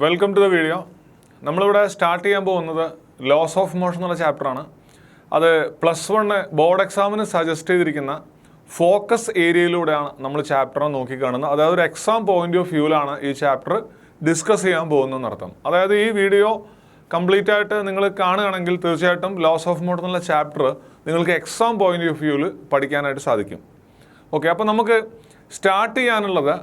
Welcome to the video. നമ്മളിവിടെ start ചെയ്യാൻ പോകുന്നത് ലോസ് ഓഫ് മോഷൻ എന്നുള്ള ചാപ്റ്ററാണ്. അത് +1 ബോർഡ് എക്സാമിന് സജസ്റ്റ് ചെയ്തിരിക്കുന്ന ഫോക്കസ് ഏരിയയിലൂടെയാണ് നമ്മൾ ചാപ്റ്റർ നോക്കിക്കാണുന്നത്. അതായത് ഒരു എക്സാം പോയിന്റ് ഓഫ് വ്യൂവിലാണ് ഈ ചാപ്റ്റർ ഡിസ്കസ് ചെയ്യാൻ പോകുന്നതെന്നർത്ഥം. അതായത് ഈ വീഡിയോ കംപ്ലീറ്റ് ആയിട്ട് നിങ്ങൾ കാണുകയാണെങ്കിൽ തീർച്ചയായിട്ടും ലോസ് ഓഫ് മോഷൻ എന്നുള്ള ചാപ്റ്റർ നിങ്ങൾക്ക് എക്സാം പോയിന്റ് ഓഫ് വ്യൂവിൽ പഠിക്കാനായിട്ട് സാധിക്കും. ഓക്കെ, അപ്പോൾ നമുക്ക് സ്റ്റാർട്ട് ചെയ്യാനുള്ളത്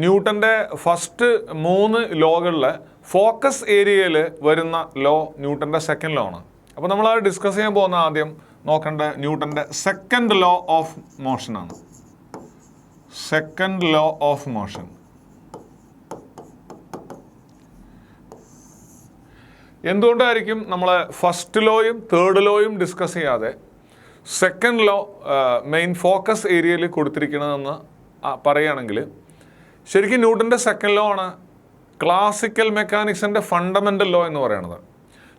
ന്യൂട്ടൻ്റെ ഫസ്റ്റ് 3 ലോകളിൽ ഫോക്കസ് ഏരിയയിൽ വരുന്ന ലോ ന്യൂട്ടൻ്റെ സെക്കൻഡ് ലോ ആണ്. അപ്പോൾ നമ്മൾ അത് ഡിസ്കസ് ചെയ്യാൻ പോകുന്ന ആദ്യം നോക്കേണ്ട ന്യൂട്ടൻ്റെ സെക്കൻഡ് ലോ ഓഫ് മോഷനാണ്. Second law of motion. എന്തുകൊണ്ടായിരിക്കും നമ്മൾ ഫസ്റ്റ് ലോയും തേർഡ് ലോയും ഡിസ്കസ് ചെയ്യാതെ സെക്കൻഡ് ലോ മെയിൻ ഫോക്കസ് ഏരിയയിൽ കൊടുത്തിരിക്കണമെന്ന് പറയുകയാണെങ്കിൽ, ശരിക്കും ന്യൂട്ടൻ്റെ സെക്കൻഡ് ലോ ആണ് ക്ലാസിക്കൽ മെക്കാനിക്സിൻ്റെ ഫണ്ടമെൻ്റൽ ലോ എന്ന് പറയുന്നത്.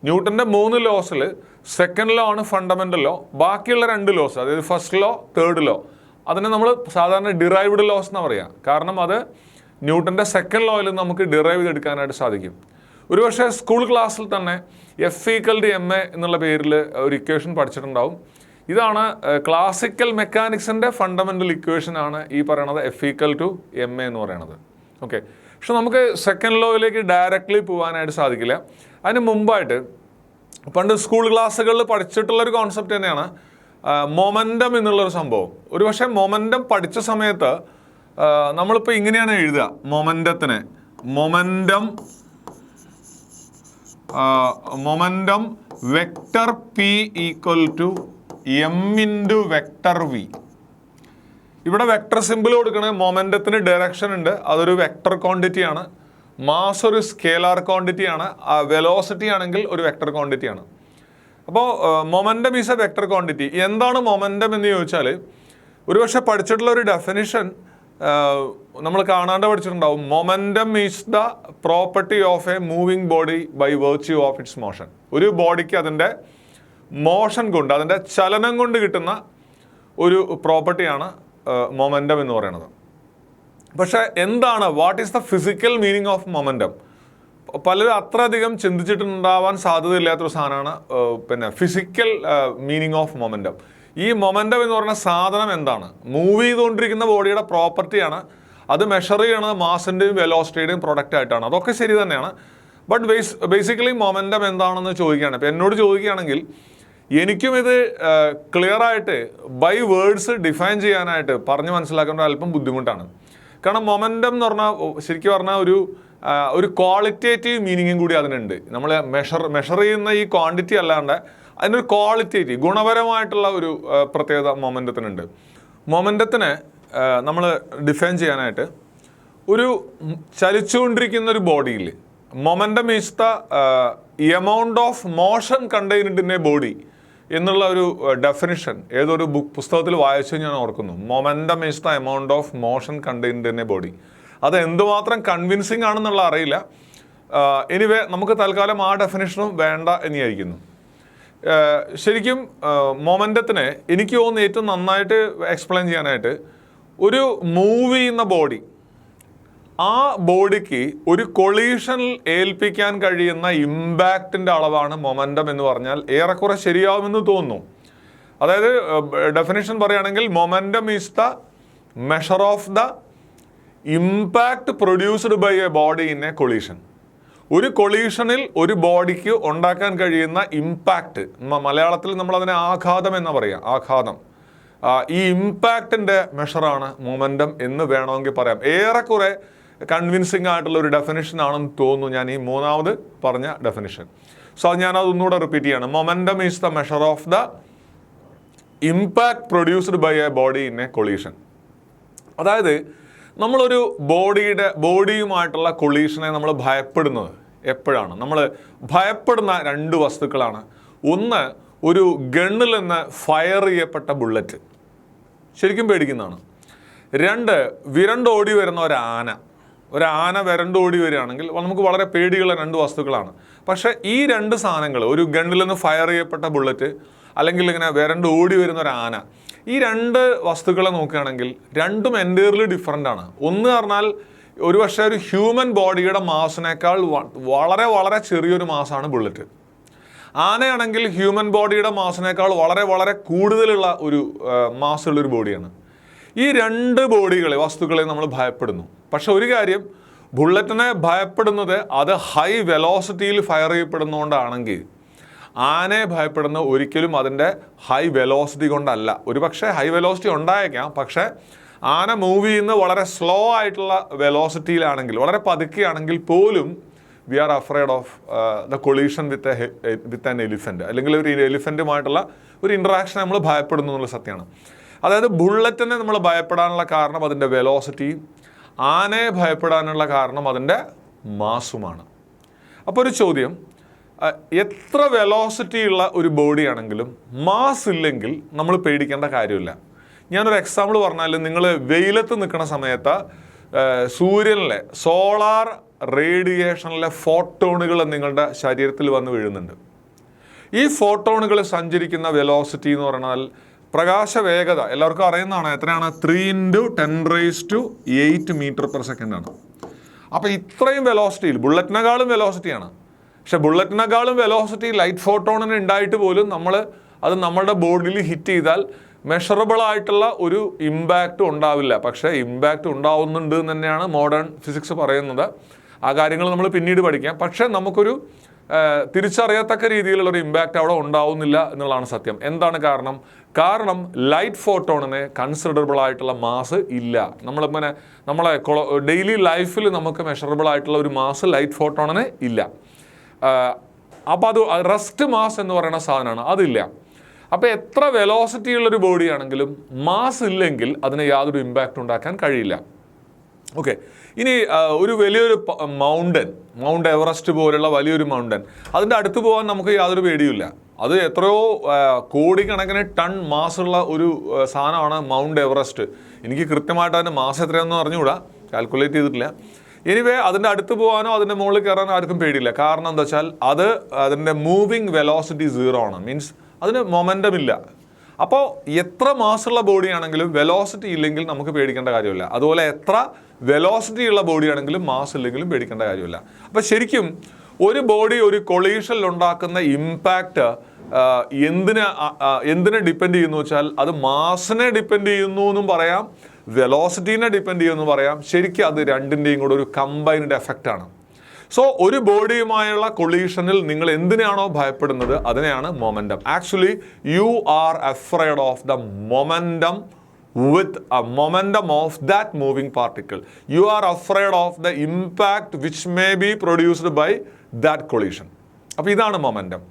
ന്യൂട്ടൻ്റെ 3 ലോസിൽ സെക്കൻഡ് ലോ ആണ് ഫണ്ടമെൻ്റൽ ലോ. ബാക്കിയുള്ള 2 ലോസ്, അതായത് ഫസ്റ്റ് ലോ തേർഡ് ലോ, അതിനെ നമ്മൾ സാധാരണ ഡിറൈവ്ഡ് ലോസ് എന്ന് പറയാം. കാരണം അത് ന്യൂട്ടൻ്റെ സെക്കൻഡ് ലോയിൽ നമുക്ക് ഡിറൈവ് ചെയ്തെടുക്കാനായിട്ട് സാധിക്കും. ഒരുപക്ഷെ സ്കൂൾ ക്ലാസ്സിൽ തന്നെ F=ma എന്നുള്ള പേരിൽ ഒരു ഇക്വേഷൻ പഠിച്ചിട്ടുണ്ടാവും. ഇതാണ് ക്ലാസിക്കൽ മെക്കാനിക്സിൻ്റെ ഫണ്ടമെൻ്റൽ ഇക്വേഷനാണ് ഈ പറയണത് F=ma എന്ന് പറയണത്. ഓക്കെ, പക്ഷെ നമുക്ക് സെക്കൻഡ് ലോയിലേക്ക് ഡയറക്റ്റ്ലി പോകാനായിട്ട് സാധിക്കില്ല. അതിന് മുമ്പായിട്ട് പണ്ട് സ്കൂൾ ക്ലാസ്സുകളിൽ പഠിച്ചിട്ടുള്ളൊരു കോൺസെപ്റ്റ് തന്നെയാണ് മൊമെൻറ്റം എന്നുള്ളൊരു സംഭവം. ഒരുപക്ഷെ മൊമെൻറ്റം പഠിച്ച സമയത്ത് നമ്മളിപ്പോൾ ഇങ്ങനെയാണ് എഴുതുക മൊമെൻറ്റത്തിന്. Momentum vector P = m × vector v. ഇവിടെ വെക്റ്റർ സിമ്പിൾ കൊടുക്കണേ മൊമെൻറ്റത്തിന് ഡയറക്ഷൻ ഉണ്ട്, അതൊരു വെക്റ്റർ ക്വാണ്ടിറ്റി ആണ്. മാസ് ഒരു സ്കേലാർ ക്വാണ്ടിറ്റി ആണ്. വെലോസിറ്റി ആണെങ്കിൽ ഒരു വെക്റ്റർ ക്വാണ്ടിറ്റി ആണ്. അപ്പോൾ momentum is a vector quantity. എന്താണ് മൊമെൻറ്റം എന്ന് ചോദിച്ചാൽ, ഒരുപക്ഷെ പഠിച്ചിട്ടുള്ള ഒരു ഡെഫിനിഷൻ നമ്മൾ കാണാണ്ട് പഠിച്ചിട്ടുണ്ടാവും. Momentum is the property of a moving body by virtue of its motion. ഒരു ബോഡിക്ക് അതിൻ്റെ മോഷൻ കൊണ്ട്, അതിൻ്റെ ചലനം കൊണ്ട് കിട്ടുന്ന ഒരു പ്രോപ്പർട്ടിയാണ് മൊമെൻറ്റം എന്ന് പറയുന്നത്. പക്ഷേ എന്താണ്, what is the physical meaning of momentum? പലരും അത്രയധികം ചിന്തിച്ചിട്ടുണ്ടാവാൻ സാധ്യതയില്ലാത്തൊരു സാധനമാണ് ഫിസിക്കൽ മീനിങ് ഓഫ് മൊമെൻറ്റം. ഈ മൊമെൻറ്റം എന്ന് പറയുന്ന സാധനം എന്താണ്? മൂവ് ചെയ്തുകൊണ്ടിരിക്കുന്ന ബോഡിയുടെ പ്രോപ്പർട്ടിയാണ്. അത് മെഷർ ചെയ്യണത് മാസിൻ്റെയും വെലോസിറ്റിയുടെയും പ്രൊഡക്റ്റ് ആയിട്ടാണ്. അതൊക്കെ ശരി തന്നെയാണ്. ബട്ട് ബേസിക്കലി മൊമെൻറ്റം എന്താണെന്ന് ചോദിക്കുകയാണ്. ഇപ്പോൾ എന്നോട് ചോദിക്കുകയാണെങ്കിൽ എനിക്കും ഇത് ക്ലിയർ ആയിട്ട് ബൈ വേർഡ്സ് ഡിഫൈൻ ചെയ്യാനായിട്ട് പറഞ്ഞ് മനസ്സിലാക്കേണ്ട അല്പം ബുദ്ധിമുട്ടാണ്. കാരണം മൊമെൻറ്റം എന്ന് പറഞ്ഞാൽ ശരിക്കും പറഞ്ഞാൽ ഒരു ക്വാളിറ്റേറ്റീവ് മീനിങ്ങും കൂടി അതിനുണ്ട്. നമ്മൾ മെഷർ ചെയ്യുന്ന ഈ ക്വാണ്ടിറ്റി അല്ലാണ്ട് അതിനൊരു ക്വാളിറ്റേറ്റീവ് ഗുണപരമായിട്ടുള്ള ഒരു പ്രത്യേകത മൊമെൻറ്റത്തിനുണ്ട്. മൊമെൻറ്റത്തിനെ നമ്മൾ ഡിഫൈൻ ചെയ്യാനായിട്ട് ഒരു ചലിച്ചുകൊണ്ടിരിക്കുന്ന ഒരു ബോഡിയിൽ momentum is the amount of motion contained in A body എന്നുള്ള ഒരു ഡെഫിനിഷൻ ഏതൊരു പുസ്തകത്തിൽ വായിച്ചു ഞാൻ ഓർക്കുന്നു. Momentum is the amount of motion contained in A body. അത് എന്തുമാത്രം കൺവിൻസിങ് ആണെന്നുള്ള അറിയില്ല. എനിവേ നമുക്ക് തൽക്കാലം ആ ഡെഫിനിഷനും വേണ്ട എന്ന് വിചാരിക്കുന്നു. ശരിക്കും മൊമെൻറ്റത്തിനെ എനിക്ക് തോന്നുന്നു ഏറ്റവും നന്നായിട്ട് എക്സ്പ്ലെയിൻ ചെയ്യാനായിട്ട് ഒരു മൂവ് ചെയ്യുന്ന ബോഡി, ആ ബോഡിക്ക് ഒരു കൊളീഷനിൽ ഏൽപ്പിക്കാൻ കഴിയുന്ന ഇമ്പാക്റ്റിൻ്റെ അളവാണ് മൊമെൻറ്റം എന്ന് പറഞ്ഞാൽ ഏറെക്കുറെ ശരിയാവുമെന്ന് തോന്നുന്നു. അതായത് ഡെഫിനിഷൻ പറയുകയാണെങ്കിൽ momentum is the measure of the impact produced by a body in a collision. ഒരു കൊളീഷനിൽ ഒരു ബോഡിക്ക് ഉണ്ടാക്കാൻ കഴിയുന്ന ഇമ്പാക്റ്റ്, മലയാളത്തിൽ നമ്മളതിനെ ആഘാതം എന്ന് പറയാം. ആഘാതം, ഈ ഇമ്പാക്റ്റിൻ്റെ മെഷറാണ് മൊമെൻറ്റം എന്ന് വേണമെങ്കിൽ പറയാം. ഏറെക്കുറെ കൺവിൻസിങ് ആയിട്ടുള്ള ഒരു ഡെഫിനിഷൻ ആണെന്ന് തോന്നുന്നു ഞാൻ ഈ മൂന്നാമത് പറഞ്ഞ ഡെഫിനിഷൻ. സോ ഞാനത് ഒന്നുകൂടെ റിപ്പീറ്റ് ചെയ്യണം. Momentum is the measure of the impact produced by a body in a collision. അതായത് നമ്മളൊരു ബോഡിയുമായിട്ടുള്ള കൊളീഷനെ നമ്മൾ ഭയപ്പെടുന്നത് എപ്പോഴാണ്? നമ്മൾ ഭയപ്പെടുന്ന 2 വസ്തുക്കളാണ്. ഒന്ന്, ഒരു ഗണ്ണിൽ നിന്ന് ഫയർ ചെയ്യപ്പെട്ട ബുള്ളറ്റ്, ശരിക്കും പേടിക്കുന്നതാണ്. 2, വിരണ്ടോടി വരുന്ന ഒരു ആന വിരണ്ടോടി വരികയാണെങ്കിൽ നമുക്ക് വളരെ പേടിയുള്ള 2 വസ്തുക്കളാണ്. പക്ഷേ ഈ 2 സാധനങ്ങൾ, ഒരു ഗണ്ണിൽ നിന്ന് ഫയർ ചെയ്യപ്പെട്ട ബുള്ളറ്റ് അല്ലെങ്കിൽ ഇങ്ങനെ വിരണ്ട് ഓടി വരുന്ന ഒരു ആന, ഈ 2 വസ്തുക്കളെ നോക്കുകയാണെങ്കിൽ രണ്ടും എൻറ്റയർലി ഡിഫറൻ്റ് ആണ്. ഒന്ന് പറഞ്ഞാൽ ഒരുപക്ഷെ ഒരു ഹ്യൂമൻ ബോഡിയുടെ മാസിനേക്കാൾ വളരെ വളരെ ചെറിയൊരു മാസമാണ് ബുള്ളറ്റ്. ആനയാണെങ്കിൽ ഹ്യൂമൻ ബോഡിയുടെ മാസിനേക്കാൾ വളരെ വളരെ കൂടുതലുള്ള ഒരു മാസുള്ളൊരു ബോഡിയാണ്. ഈ രണ്ട് വസ്തുക്കളെ നമ്മൾ ഭയപ്പെടുന്നു. പക്ഷെ ഒരു കാര്യം, ബുള്ളറ്റിനെ ഭയപ്പെടുന്നത് അത് ഹൈ വെലോസിറ്റിയിൽ ഫയർ ചെയ്യപ്പെടുന്നതുകൊണ്ടാണെങ്കിൽ ആനയെ ഭയപ്പെടുന്നത് ഒരിക്കലും അതിൻ്റെ ഹൈ വെലോസിറ്റി കൊണ്ടല്ല. ഒരു പക്ഷേ ഹൈ വെലോസിറ്റി ഉണ്ടായേക്കാം, പക്ഷേ ആന മൂവ് ചെയ്യുന്ന വളരെ സ്ലോ ആയിട്ടുള്ള വെലോസിറ്റിയിലാണെങ്കിൽ, വളരെ പതുക്കെയാണെങ്കിൽ പോലും we are afraid of the collision with an elephant, അല്ലെങ്കിൽ ഒരു എലിഫൻറ്റുമായിട്ടുള്ള ഒരു ഇൻട്രാക്ഷൻ നമ്മൾ ഭയപ്പെടുന്നു എന്നുള്ള സത്യമാണ്. അതായത് ബുള്ളറ്റിനെ നമ്മൾ ഭയപ്പെടാനുള്ള കാരണം അതിൻ്റെ വെലോസിറ്റിയും ആനയെ ഭയപ്പെടാനുള്ള കാരണം അതിൻ്റെ മാസുമാണ്. അപ്പോൾ ഒരു ചോദ്യം, എത്ര വെലോസിറ്റി ഉള്ള ഒരു ബോഡിയാണെങ്കിലും മാസ് ഇല്ലെങ്കിൽ നമ്മൾ പേടിക്കേണ്ട കാര്യമില്ല. ഞാനൊരു എക്സാമ്പിൾ പറഞ്ഞാൽ, നിങ്ങൾ വെയിലത്ത് നിൽക്കുന്ന സമയത്ത് സൂര്യനിലെ സോളാർ റേഡിയേഷനിലെ ഫോട്ടോണുകൾ നിങ്ങളുടെ ശരീരത്തിൽ വന്ന് വീഴുന്നുണ്ട്. ഈ ഫോട്ടോണുകൾ സഞ്ചരിക്കുന്ന വെലോസിറ്റി എന്ന് പറഞ്ഞാൽ പ്രകാശ വേഗത എല്ലാവർക്കും അറിയുന്നതാണ്. എത്രയാണ്? 3×10⁸ മീറ്റർ/സെക്കൻഡ് ആണ്. അപ്പോൾ ഇത്രയും വെലോസിറ്റിയിൽ ബുള്ളറ്റിനെക്കാളും വെലോസിറ്റിയാണ്. പക്ഷെ ബുള്ളറ്റിനെക്കാളും വെലോസിറ്റി ലൈറ്റ് ഫോട്ടോണിന് ഉണ്ടായിട്ട് പോലും അത് നമ്മളുടെ ബോഡിയിൽ ഹിറ്റ് ചെയ്താൽ മെഷറബിൾ ആയിട്ടുള്ള ഒരു ഇമ്പാക്റ്റ് ഉണ്ടാവില്ല. പക്ഷേ ഇമ്പാക്റ്റ് ഉണ്ടാവുന്നുണ്ട് എന്ന് തന്നെയാണ് മോഡേൺ ഫിസിക്സ് പറയുന്നത്. ആ കാര്യങ്ങൾ നമ്മൾ പിന്നീട് പഠിക്കാം. പക്ഷേ നമുക്കൊരു തിരിച്ചറിയത്തക്ക രീതിയിലുള്ളൊരു ഇമ്പാക്റ്റ് അവിടെ ഉണ്ടാവുന്നില്ല എന്നുള്ളതാണ് സത്യം. എന്താണ് കാരണം? കാരണം ലൈറ്റ് ഫോട്ടോണിന് കൺസിഡറബിൾ ആയിട്ടുള്ള മാസ് ഇല്ല. നമ്മളെ ഡെയിലി ലൈഫിൽ നമുക്ക് മെഷറബിൾ ആയിട്ടുള്ള ഒരു മാസ് ലൈറ്റ് ഫോട്ടോണിന് ഇല്ല. അപ്പോൾ അത് റെസ്റ്റ് മാസ് എന്ന് പറയുന്ന സാധനമാണ്, അതില്ല. അപ്പോൾ എത്ര വെലോസിറ്റി ഉള്ളൊരു ബോഡിയാണെങ്കിലും മാസ് ഇല്ലെങ്കിൽ അതിന് യാതൊരു ഇമ്പാക്റ്റ് ഉണ്ടാക്കാൻ കഴിയില്ല. ഓക്കെ, ഇനി ഒരു വലിയൊരു മൗണ്ട് എവറസ്റ്റ് പോലുള്ള വലിയൊരു മൗണ്ടൻ, അതിൻ്റെ അടുത്ത് പോകാൻ നമുക്ക് യാതൊരു പേടിയില്ല. അത് എത്രയോ കോടിക്കണക്കിന് ടൺ മാസുള്ള ഒരു സാധനമാണ് മൗണ്ട് എവറസ്റ്റ്. എനിക്ക് കൃത്യമായിട്ട് അതിൻ്റെ മാസം എത്രയാണെന്ന് അറിഞ്ഞുകൂടാ, കാൽക്കുലേറ്റ് ചെയ്തിട്ടില്ല. എനിവേ അതിൻ്റെ അടുത്ത് പോകാനോ അതിൻ്റെ മുകളിൽ കയറാനോ ആർക്കും പേടിയില്ല. കാരണം എന്താ വെച്ചാൽ അതിൻ്റെ മൂവിങ് വെലോസിറ്റി 0 ആണ്. മീൻസ് അതിന് മൊമെൻറ്റം ഇല്ല. അപ്പോൾ എത്ര മാസുള്ള ബോഡിയാണെങ്കിലും വെലോസിറ്റി ഇല്ലെങ്കിൽ നമുക്ക് പേടിക്കേണ്ട കാര്യമില്ല. അതുപോലെ എത്ര വെലോസിറ്റി ഉള്ള ബോഡിയാണെങ്കിലും മാസ് ഇല്ലെങ്കിലും പേടിക്കേണ്ട കാര്യമില്ല. അപ്പോൾ ശരിക്കും ഒരു ബോഡി ഒരു കൊളീഷനിൽ ഉണ്ടാക്കുന്ന ഇമ്പാക്റ്റ് എന്തിനെ ഡിപ്പെൻഡ് ചെയ്യുന്നു വെച്ചാൽ അത് മാസിനെ ഡിപ്പെൻഡ് ചെയ്യുന്നു എന്നും പറയാം, വെലോസിറ്റീനെ ഡിപ്പെൻഡ് ചെയ്യുമെന്ന് പറയാം. ശരിക്കും അത് രണ്ടിൻ്റെയും കൂടെ ഒരു കമ്പൈൻഡ് എഫക്റ്റ് ആണ്. സോ ഒരു ബോഡിയുമായുള്ള കൊളീഷനിൽ നിങ്ങൾ എന്തിനാണോ ഭയപ്പെടുന്നത് അതിനെയാണ് momentum. Actually you are afraid of the momentum with a momentum of that moving particle. You are afraid of the impact which may be produced by that collision. അപ്പോൾ ഇതാണ് momentum.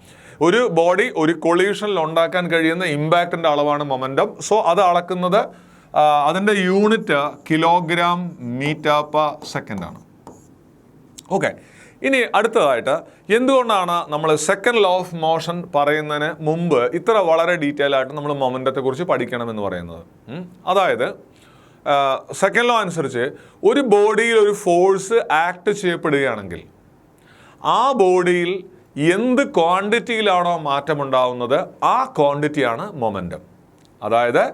ഒരു body ഒരു കൊളീഷനിൽ ഉണ്ടാക്കാൻ കഴിയുന്ന ഇമ്പാക്റ്റിൻ്റെ അളവാണ് മൊമെൻറ്റം. സോ അത് അളക്കുന്നത് അതിൻ്റെ യൂണിറ്റ് kg/m/s ആണ്. ഓക്കെ, ഇനി അടുത്തതായിട്ട് എന്തുകൊണ്ടാണ് നമ്മൾ സെക്കൻഡ് ലോ ഓഫ് മോഷൻ പറയുന്നതിന് മുമ്പ് ഇത്ര വളരെ ഡീറ്റെയിൽ ആയിട്ട് നമ്മൾ മൊമെൻറ്റത്തെക്കുറിച്ച് പഠിക്കണമെന്ന് പറയുന്നത്? അതായത് സെക്കൻഡ് ലോ അനുസരിച്ച് ഒരു ബോഡിയിൽ ഒരു ഫോഴ്സ് ആക്ട് ചെയ്യപ്പെടുകയാണെങ്കിൽ ആ ബോഡിയിൽ എന്ത് ക്വാണ്ടിറ്റിയിലാണോ മാറ്റമുണ്ടാവുന്നത് ആ ക്വാണ്ടിറ്റിയാണ് മൊമെൻറ്റം. അതായത്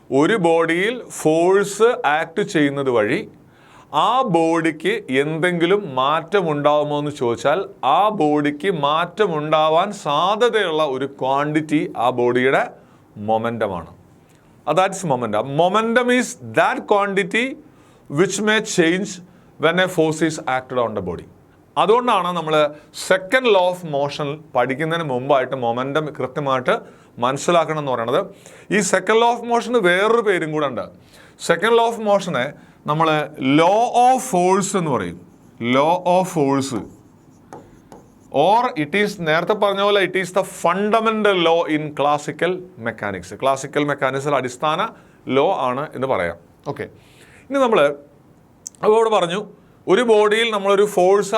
ഒരു ബോഡിയിൽ ഫോഴ്സ് ആക്ട് ചെയ്യുന്നത് വഴി ആ ബോഡിക്ക് എന്തെങ്കിലും മാറ്റമുണ്ടാവുമോ എന്ന് ചോദിച്ചാൽ ആ ബോഡിക്ക് മാറ്റമുണ്ടാവാൻ സാധ്യതയുള്ള ഒരു ക്വാണ്ടിറ്റി ആ ബോഡിയുടെ മൊമെൻറ്റമാണ്. That's momentum. Momentum is that quantity which may change when a force is acted on the body. അതുകൊണ്ടാണ് നമ്മൾ സെക്കൻഡ് ലോ ഓഫ് മോഷൻ പഠിക്കുന്നതിന് മുമ്പായിട്ട് മൊമെൻറ്റം കൃത്യമായിട്ട് മനസ്സിലാക്കണം എന്ന് പറയുന്നത്. ഈ സെക്കൻഡ് ലോ ഓഫ് മോഷന് വേറൊരു പേരും കൂടെ ഉണ്ട്. സെക്കൻഡ് ലോ ഓഫ് മോഷനെ നമ്മൾ ലോ ഓഫ് ഫോഴ്സ് എന്ന് പറയും. Law of force or it is, നേരത്തെ പറഞ്ഞ പോലെ it is the fundamental law in classical mechanics. Classical മെക്കാനിക്സിൽ അടിസ്ഥാന ലോ ആണ് എന്ന് പറയാം. ഓക്കെ, ഇനി നമ്മൾ അതോട് പറഞ്ഞു ഒരു ബോഡിയിൽ നമ്മളൊരു ഫോഴ്സ്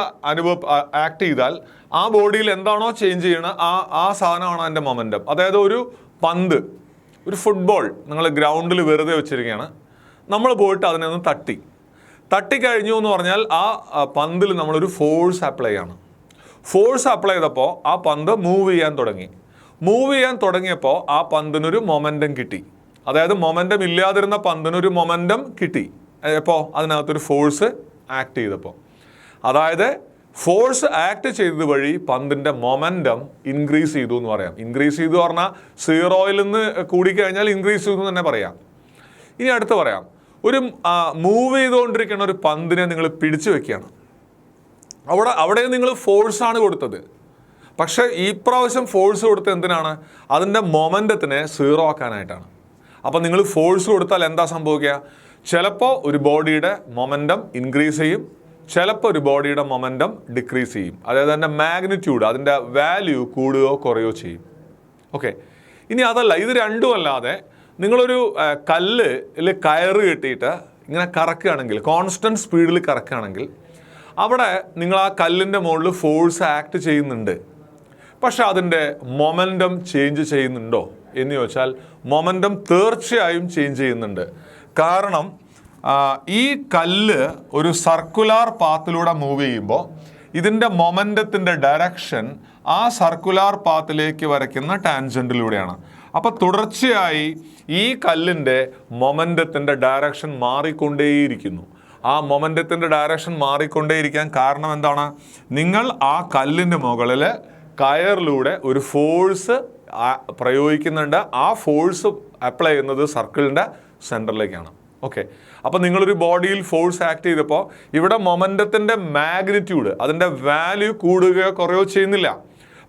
ആക്ട് ചെയ്താൽ ആ ബോഡിയിൽ എന്താണോ ചേഞ്ച് ചെയ്യണത് ആ സാധനമാണ് അതിൻ്റെ മൊമെൻറ്റം. അതായത് ഒരു പന്ത്, ഒരു ഫുട്ബോൾ നിങ്ങൾ ഗ്രൗണ്ടിൽ വെറുതെ വെച്ചിരിക്കുകയാണ്, നമ്മൾ പോയിട്ട് അതിനെ ഒന്ന് തട്ടിക്കഴിഞ്ഞു എന്ന് പറഞ്ഞാൽ ആ പന്തിൽ നമ്മളൊരു ഫോഴ്സ് അപ്ലൈ ചെയ്യണം. ഫോഴ്സ് അപ്ലൈ ചെയ്തപ്പോൾ ആ പന്ത് മൂവ് ചെയ്യാൻ തുടങ്ങിയപ്പോൾ ആ പന്തിനൊരു മൊമെൻറ്റം കിട്ടി. അതായത് മൊമെൻറ്റം ഇല്ലാതിരുന്ന പന്തിനൊരു മൊമെൻറ്റം കിട്ടി. എപ്പോൾ അതിനകത്തൊരു ഫോഴ്സ് ആക്ട് ചെയ്തപ്പോൾ. അതായത് ഫോഴ്സ് ആക്ട് ചെയ്തത് വഴി പന്തിൻ്റെ മൊമെൻറ്റം ഇൻക്രീസ് ചെയ്തു എന്ന് പറയാം. ഇൻക്രീസ് ചെയ്തു പറഞ്ഞാൽ 0-ൽ നിന്ന് കൂടിക്കഴിഞ്ഞാൽ ഇൻക്രീസ് ചെയ്തു എന്ന് തന്നെ പറയാം. ഇനി അടുത്ത് പറയാം, ഒരു മൂവ് ചെയ്തുകൊണ്ടിരിക്കുന്ന ഒരു പന്തിനെ നിങ്ങൾ പിടിച്ചു വെക്കുകയാണ്. അവിടെ നിങ്ങൾ ഫോഴ്സാണ് കൊടുത്തത്. പക്ഷേ ഈ പ്രാവശ്യം ഫോഴ്സ് കൊടുത്തത് എന്തിനാണ്? അതിൻ്റെ മൊമെൻറ്റത്തിനെ 0 ആക്കാനായിട്ടാണ്. അപ്പോൾ നിങ്ങൾ ഫോഴ്സ് കൊടുത്താൽ എന്താ സംഭവിക്കുക? ചിലപ്പോൾ ഒരു ബോഡിയുടെ മൊമെൻറ്റം ഇൻക്രീസ് ചെയ്യും, ചിലപ്പോൾ ഒരു ബോഡിയുടെ മൊമെൻറ്റം ഡിക്രീസ് ചെയ്യും. അതായത് അതിൻ്റെ മാഗ്നിറ്റ്യൂഡ്, അതിൻ്റെ വാല്യൂ കൂടുകയോ കുറയോ ചെയ്യും. ഓക്കെ, ഇനി അതല്ല, ഇത് രണ്ടും അല്ലാതെ നിങ്ങളൊരു കല്ലിൽ കയറ് കെട്ടിയിട്ട് ഇങ്ങനെ കറക്കുകയാണെങ്കിൽ, കോൺസ്റ്റൻറ്റ് സ്പീഡിൽ കറക്കുകയാണെങ്കിൽ, അവിടെ നിങ്ങൾ ആ കല്ലിൻ്റെ മുകളിൽ ഫോഴ്സ് ആക്ട് ചെയ്യുന്നുണ്ട്. പക്ഷെ അതിൻ്റെ മൊമെൻറ്റം ചേഞ്ച് ചെയ്യുന്നുണ്ടോ എന്ന് ചോദിച്ചാൽ മൊമെൻറ്റം തീർച്ചയായും ചേഞ്ച് ചെയ്യുന്നുണ്ട്. കാരണം ഈ കല്ല് ഒരു സർക്കുലാർ പാത്തിലൂടെ മൂവ് ചെയ്യുമ്പോൾ ഇതിൻ്റെ മൊമെൻറ്റത്തിൻ്റെ ഡയറക്ഷൻ ആ സർക്കുലാർ പാത്തിലേക്ക് വരയ്ക്കുന്ന ടാൻജൻറ്റിലൂടെയാണ്. അപ്പോൾ തുടർച്ചയായി ഈ കല്ലിൻ്റെ മൊമെൻറ്റത്തിൻ്റെ ഡയറക്ഷൻ മാറിക്കൊണ്ടേയിരിക്കുന്നു. ആ മൊമെൻറ്റത്തിൻ്റെ ഡയറക്ഷൻ മാറിക്കൊണ്ടേയിരിക്കാൻ കാരണം എന്താണ്? നിങ്ങൾ ആ കല്ലിൻ്റെ മുകളിൽ കയറിലൂടെ ഒരു ഫോഴ്സ് പ്രയോഗിക്കുന്നുണ്ട്. ആ ഫോഴ്സ് അപ്ലൈ ചെയ്യുന്നത് സർക്കിളിൻ്റെ സെൻറ്ററിലേക്കാണ്. ഓക്കെ, അപ്പോൾ നിങ്ങളൊരു ബോഡിയിൽ ഫോഴ്സ് ആക്ട് ചെയ്തപ്പോൾ ഇവിടെ മൊമെൻറ്റത്തിൻ്റെ മാഗ്നിറ്റ്യൂഡ്, അതിൻ്റെ വാല്യൂ കൂടുകയോ കുറയോ ചെയ്യുന്നില്ല.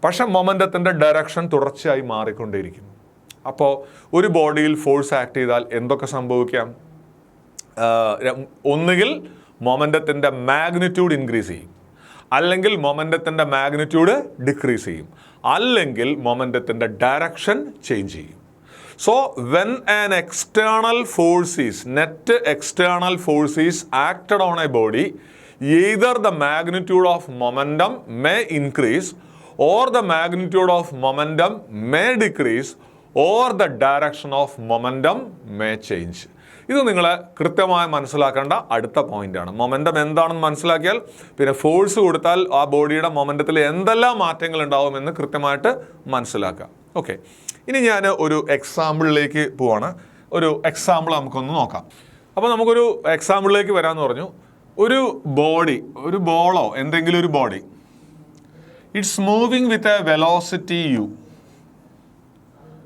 പക്ഷെ മൊമെൻറ്റത്തിൻ്റെ ഡയറക്ഷൻ തുടർച്ചയായി മാറിക്കൊണ്ടേയിരിക്കുന്നു. അപ്പോൾ ഒരു ബോഡിയിൽ ഫോഴ്സ് ആക്ട് ചെയ്താൽ എന്തൊക്കെ സംഭവിക്കാം? ഒന്നുകിൽ മൊമെൻറ്റത്തിൻ്റെ മാഗ്നിറ്റ്യൂഡ് ഇൻക്രീസ് ചെയ്യും, അല്ലെങ്കിൽ മൊമെൻറ്റത്തിൻ്റെ മാഗ്നിറ്റ്യൂഡ് ഡിക്രീസ് ചെയ്യും, അല്ലെങ്കിൽ മൊമെൻറ്റത്തിൻ്റെ ഡയറക്ഷൻ ചേഞ്ച് ചെയ്യും. So when an external force is, net external force is acted on a body, either the magnitude of momentum may increase or the magnitude of momentum may decrease or the direction of momentum may change. ഇത് നിങ്ങൾ കൃത്യമായി മനസ്സിലാക്കേണ്ട അടുത്ത പോയിന്റാണ്. Momentum എന്താണെന്ന് മനസ്സിലാക്കിയാൽ പിന്നെ force കൊടുത്താൽ ആ ബോഡിയുടെ മൊമെൻറ്റത്തിൽ എന്തെല്ലാം മാറ്റങ്ങൾ ഉണ്ടാവുമെന്ന് കൃത്യമായിട്ട് മനസ്സിലാക്കുക. ഓക്കെ, ഇനി ഞാൻ ഒരു എക്സാമ്പിളിലേക്ക് പോവാണ്. ഒരു എക്സാമ്പിൾ നമുക്കൊന്ന് നോക്കാം. അപ്പോൾ നമുക്കൊരു എക്സാമ്പിളിലേക്ക് വരാമെന്ന് പറഞ്ഞു. ഒരു ബോഡി, ഒരു ബോളോ എന്തെങ്കിലും ഒരു body, it's moving with a velocity u.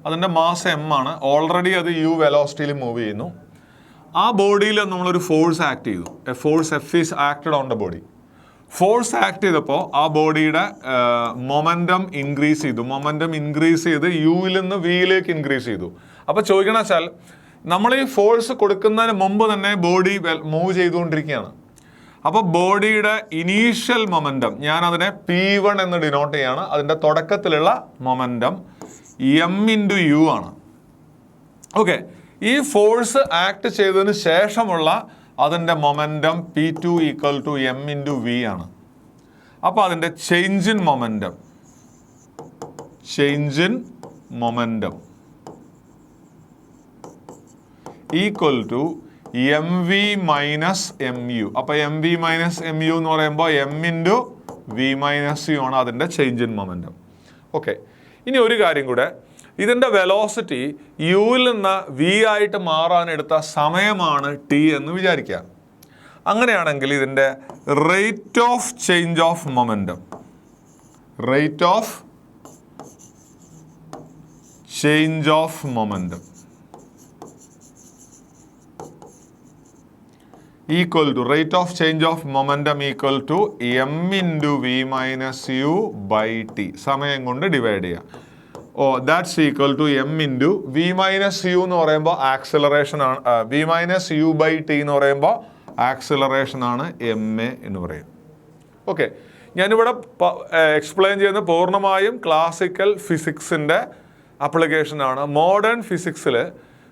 അതിൻ്റെ മാസ് m ആണ്. ഓൾറെഡി അത് u വെലോസിറ്റിയിൽ മൂവ് ചെയ്യുന്നു. ആ ബോഡിയിൽ നമ്മളൊരു ഫോഴ്സ് ആക്ട് ചെയ്തു. A force F is acted on the body. Force act ചെയ്തപ്പോൾ ആ ബോഡിയുടെ മൊമെൻറ്റം ഇൻക്രീസ് ചെയ്തു. മൊമെൻറ്റം ഇൻക്രീസ് ചെയ്ത് യുവിൽ നിന്ന് വിയിലേക്ക് ഇൻക്രീസ് ചെയ്തു. അപ്പോൾ ചോദിക്കണ വെച്ചാൽ നമ്മൾ ഈ ഫോഴ്സ് കൊടുക്കുന്നതിന് മുമ്പ് തന്നെ ബോഡി മൂവ് ചെയ്തുകൊണ്ടിരിക്കുകയാണ്. അപ്പോൾ ബോഡിയുടെ ഇനീഷ്യൽ മൊമെൻറ്റം ഞാൻ അതിനെ P1 എന്ന് ഡിനോട്ട് ചെയ്യാണ്. അതിൻ്റെ തുടക്കത്തിലുള്ള മൊമെൻറ്റം m/u ആണ്. ഓക്കെ, ഈ ഫോഴ്സ് ആക്ട് ചെയ്തതിന് ശേഷമുള്ള അതിൻ്റെ മൊമെൻറ്റം P2 = m/v ആണ്. അപ്പോൾ അതിൻ്റെ change in momentum equal to mv minus mu. അപ്പോൾ mv മൈനസ് mu എന്ന് പറയുമ്പോൾ m/v - u ആണ് അതിൻ്റെ ചേഞ്ച് ഇൻ മൊമെൻറ്റം. ഓക്കെ, ഇനി ഒരു കാര്യം കൂടെ, ഇതിൻ്റെ വെലോസിറ്റി യുവിൽ നിന്ന് വി ആയിട്ട് മാറാനെടുത്ത സമയമാണ് t എന്ന് വിചാരിക്കുക. അങ്ങനെയാണെങ്കിൽ ഇതിൻ്റെ rate of change of momentum equal to rate of change of momentum equal to m/v - u/t. സമയം കൊണ്ട് ഡിവൈഡ് ചെയ്യുക. That's equal to m/v - u എന്ന് പറയുമ്പോൾ ആക്സിലറേഷൻ ആണ്. v - u/t എന്ന് പറയുമ്പോൾ ആക്സിലറേഷൻ ആണ്, ma എന്ന് പറയും. ഓക്കെ, ഞാനിവിടെ എക്സ്പ്ലെയിൻ ചെയ്യുന്ന പൂർണ്ണമായും ക്ലാസിക്കൽ ഫിസിക്സിൻ്റെ ആപ്ലിക്കേഷനാണ്. മോഡേൺ ഫിസിക്സിൽ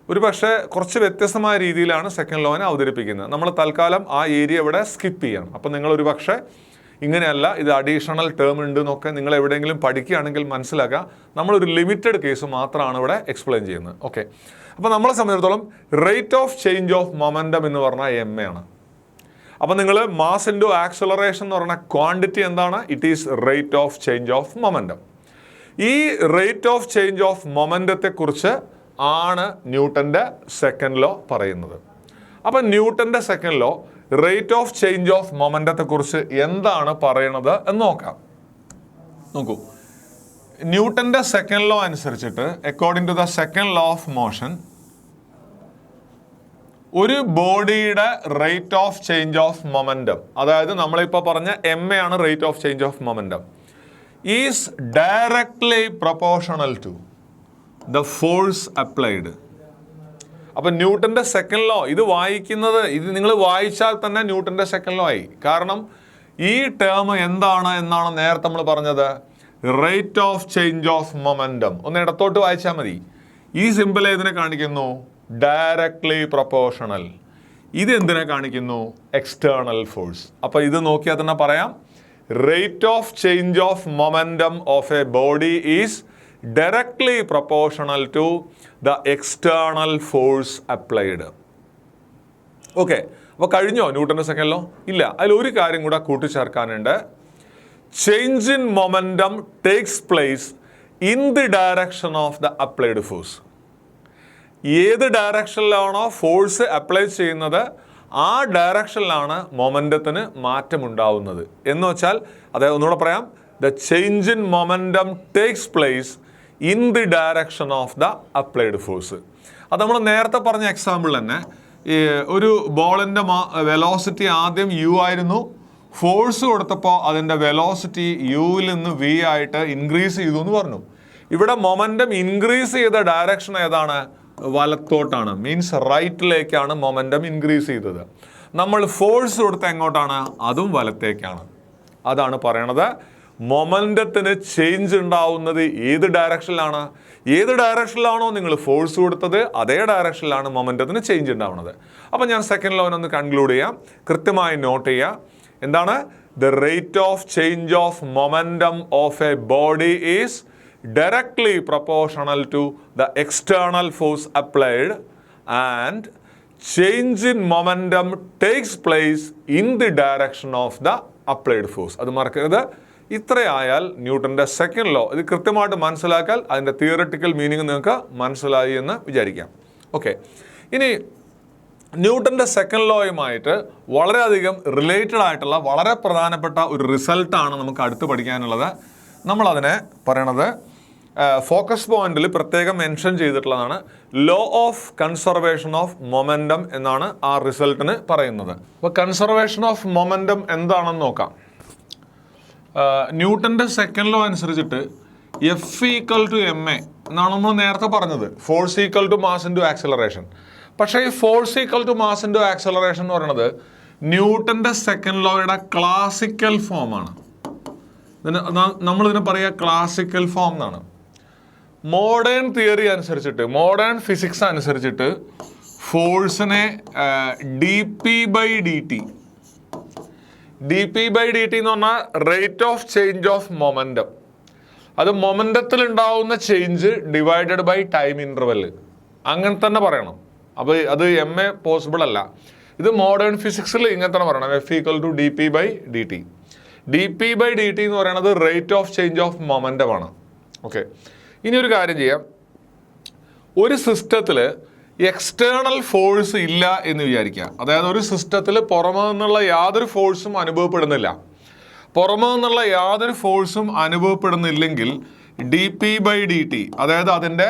ഒരു പക്ഷേ കുറച്ച് വ്യത്യസ്തമായ രീതിയിലാണ് സെക്കൻഡ് ലോനെ അവതരിപ്പിക്കുന്നത്. നമ്മൾ തൽക്കാലം ആ ഏരിയ ഇവിടെ സ്കിപ്പ് ചെയ്യണം. അപ്പോൾ നിങ്ങളൊരു പക്ഷേ ഇങ്ങനെയല്ല, ഇത് അഡീഷണൽ ടേം ഉണ്ട് എന്നൊക്കെ നിങ്ങൾ എവിടെയെങ്കിലും പഠിക്കുകയാണെങ്കിൽ മനസ്സിലാക്കുക. നമ്മളൊരു ലിമിറ്റഡ് കേസ് മാത്രമാണ് ഇവിടെ എക്സ്പ്ലെയിൻ ചെയ്യുന്നത്. ഓക്കെ, അപ്പോൾ നമ്മളെ സംബന്ധിച്ചിടത്തോളം rate of change of momentum എന്ന് പറഞ്ഞാൽ ma ആണ്. അപ്പോൾ നിങ്ങൾ മാസ് ഇൻറ്റു ആക്സിലറേഷൻ എന്ന് പറഞ്ഞ ക്വാണ്ടിറ്റി എന്താണ്? It is rate of change of momentum. ഈ റേറ്റ് ഓഫ് ചേഞ്ച് ഓഫ് മൊമെൻറ്റത്തെക്കുറിച്ച് ആണ് ന്യൂട്ടൻ്റെ സെക്കൻഡ് ലോ പറയുന്നത്. അപ്പം ന്യൂട്ടൻ്റെ second law rate of change of മൊമെന്റത്തെ കുറിച്ച് എന്താണ് പറയണത് എന്ന് നോക്കാം. നോക്കൂ, ന്യൂട്ടന്റെ സെക്കൻഡ് ലോ അനുസരിച്ചിട്ട് according to the second law of motion, ഒരു ബോഡിയുടെ rate of change of momentum, അതായത് നമ്മളിപ്പോൾ പറഞ്ഞ എം എ ആണ് rate of change of momentum, is directly proportional to the force applied. അപ്പം ന്യൂട്ടന്റെ സെക്കൻഡ് ലോ ഇത് വായിക്കുന്നത്, ഇത് നിങ്ങൾ വായിച്ചാൽ തന്നെ ന്യൂട്ടന്റെ സെക്കൻഡ് ലോ ആയി. കാരണം ഈ ടേം എന്താണ് എന്നാണ് നേരത്തെ നമ്മൾ പറഞ്ഞത്, rate of change of momentum. ഒന്ന് ഇടത്തോട്ട് വായിച്ചാൽ മതി. ഈ സിമ്പിൾ ഏതിനെ കാണിക്കുന്നു? Directly proportional. ഇത് എന്തിനെ കാണിക്കുന്നു? External force. അപ്പോൾ ഇത് നോക്കിയാൽ തന്നെ പറയാം, rate of change of momentum of a body is directly proportional to the external force applied. Okay, അപ്പോൾ കഴിഞ്ഞോ ന്യൂട്ടന്റെ സെക്കൻഡ് ലോ? ഇല്ല, അതിൽ ഒരു കാര്യം കൂടെ കൂട്ടിച്ചേർക്കാനുണ്ട്. Change in momentum takes place in the direction of the applied force. ഏത് ഡയറക്ഷനിലാണോ ഫോഴ്സ് അപ്ലൈ ചെയ്യുന്നത് ആ ഡയറക്ഷനിലാണ് മൊമെന്റത്തിന് മാറ്റമുണ്ടാവുന്നത് എന്ന് വെച്ചാൽ, അതായത് ഒന്നുകൂടെ പറയാം, the change in momentum takes place in the direction of the applied force. അത് നമ്മൾ നേരത്തെ പറഞ്ഞ എക്സാമ്പിൾ തന്നെ, ഒരു ബോളിൻ്റെ വെലോസിറ്റി ആദ്യം യു ആയിരുന്നു, ഫോഴ്സ് കൊടുത്തപ്പോൾ അതിൻ്റെ വെലോസിറ്റി യുവിൽ നിന്ന് വി ആയിട്ട് ഇൻക്രീസ് ചെയ്തു എന്ന് പറഞ്ഞു. ഇവിടെ മൊമെൻറ്റം ഇൻക്രീസ് ചെയ്ത ഡയറക്ഷൻ ഏതാണ്? വലത്തോട്ടാണ്, മീൻസ് റൈറ്റിലേക്കാണ് മൊമെൻറ്റം ഇൻക്രീസ് ചെയ്തത്. നമ്മൾ ഫോഴ്സ് കൊടുത്ത എങ്ങോട്ടാണ്? അതും വലത്തേക്കാണ്. അതാണ് പറയണത്, മൊമെന്റത്തിന് ചേഞ്ച് ഉണ്ടാവുന്നത് ഏത് ഡയറക്ഷനിലാണ്? ഏത് ഡയറക്ഷനിലാണോ നിങ്ങൾ ഫോഴ്സ് കൊടുത്തത് അതേ ഡയറക്ഷനിലാണ് മൊമെന്റത്തിന് ചേഞ്ച് ഉണ്ടാവുന്നത്. അപ്പം ഞാൻ സെക്കൻഡ് ലോനൊന്ന് കൺക്ലൂഡ് ചെയ്യാം, കൃത്യമായി നോട്ട് ചെയ്യാം. എന്താണ്? The rate of change of momentum of a body is directly proportional to the external force applied and change in momentum takes place in the direction of the applied force. അത് മറക്കരുത്. ഇത്രയായാൽ ന്യൂട്ടന്റെ second law ഇത് കൃത്യമായിട്ട് മനസ്സിലാക്കാൻ അതിൻ്റെ theoretical meaning നിങ്ങൾക്ക് മനസ്സിലായി എന്ന് വിചാരിക്കാം. ഓക്കെ, ഇനി ന്യൂട്ടന്റെ സെക്കൻഡ് ലോയുമായിട്ട് വളരെയധികം റിലേറ്റഡ് ആയിട്ടുള്ള വളരെ പ്രധാനപ്പെട്ട ഒരു റിസൾട്ടാണ് നമുക്ക് അടുത്ത് പഠിക്കാനുള്ളത്. നമ്മളതിനെ പറയണത് ഫോക്കസ് പോയിന്റിൽ പ്രത്യേകം മെൻഷൻ ചെയ്തിട്ടുള്ളതാണ്. Law of conservation of momentum എന്നാണ് ആ റിസൾട്ടിന് പറയുന്നത്. അപ്പോൾ കൺസർവേഷൻ ഓഫ് മൊമെന്റം എന്താണെന്ന് നോക്കാം. ന്യൂട്ടന്റെ സെക്കൻഡ് ലോ അനുസരിച്ചിട്ട് F equal to M A എന്നാണ് നമ്മൾ നേരത്തെ പറഞ്ഞത്, force equal to mass into acceleration. പക്ഷേ ഈ force equal to mass into acceleration എന്ന് പറയുന്നത് ന്യൂട്ടന്റെ സെക്കൻഡ് ലോയുടെ ക്ലാസിക്കൽ ഫോമാണ്. നമ്മളിതിനെ പറയുക ക്ലാസിക്കൽ ഫോം എന്നാണ്. മോഡേൺ തിയറി അനുസരിച്ചിട്ട്, മോഡേൺ ഫിസിക്സ് അനുസരിച്ചിട്ട് ഫോഴ്സിനെ D P by D T എന്ന് പറഞ്ഞാൽ rate of change of momentum, അത് മൊമെന്റത്തിൽ ഉണ്ടാവുന്ന change divided by time interval, അങ്ങനെ തന്നെ പറയണം. അപ്പോൾ അത് എം എ പോസിബിൾ അല്ല. ഇത് മോഡേൺ ഫിസിക്സിൽ ഇങ്ങനെ തന്നെ പറയണം, F equal to D P by D T. D P by D T എന്ന് പറയുന്നത് rate of change of momentum ആണ്. ഓക്കെ, ഇനി ഒരു കാര്യം ചെയ്യാം. ഒരു സിസ്റ്റത്തിൽ എക്സ്റ്റേണൽ ഫോഴ്സ് ഇല്ല എന്ന് വിചാരിക്കുക. അതായത് ഒരു സിസ്റ്റത്തിൽ പുറമെ നിന്നുള്ള യാതൊരു ഫോഴ്സും അനുഭവപ്പെടുന്നില്ല. പുറമെ നിന്നുള്ള യാതൊരു ഫോഴ്സും അനുഭവപ്പെടുന്നില്ലെങ്കിൽ D P by D T, അതായത് അതിൻ്റെ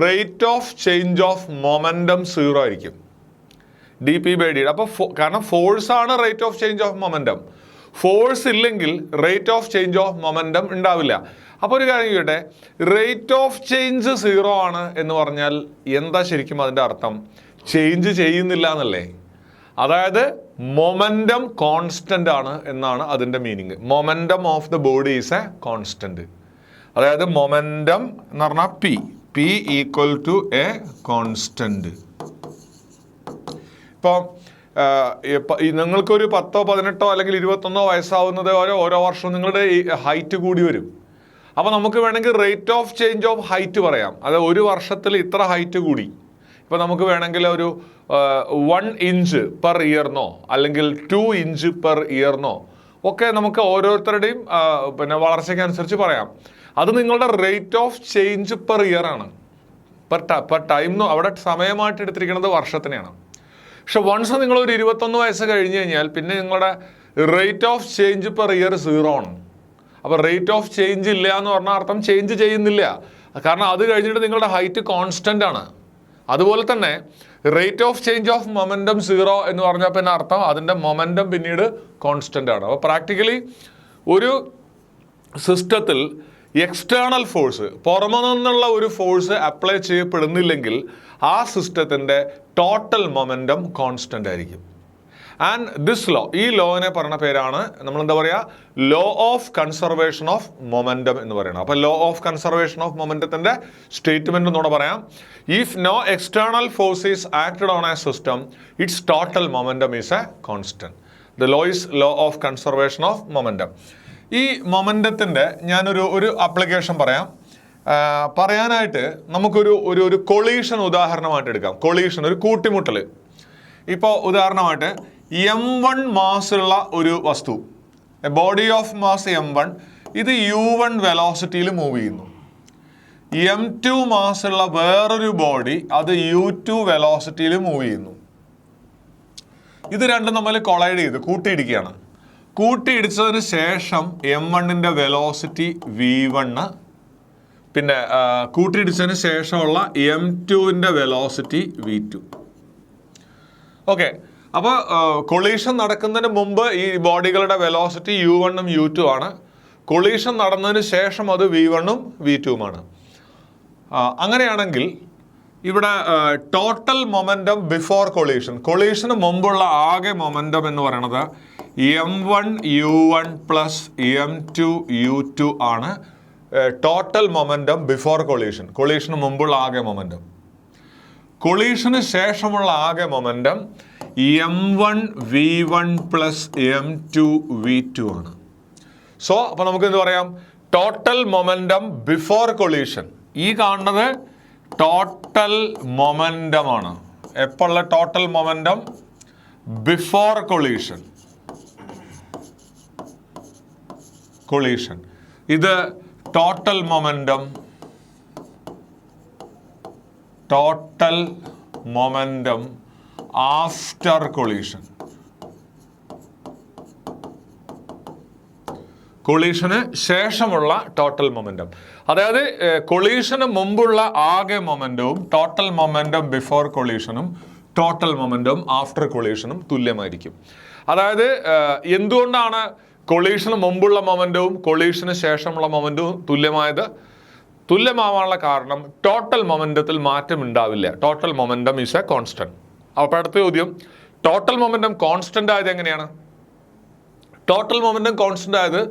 rate of change of momentum 0 ആയിരിക്കും. D P by D. അപ്പോൾ കാരണം ഫോഴ്സാണ് rate of change of momentum. Force ഇല്ലെങ്കിൽ rate of change of momentum ഉണ്ടാവില്ല. അപ്പോൾ ഒരു കാര്യം ചെയ്യട്ടെ, റേറ്റ് ഓഫ് ചേഞ്ച് 0 ആണ് എന്ന് പറഞ്ഞാൽ എന്താ ശരിക്കും അതിൻ്റെ അർത്ഥം? ചേഞ്ച് ചെയ്യുന്നില്ല എന്നല്ലേ? അതായത് മൊമെന്റം കോൺസ്റ്റന്റ് ആണ് എന്നാണ് അതിൻ്റെ meaning. Momentum of the body is a constant. അതായത് മൊമെന്റം എന്ന് പറഞ്ഞാൽ P equal to a constant. ഇപ്പോൾ നിങ്ങൾക്കൊരു 10, 18 അല്ലെങ്കിൽ 21 വയസ്സാവുന്നത് ഓരോ വർഷവും നിങ്ങളുടെ ഹൈറ്റ് കൂടി വരും. അപ്പോൾ നമുക്ക് വേണമെങ്കിൽ rate of change of height പറയാം. അത് ഒരു വർഷത്തിൽ ഇത്ര ഹൈറ്റ് കൂടി. ഇപ്പോൾ നമുക്ക് വേണമെങ്കിൽ ഒരു 1 ഇഞ്ച് പെർ ഇയർന്നോ അല്ലെങ്കിൽ 2 ഇഞ്ച് പെർ ഇയർന്നോ ഒക്കെ നമുക്ക് ഓരോരുത്തരുടെയും പിന്നെ വളർച്ചയ്ക്കനുസരിച്ച് പറയാം. അത് നിങ്ങളുടെ rate of change per year ആണ്. പെർ ടൈം അവിടെ സമയമായിട്ട് എടുത്തിരിക്കുന്നത് വർഷത്തിനെയാണ്. പക്ഷെ വൺസ് നിങ്ങളൊരു 21 വയസ്സ് കഴിഞ്ഞ് കഴിഞ്ഞാൽ പിന്നെ നിങ്ങളുടെ rate of change per year 0 ആണ്. അപ്പോൾ റേറ്റ് ഓഫ് ചേഞ്ച് ഇല്ല എന്ന് പറഞ്ഞാൽ അർത്ഥം ചേഞ്ച് ചെയ്യുന്നില്ല. കാരണം അത് കഴിഞ്ഞിട്ട് നിങ്ങളുടെ ഹൈറ്റ് കോൺസ്റ്റൻ്റ് ആണ്. അതുപോലെ തന്നെ rate of change of momentum 0 എന്ന് പറഞ്ഞാൽ പിന്നെ അർത്ഥം അതിൻ്റെ മൊമെൻറ്റം പിന്നീട് കോൺസ്റ്റൻ്റ് ആണ്. അപ്പോൾ പ്രാക്ടിക്കലി ഒരു സിസ്റ്റത്തിൽ എക്സ്റ്റേണൽ ഫോഴ്സ്, പുറമെ നിന്നുള്ള ഒരു ഫോഴ്സ് അപ്ലൈ ചെയ്യപ്പെടുന്നില്ലെങ്കിൽ ആ സിസ്റ്റത്തിൻ്റെ ടോട്ടൽ മൊമെൻറ്റം കോൺസ്റ്റൻ്റ് ആയിരിക്കും. ആൻഡ് ദിസ് ലോ, ഈ ലോനെ പറഞ്ഞ പേരാണ് നമ്മൾ എന്താ പറയുക, law of conservation of momentum എന്ന് പറയുന്നത്. അപ്പോൾ ലോ ഓഫ് കൺസർവേഷൻ ഓഫ് മൊമെൻറ്റത്തിൻ്റെ സ്റ്റേറ്റ്മെൻറ്റ് എന്നോട് പറയാം, if no external force is acted on a system its total momentum is a constant. The law is law of conservation of momentum. ഈ മൊമെൻറ്റത്തിൻ്റെ ഞാനൊരു application പറയാം. പറയാനായിട്ട് നമുക്കൊരു ഒരു കൊളീഷൻ ഉദാഹരണമായിട്ട് എടുക്കാം. കൊളീഷൻ, ഒരു കൂട്ടിമുട്ടൽ. ഇപ്പോൾ ഉദാഹരണമായിട്ട് m1 മാസുള്ള ഒരു വസ്തു, ബോഡി ഓഫ് മാസ് m1, ഇത് u1 വെലോസിറ്റിയിൽ മൂവ് ചെയ്യുന്നു. m2 മാസുള്ള വേറൊരു ബോഡി, അത് u2 വെലോസിറ്റിയിൽ മൂവ് ചെയ്യുന്നു. ഇത് രണ്ടും തമ്മിൽ കൊളൈഡ് ചെയ്ത് കൂട്ടിയിടിക്കുകയാണ്. കൂട്ടിയിടിച്ചതിന് ശേഷം m1ൻ്റെ വെലോസിറ്റി v1, പിന്നെ കൂട്ടിയിടിച്ചതിന് ശേഷമുള്ള m2ൻ്റെ വെലോസിറ്റി v2. ഓക്കെ, അപ്പോൾ കൊളീഷൻ നടക്കുന്നതിന് മുമ്പ് ഈ ബോഡികളുടെ വെലോസിറ്റി u1ഉം u2 ആണ്. കൊളീഷൻ നടന്നതിന് ശേഷം അത് v1ഉം v2മാണ്. അങ്ങനെയാണെങ്കിൽ ഇവിടെ ടോട്ടൽ മൊമെൻറ്റം ബിഫോർ കൊളീഷൻ, കൊളീഷന് മുമ്പുള്ള ആകെ മൊമെൻറ്റം എന്ന് പറയുന്നത് m1 u1 plus m2 u2 ആണ്. ടോട്ടൽ മൊമെൻറ്റം ബിഫോർ കൊളീഷൻ, കൊളീഷന് മുമ്പുള്ള ആകെ മൊമെൻറ്റം. കൊളീഷന് ശേഷമുള്ള ആകെ momentum m1 v1 plus m2 v2 ആണ്. സോ അപ്പോൾ നമുക്ക് എന്ത് പറയാം, ടോട്ടൽ മൊമെൻറ്റം ബിഫോർ കൊളീഷൻ. ഈ കാണുന്നത് ടോട്ടൽ മൊമെൻറ്റം ആണ്. എപ്പോഴുള്ള ടോട്ടൽ മൊമെൻറ്റം ബിഫോർ കൊളീഷൻ. ഇത് ടോട്ടൽ മൊമെൻറ്റം ആഫ്റ്റർ കൊളീഷൻ. കൊളീഷന് ശേഷമുള്ള ടോട്ടൽ മൊമെൻറ്റം, അതായത് കൊളീഷന് മുമ്പുള്ള ആകെ മൊമെൻറ്റവും ടോട്ടൽ മൊമെൻറ്റം ബിഫോർ കൊളീഷനും ടോട്ടൽ മൊമെൻറ്റം ആഫ്റ്റർ കൊളീഷനും തുല്യമായിരിക്കും. അതായത് എന്തുകൊണ്ടാണ് കൊളീഷന് മുമ്പുള്ള മൊമെൻറ്റവും കൊളീഷന് ശേഷമുള്ള മൊമെൻറ്റവും തുല്യമാവാനുള്ള കാരണം ടോട്ടൽ മൊമെൻറ്റത്തിൽ മാറ്റം ഉണ്ടാവില്ല. Total momentum is a constant. അപ്പോൾ അടുത്ത ചോദ്യം, ടോട്ടൽ മൊമെൻറ്റം കോൺസ്റ്റൻ്റ് ആയത് എങ്ങനെയാണ്? ടോട്ടൽ മൊമെൻറ്റം കോൺസ്റ്റൻ്റ് ആയത്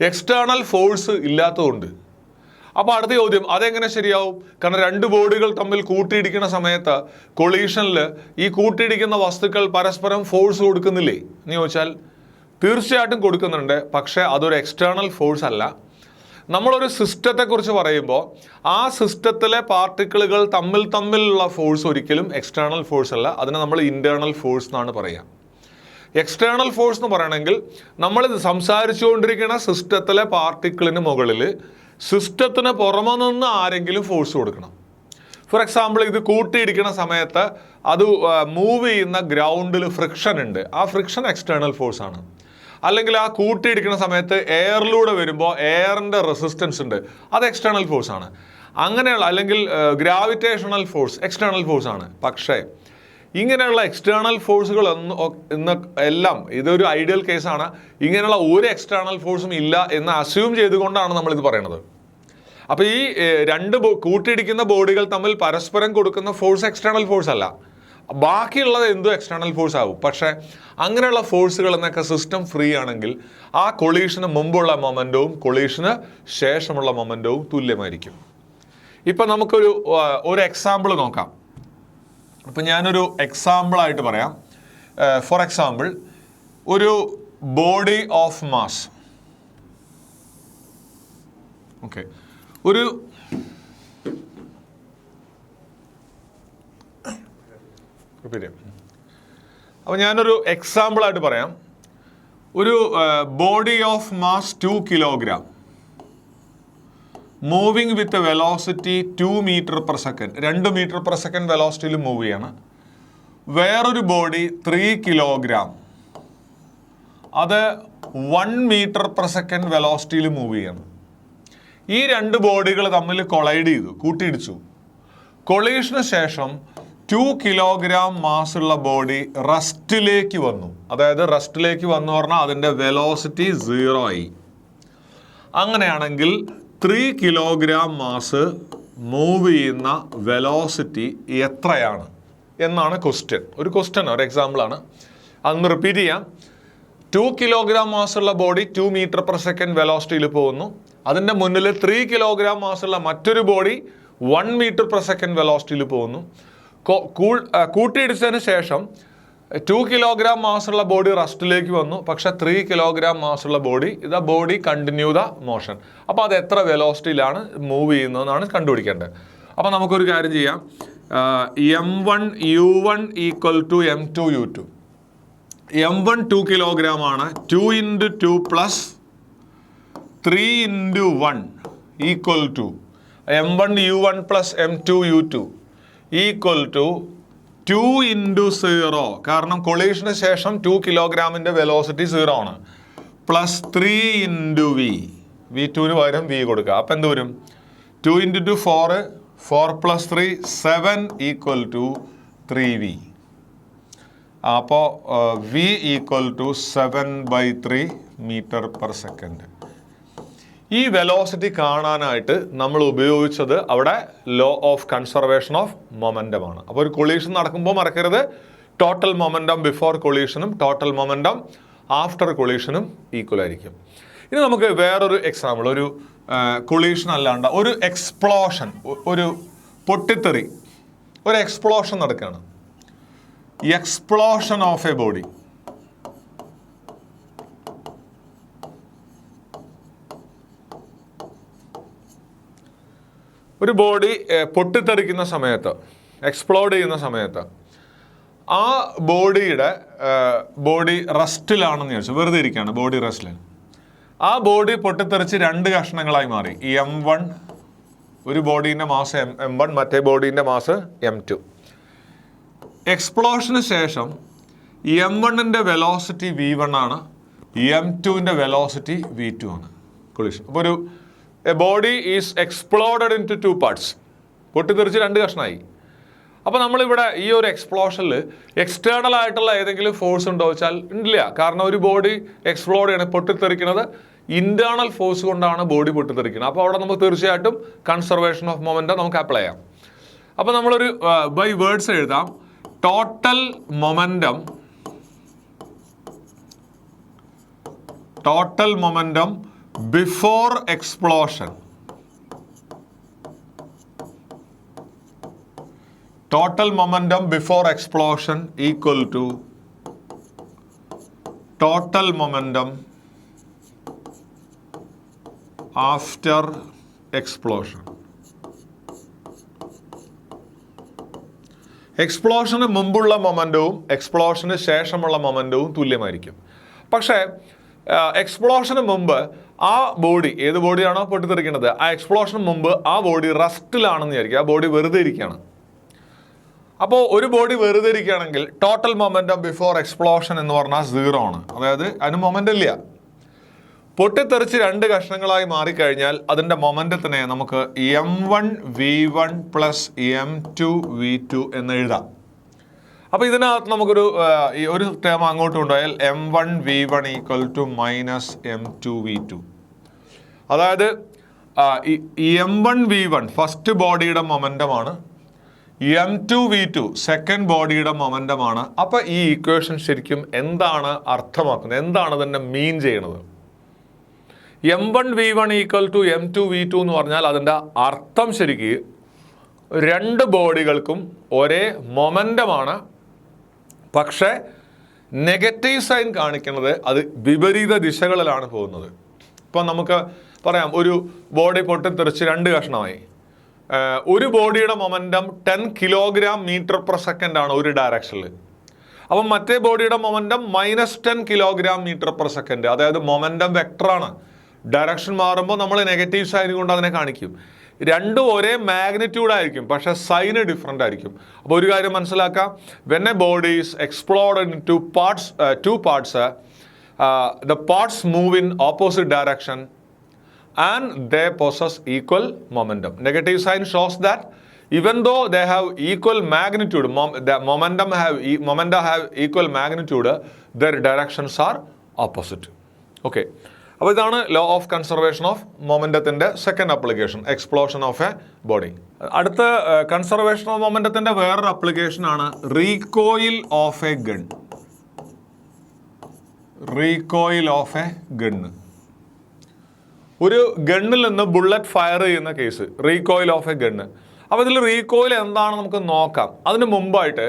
എക്സ്റ്റേണൽ ഫോഴ്സ് ഇല്ലാത്തതുകൊണ്ട്. അപ്പോൾ അടുത്ത ചോദ്യം, അതെങ്ങനെ ശരിയാവും? കാരണം രണ്ട് ബോഡികൾ തമ്മിൽ കൂട്ടിയിടിക്കുന്ന സമയത്ത് കൊളീഷനിൽ ഈ കൂട്ടിയിടിക്കുന്ന വസ്തുക്കൾ പരസ്പരം ഫോഴ്സ് കൊടുക്കുന്നില്ലേ എന്ന് ചോദിച്ചാൽ തീർച്ചയായിട്ടും കൊടുക്കുന്നുണ്ട്. പക്ഷേ അതൊരു എക്സ്റ്റേണൽ ഫോഴ്സ് അല്ല. നമ്മളൊരു സിസ്റ്റത്തെക്കുറിച്ച് പറയുമ്പോൾ ആ സിസ്റ്റത്തിലെ പാർട്ടിക്കിളുകൾ തമ്മിലുള്ള ഫോഴ്സ് ഒരിക്കലും എക്സ്റ്റേണൽ ഫോഴ്സ് അല്ല. അതിനെ നമ്മൾ ഇൻറ്റേർണൽ ഫോഴ്സ് എന്നാണ് പറയുക. എക്സ്റ്റേണൽ ഫോഴ്സ് എന്ന് പറയണമെങ്കിൽ നമ്മളിത് സംസാരിച്ചുകൊണ്ടിരിക്കുന്ന സിസ്റ്റത്തിലെ പാർട്ടിക്കിളിന് മുകളിൽ സിസ്റ്റത്തിന് പുറമെ നിന്ന് ആരെങ്കിലും ഫോഴ്സ് കൊടുക്കണം. ഫോർ എക്സാമ്പിൾ, ഇത് കൂട്ടിയിടിക്കുന്ന സമയത്ത് അത് മൂവ് ചെയ്യുന്ന ഗ്രൗണ്ടിൽ ഫ്രിക്ഷൻ ഉണ്ട്. ആ ഫ്രിക്ഷൻ എക്സ്റ്റേണൽ ഫോഴ്സ് ആണ്. അല്ലെങ്കിൽ ആ കൂട്ടിയിടിക്കുന്ന സമയത്ത് എയറിലൂടെ വരുമ്പോൾ എയറിൻ്റെ റെസിസ്റ്റൻസ് ഉണ്ട്, അത് എക്സ്റ്റേണൽ ഫോഴ്സ് ആണ്. അങ്ങനെയുള്ള അല്ലെങ്കിൽ ഗ്രാവിറ്റേഷണൽ ഫോഴ്സ് എക്സ്റ്റേണൽ ഫോഴ്സ് ആണ്. പക്ഷേ ഇങ്ങനെയുള്ള എക്സ്റ്റേണൽ ഫോഴ്സുകൾ എല്ലാം ഇതൊരു ഐഡിയൽ കേസാണ്. ഇങ്ങനെയുള്ള ഒരു എക്സ്റ്റേണൽ ഫോഴ്സും ഇല്ല എന്ന് അസ്യൂം ചെയ്തുകൊണ്ടാണ് നമ്മളിത് പറയുന്നത്. അപ്പോൾ ഈ രണ്ട് കൂട്ടിയിടിക്കുന്ന ബോഡികൾ തമ്മിൽ പരസ്പരം കൊടുക്കുന്ന ഫോഴ്സ് എക്സ്റ്റേണൽ ഫോഴ്സ് അല്ല, ബാക്കിയുള്ളത് എന്തോ എക്സ്റ്റേണൽ ഫോഴ്സ് ആവും. പക്ഷേ അങ്ങനെയുള്ള ഫോഴ്സുകൾ എന്നൊക്കെ സിസ്റ്റം ഫ്രീ ആണെങ്കിൽ ആ കൊളീഷന് മുമ്പുള്ള മൊമെൻറ്റവും കൊളീഷന് ശേഷമുള്ള മൊമെൻറ്റവും തുല്യമായിരിക്കും. ഇപ്പം നമുക്കൊരു എക്സാമ്പിൾ നോക്കാം. അപ്പം ഞാനൊരു എക്സാമ്പിളായിട്ട് പറയാം. ഫോർ എക്സാമ്പിൾ, ഒരു ബോഡി ഓഫ് മാസ്, ഓക്കെ, അപ്പോൾ ഞാനൊരു എക്സാമ്പിളായിട്ട് പറയാം. ഒരു body of mass 2 kilogram moving with velocity 2 metre per second, 2 metre per second വെലോസിറ്റിയിൽ മൂവ് ചെയ്യാണ്. വേറൊരു ബോഡി 3 കിലോഗ്രാം, അത് 1 മീറ്റർ പെർ സെക്കൻഡ് വെലോസിറ്റിയിൽ മൂവ് ചെയ്യണം. ഈ രണ്ട് ബോഡികൾ തമ്മിൽ കൊളൈഡ് ചെയ്തു, കൂട്ടിയിടിച്ചു. കൊളീഷന് ശേഷം 2 കിലോഗ്രാം മാസുള്ള ബോഡി റസ്റ്റിലേക്ക് വന്നു. അതായത് റസ്റ്റിലേക്ക് വന്നു പറഞ്ഞാൽ അതിൻ്റെ വെലോസിറ്റി 0 ആയി. അങ്ങനെയാണെങ്കിൽ 3 കിലോഗ്രാം മാസ് മൂവ് ചെയ്യുന്ന വെലോസിറ്റി എത്രയാണ് എന്നാണ് ക്വസ്റ്റ്യൻ. ഒരു എക്സാമ്പിളാണ്. അതൊന്ന് റിപ്പീറ്റ് ചെയ്യാം. 2 കിലോഗ്രാം മാസുള്ള ബോഡി 2 മീറ്റർ പെർ സെക്കൻഡ് വെലോസിറ്റിയിൽ പോകുന്നു. അതിൻ്റെ മുന്നിൽ 3 കിലോഗ്രാം മാസുള്ള മറ്റൊരു ബോഡി 1 മീറ്റർ പെർ സെക്കൻഡ് വെലോസിറ്റിയിൽ പോകുന്നു. കൂട്ടിയിടിച്ചതിന് ശേഷം 2 കിലോഗ്രാം മാസുള്ള ബോഡി റസ്റ്റിലേക്ക് വന്നു. പക്ഷെ 3 കിലോഗ്രാം മാസുള്ള ബോഡി കണ്ടിന്യൂ ദ മോഷൻ. അപ്പോൾ അത് എത്ര വെലോസിറ്റിയിലാണ് മൂവ് ചെയ്യുന്നതെന്നാണ് കണ്ടുപിടിക്കേണ്ടത്. അപ്പോൾ നമുക്കൊരു കാര്യം ചെയ്യാം. m1 u1 equal to m2 u2. m1 2 kilogram ആണ്. 2 × 2 plus 3 × 1 equal to m1 u1 plus m2 u2 equal to 2 × 0. കാരണം കൊളീഷന് ശേഷം 2 കിലോഗ്രാമിൻ്റെ വെലോസിറ്റി 0 ആണ്. Plus 3 × v. v2 പകരം v കൊടുക്കുക. അപ്പം എന്ത് വരും? 2 × 2 4, 4 + 3 7 ഈക്വൽ ടു 3v. അപ്പോൾ v equal to 7/3 metre per second. ഈ വെലോസിറ്റി കാണാനായിട്ട് നമ്മൾ ഉപയോഗിച്ചത് അവിടെ law of conservation of momentum ആണ്. അപ്പോൾ ഒരു കൊളീഷൻ നടക്കുമ്പോൾ മറക്കരുത്, ടോട്ടൽ മൊമെൻറ്റം ബിഫോർ കൊളീഷനും ടോട്ടൽ മൊമെൻറ്റം ആഫ്റ്റർ കൊളീഷനും ഈക്വൽ ആയിരിക്കും. ഇനി നമുക്ക് വേറൊരു എക്സാമ്പിൾ, ഒരു കൊളീഷൻ അല്ലാണ്ട് ഒരു എക്സ്പ്ലോഷൻ, ഒരു പൊട്ടിത്തെറി, ഒരു എക്സ്പ്ലോഷൻ നടക്കുകയാണ്. Explosion of a body. ഒരു ബോഡി പൊട്ടിത്തെറിക്കുന്ന സമയത്ത്, എക്സ്പ്ലോഡ് ചെയ്യുന്ന സമയത്ത്, ആ ബോഡി റെസ്റ്റിലാണെന്ന് ചോദിച്ചു, വെറുതെ ഇരിക്കുകയാണ്, ബോഡി റെസ്റ്റിലാണ്. ആ ബോഡി പൊട്ടിത്തെറിച്ച് 2 കഷ്ണങ്ങളായി മാറി. ഈ m1 ഒരു ബോഡീൻ്റെ മാസ് m1, മറ്റേ ബോഡീൻ്റെ മാസ് m2. എക്സ്പ്ലോഷന് ശേഷം m1ൻ്റെ വെലോസിറ്റി v1 ആണ്, m2ൻ്റെ വെലോസിറ്റി v2 ആണ്. കൊളീഷൻ. അപ്പോൾ a body is exploded into 2 parts. പൊട്ടിത്തെറിച്ച് 2 കഷ്ണമായി. അപ്പോൾ നമ്മളിവിടെ ഈ ഒരു എക്സ്പ്ലോഷനിൽ എക്സ്റ്റേണൽ ആയിട്ടുള്ള ഏതെങ്കിലും ഫോഴ്സ് ഉണ്ടോ വെച്ചാൽ ഇല്ല. കാരണം ഒരു ബോഡി എക്സ്പ്ലോഡ് ചെയ്യണം, പൊട്ടിത്തെറിക്കുന്നത് ഇന്റേണൽ ഫോഴ്സ് കൊണ്ടാണ് ബോഡി പൊട്ടിത്തെറിക്കുന്നത്. അപ്പോൾ അവിടെ നമുക്ക് തീർച്ചയായിട്ടും കൺസർവേഷൻ ഓഫ് മൊമെൻറ്റം നമുക്ക് അപ്ലൈ ചെയ്യാം. അപ്പോൾ നമ്മളൊരു ബൈ വേർഡ്സ് എഴുതാം. Total momentum before explosion. Total momentum before explosion equal to total momentum after explosion. എക്സ്പ്ലോഷന് മുമ്പുള്ള മൊമെൻറ്റവും എക്സ്പ്ലോഷന് ശേഷമുള്ള മൊമെൻറ്റവും തുല്യമായിരിക്കും. പക്ഷേ എക്സ്പ്ലോഷന് മുമ്പ് ആ ബോഡി, ഏത് ബോഡിയാണോ പൊട്ടിത്തെറിക്കുന്നത്, ആ എക്സ്പ്ലോഷന് മുമ്പ് ആ ബോഡി റെസ്റ്റിലാണെന്ന് വിചാരിക്കുക, ആ ബോഡി വെറുതെ ഇരിക്കുകയാണ്. അപ്പോൾ ഒരു ബോഡി വെറുതെ ഇരിക്കുകയാണെങ്കിൽ ടോട്ടൽ മൊമെൻറ്റം ബിഫോർ എക്സ്പ്ലോഷൻ എന്ന് പറഞ്ഞാൽ 0 ആണ്. അതായത് അതിന് മൊമെൻ്റ് ഇല്ല. പൊട്ടിത്തെറിച്ച് 2 കഷ്ണങ്ങളായി മാറിക്കഴിഞ്ഞാൽ അതിൻ്റെ മൊമെൻറ്റത്തിനെ നമുക്ക് m1 v1 plus m2 v2 എന്ന് എഴുതാം. അപ്പോൾ ഇതിനകത്ത് ഒരു ടേം അങ്ങോട്ട് കൊണ്ടുപോയാൽ m1 v1 equal to minus m2 v2. അതായത് m1 v1 ഫസ്റ്റ് ബോഡിയുടെ മൊമെൻറ്റമാണ്, m2 v2 സെക്കൻഡ് ബോഡിയുടെ മൊമെൻറ്റമാണ്. അപ്പോൾ ഈ ഇക്വേഷൻ ശരിക്കും എന്താണ് അർത്ഥമാക്കുന്നത്, എന്താണ് ഇതിൻ്റെ മീൻ ചെയ്യണത്? m1 v1 equal to m2 v2 എന്ന് പറഞ്ഞാൽ അതിൻ്റെ അർത്ഥം ശരിക്കും 2 ബോഡികൾക്കും ഒരേ മൊമെൻറ്റമാണ്. പക്ഷേ നെഗറ്റീവ് സൈൻ കാണിക്കുന്നത് അത് വിപരീത ദിശകളിലാണ് പോകുന്നത്. ഇപ്പം നമുക്ക് പറയാം, ഒരു ബോഡി പൊട്ടിത്തെറിച്ച് 2 കഷ്ണമായി. ഒരു ബോഡിയുടെ momentum 10 kilogram metre per second ആണ് ഒരു ഡയറക്ഷനിൽ. അപ്പം മറ്റേ ബോഡിയുടെ momentum -10 kilogram metre per second. അതായത് മൊമെൻറ്റം വെക്ടറാണ്. ഡയറക്ഷൻ മാറുമ്പോൾ നമ്മൾ നെഗറ്റീവ് സൈൻ കൊണ്ട് അതിനെ കാണിക്കും. രണ്ടും ഒരേ മാഗ്നിറ്റ്യൂഡ് ആയിരിക്കും, പക്ഷെ സൈന് ഡിഫറെൻ്റ് ആയിരിക്കും. അപ്പോൾ ഒരു കാര്യം മനസ്സിലാക്കാം, when A body is explored in two parts the parts move in opposite direction and they possess equal momentum. Negative sign shows that even though they have equal magnitude, the momenta have equal magnitude, their directions are opposite. Okay. അപ്പോൾ ഇതാണ് law of conservation of മൊമെൻറ്റത്തിൻ്റെ second application, explosion of a body. അടുത്ത conservation of മൊമെൻറ്റത്തിൻ്റെ വേറൊരു ആപ്ലിക്കേഷനാണ് recoil of a gun. Recoil of a gun. ഒരു ഗണ്ണിൽ നിന്ന് ബുള്ളറ്റ് ഫയർ ചെയ്യുന്ന case, recoil of a gun. അപ്പോൾ ഇതിൽ റീകോയിൽ എന്താണെന്ന് നമുക്ക് നോക്കാം. അതിന് മുമ്പായിട്ട്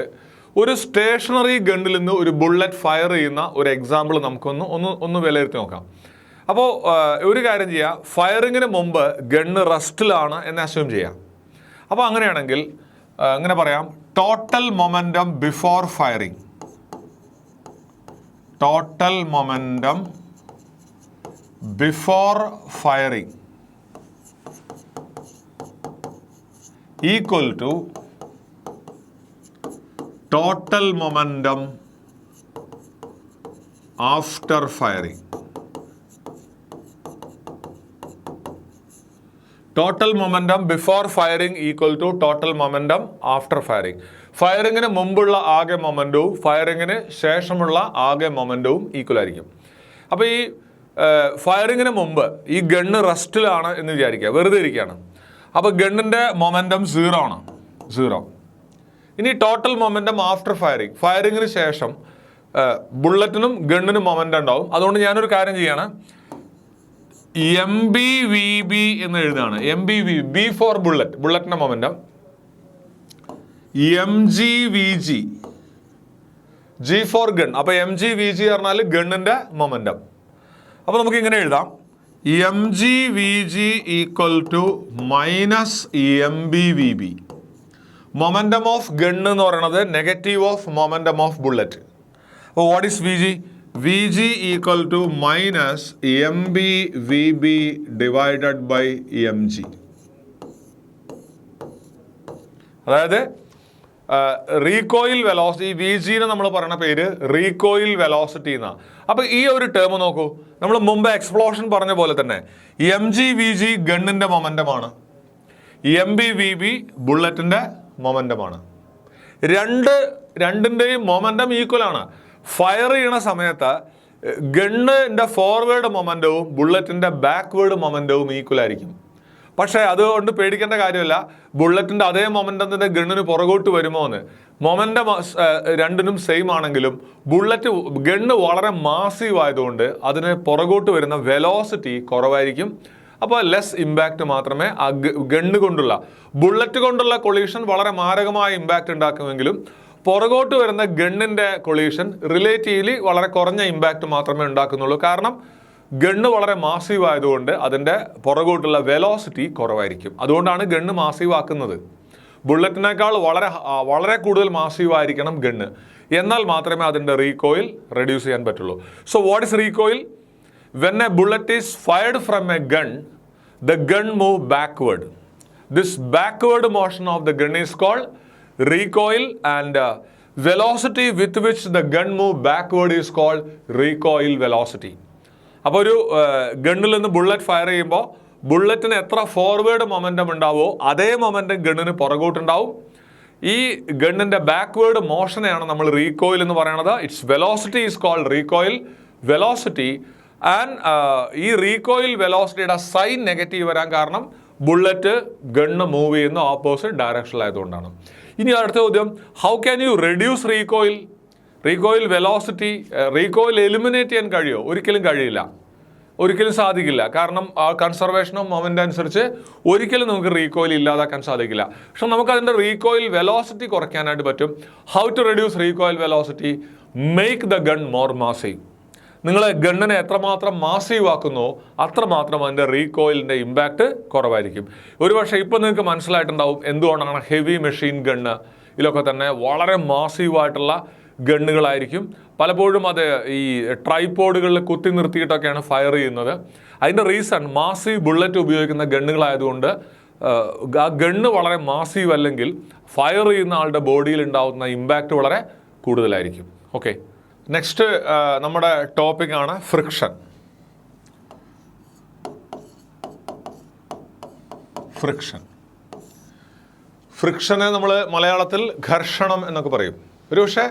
ഒരു സ്റ്റേഷനറി ഗണ്ണിൽ നിന്ന് ഒരു ബുള്ളറ്റ് ഫയർ ചെയ്യുന്ന ഒരു എക്സാമ്പിൾ നമുക്കൊന്ന് വിലയിരുത്തി നോക്കാം. അപ്പോൾ ഒരു കാര്യം ചെയ്യാം, ഫയറിങ്ങിന് മുമ്പ് ഗണ്ണ് റെസ്റ്റിലാണ് എന്ന് അസ്യൂം ചെയ്യാം. അപ്പോൾ അങ്ങനെയാണെങ്കിൽ ഇങ്ങനെ പറയാം, total momentum before firing, total momentum before firing equal to total momentum after firing. Total momentum before firing equal to total momentum after firing. ഫയറിങ്ങിന് മുമ്പുള്ള ആകെ മൊമെൻറ്റവും ഫയറിങ്ങിന് ശേഷമുള്ള ആകെ മൊമെൻറ്റവും ഈക്വൽ ആയിരിക്കും. അപ്പോൾ ഈ ഫയറിങ്ങിന് മുമ്പ് ഈ ഗണ്ണ് റെസ്റ്റിലാണ് എന്ന് വിചാരിക്കുക, വെറുതെ ഇരിക്കുകയാണ്. അപ്പോൾ ഗണ്ണിൻ്റെ മൊമെൻറ്റം 0 ആണ്, 0. ഇനി ടോട്ടൽ മൊമെൻറ്റം ആഫ്റ്റർ ഫയറിങ്, ഫയറിങ്ങിന് ശേഷം ബുള്ളറ്റിനും ഗണ്ണിനും മൊമെൻറ്റം ഉണ്ടാവും. അതുകൊണ്ട് ഞാനൊരു കാര്യം ചെയ്യാണ്, MBVB എന്ന് എഴുതുകയാണ്. MBVB ഫോർ ബുള്ളറ്റ്, ബുള്ളറ്റിൻ്റെ momentum. MGVG, G for gun. അപ്പോൾ MGVG പറഞ്ഞാൽ ഗണ്ണിൻ്റെ മൊമെൻറ്റം. അപ്പോൾ നമുക്ക് ഇങ്ങനെ എഴുതാം, MGVG equal to minus MBVB. Momentum of gun എന്ന് പറയുന്നത് negative of momentum of bullet. അപ്പോൾ what is VG? VG equal to minus MBVB divided by MG. അതായത് റീകോയിൽ വെലോസിറ്റി, VGനെ നമ്മൾ പറയുന്ന പേര് റീകോയിൽ വെലോസിറ്റി എന്നാണ്. അപ്പോൾ ഈ ഒരു ടേം നോക്കൂ, നമ്മൾ മുമ്പ് എക്സ്പ്ലോഷൻ പറഞ്ഞ പോലെ തന്നെ MGVG ഗണ്ണിൻ്റെ മൊമെൻറ്റമാണ്, MBVB ബുള്ളറ്റിൻ്റെ മൊമെൻറ്റമാണ്. രണ്ടിൻ്റെയും മൊമെൻറ്റം ഈക്വൽ ആണ്. ഫയർ ചെയ്യണ സമയത്ത് ഗണ്ണിൻ്റെ ഫോർവേഡ് മൊമെൻറ്റവും ബുള്ളറ്റിൻ്റെ ബാക്ക്വേഡ് മൊമെൻറ്റവും ഈക്വൽ ആയിരിക്കും. പക്ഷേ അതുകൊണ്ട് പേടിക്കേണ്ട കാര്യമില്ല, ബുള്ളറ്റിൻ്റെ അതേ മൊമെൻറ്റത്തിൻ്റെ ഗണ്ണിന് പുറകോട്ട് വരുമോ എന്ന്. മൊമെൻറ്റം രണ്ടിനും സെയിം ആണെങ്കിലും ഗണ്ണ് വളരെ മാസീവ് ആയതുകൊണ്ട് അതിന് പുറകോട്ട് വരുന്ന വെലോസിറ്റി കുറവായിരിക്കും. അപ്പോൾ ലെസ് ഇമ്പാക്റ്റ് മാത്രമേ ആ ഗണ്ണ് കൊണ്ടുള്ള, ബുള്ളറ്റ് കൊണ്ടുള്ള കൊളീഷൻ വളരെ മാരകമായ ഇമ്പാക്റ്റ് ഉണ്ടാക്കുമെങ്കിലും പുറകോട്ട് വരുന്ന ഗണ്ണിൻ്റെ കൊളീഷൻ റിലേറ്റീവ്ലി വളരെ കുറഞ്ഞ ഇമ്പാക്റ്റ് മാത്രമേ ഉണ്ടാക്കുന്നുള്ളൂ. കാരണം ഗണ്ണ് വളരെ മാസീവ് ആയതുകൊണ്ട് അതിൻ്റെ പുറകോട്ടുള്ള വെലോസിറ്റി കുറവായിരിക്കും. അതുകൊണ്ടാണ് ഗണ്ണ് മാസീവ് ആക്കുന്നത്. ബുള്ളറ്റിനേക്കാൾ വളരെ കൂടുതൽ മാസീവ് ആയിരിക്കണം ഗണ്ണ്, എന്നാൽ മാത്രമേ അതിൻ്റെ റീകോയിൽ റെഡ്യൂസ് ചെയ്യാൻ പറ്റുള്ളൂ. So what is recoil? When a bullet is fired from a gun, the gun move backward. This backward motion of the gun is called recoil and velocity with which the gun move backward is called recoil velocity. അപ്പോൾ ഒരു ഗണ്ണിൽ നിന്ന് bullet fire ചെയ്യുമ്പോൾ ബുള്ളറ്റിന് എത്ര forward momentum ഉണ്ടാവോ അതേ momentum ഗണ്ണിന് പുറകോട്ടുണ്ടാവും. ഈ ഗണ്ണിൻ്റെ backward മോഷനെയാണ് നമ്മൾ റീകോയിൽ എന്ന് പറയുന്നത്. Its velocity is called recoil velocity. And ഈ റീകോയിൽ വെലോസിറ്റിയുടെ സൈൻ നെഗറ്റീവ് വരാൻ കാരണം ബുള്ളറ്റ് ഗണ്ണ് മൂവ് ചെയ്യുന്ന ഓപ്പോസിറ്റ് ഡയറക്ഷനിലായതുകൊണ്ടാണ്. ഇനി അടുത്ത ചോദ്യം, how can you reduce recoil? Recoil velocity, recoil eliminate ചെയ്യാൻ കഴിയുമോ? ഒരിക്കലും കഴിയില്ല, ഒരിക്കലും സാധിക്കില്ല. കാരണം ആ കൺസർവേഷൻ ഓഫ് മൊമെൻ്റ് അനുസരിച്ച് ഒരിക്കലും നമുക്ക് റീകോയിൽ ഇല്ലാതാക്കാൻ സാധിക്കില്ല. പക്ഷെ നമുക്ക് അതിൻ്റെ റീകോയിൽ വെലോസിറ്റി കുറയ്ക്കാനായിട്ട് പറ്റും. How to reduce recoil velocity? Make the gun more massive. നിങ്ങൾ ഗണ്ണിനെ എത്രമാത്രം മാസീവ് ആക്കുന്നോ അത്രമാത്രം അതിൻ്റെ റീകോയിലിൻ്റെ ഇമ്പാക്റ്റ് കുറവായിരിക്കും. ഒരുപക്ഷെ ഇപ്പോൾ നിങ്ങൾക്ക് മനസ്സിലായിട്ടുണ്ടാവും എന്തുകൊണ്ടാണ് ഹെവി മെഷീൻ ഗണ്ണ് ഇതിലൊക്കെ തന്നെ വളരെ മാസീവായിട്ടുള്ള ഗണ്ണുകളായിരിക്കും. പലപ്പോഴും അത് ഈ ട്രൈപോഡുകളിൽ കുത്തി നിർത്തിയിട്ടൊക്കെയാണ് ഫയർ ചെയ്യുന്നത്. അതിൻ്റെ റീസൺ മാസീവ് ബുള്ളറ്റ് ഉപയോഗിക്കുന്ന ഗണ്ണുകളായതുകൊണ്ട് ആ ഗണ്ണ് വളരെ മാസീവ് അല്ലെങ്കിൽ ഫയർ ചെയ്യുന്ന ആളുടെ ബോഡിയിൽ ഉണ്ടാകുന്ന ഇമ്പാക്റ്റ് വളരെ കൂടുതലായിരിക്കും. ഓക്കെ, നെക്സ്റ്റ് നമ്മുടെ ടോപ്പിക്കാണ് ഫ്രിക്ഷൻ. ഫ്രിക്ഷനെ നമ്മൾ മലയാളത്തിൽ ഘർഷണം എന്നൊക്കെ പറയും. ഒരുപക്ഷെ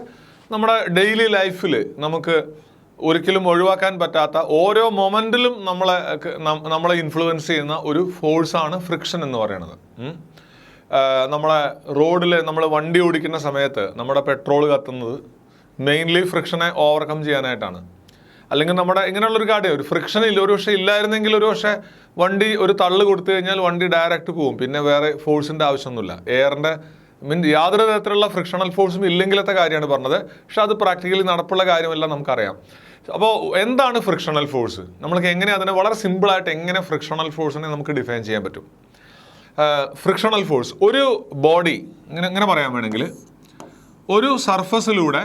നമ്മുടെ ഡെയിലി ലൈഫിൽ നമുക്ക് ഒരിക്കലും ഒഴിവാക്കാൻ പറ്റാത്ത ഓരോ മൊമെൻറ്റിലും നമ്മളെ ഇൻഫ്ലുവൻസ് ചെയ്യുന്ന ഒരു ഫോഴ്സാണ് ഫ്രിക്ഷൻ എന്ന് പറയുന്നത്. നമ്മളെ റോഡിൽ നമ്മൾ വണ്ടി ഓടിക്കുന്ന സമയത്ത് നമ്മുടെ പെട്രോൾ കത്തുന്നത് മെയിൻലി ഫ്രിക്ഷനെ ഓവർകം ചെയ്യാനായിട്ടാണ്. അല്ലെങ്കിൽ നമ്മുടെ ഇങ്ങനെയുള്ളൊരു കാര്യം ഒരു ഫ്രിക്ഷൻ ഇല്ല, ഒരു പക്ഷേ ഇല്ലായിരുന്നെങ്കിൽ ഒരു പക്ഷേ വണ്ടി ഒരു തള്ളു കൊടുത്തു കഴിഞ്ഞാൽ വണ്ടി ഡയറക്റ്റ് പോകും, പിന്നെ വേറെ ഫോഴ്സിൻ്റെ ആവശ്യമൊന്നുമില്ല. എയറിൻ്റെ യാതൊരു തരത്തിലുള്ള ഫ്രിക്ഷണൽ ഫോഴ്സും ഇല്ലെങ്കിലത്തെ കാര്യമാണ് പറഞ്ഞത്. പക്ഷെ അത് പ്രാക്ടിക്കലി നടപ്പുള്ള കാര്യമെല്ലാം നമുക്കറിയാം. അപ്പോൾ എന്താണ് ഫ്രിക്ഷണൽ ഫോഴ്സ്? നമ്മൾക്ക് എങ്ങനെ അതിനെ വളരെ സിമ്പിളായിട്ട് എങ്ങനെ ഫ്രിക്ഷണൽ ഫോഴ്സിനെ നമുക്ക് ഡിഫൈൻ ചെയ്യാൻ പറ്റും? ഫ്രിക്ഷണൽ ഫോഴ്സ്, ഒരു ബോഡി ഇങ്ങനെ പറയാൻ വേണമെങ്കിൽ ഒരു സർഫസിലൂടെ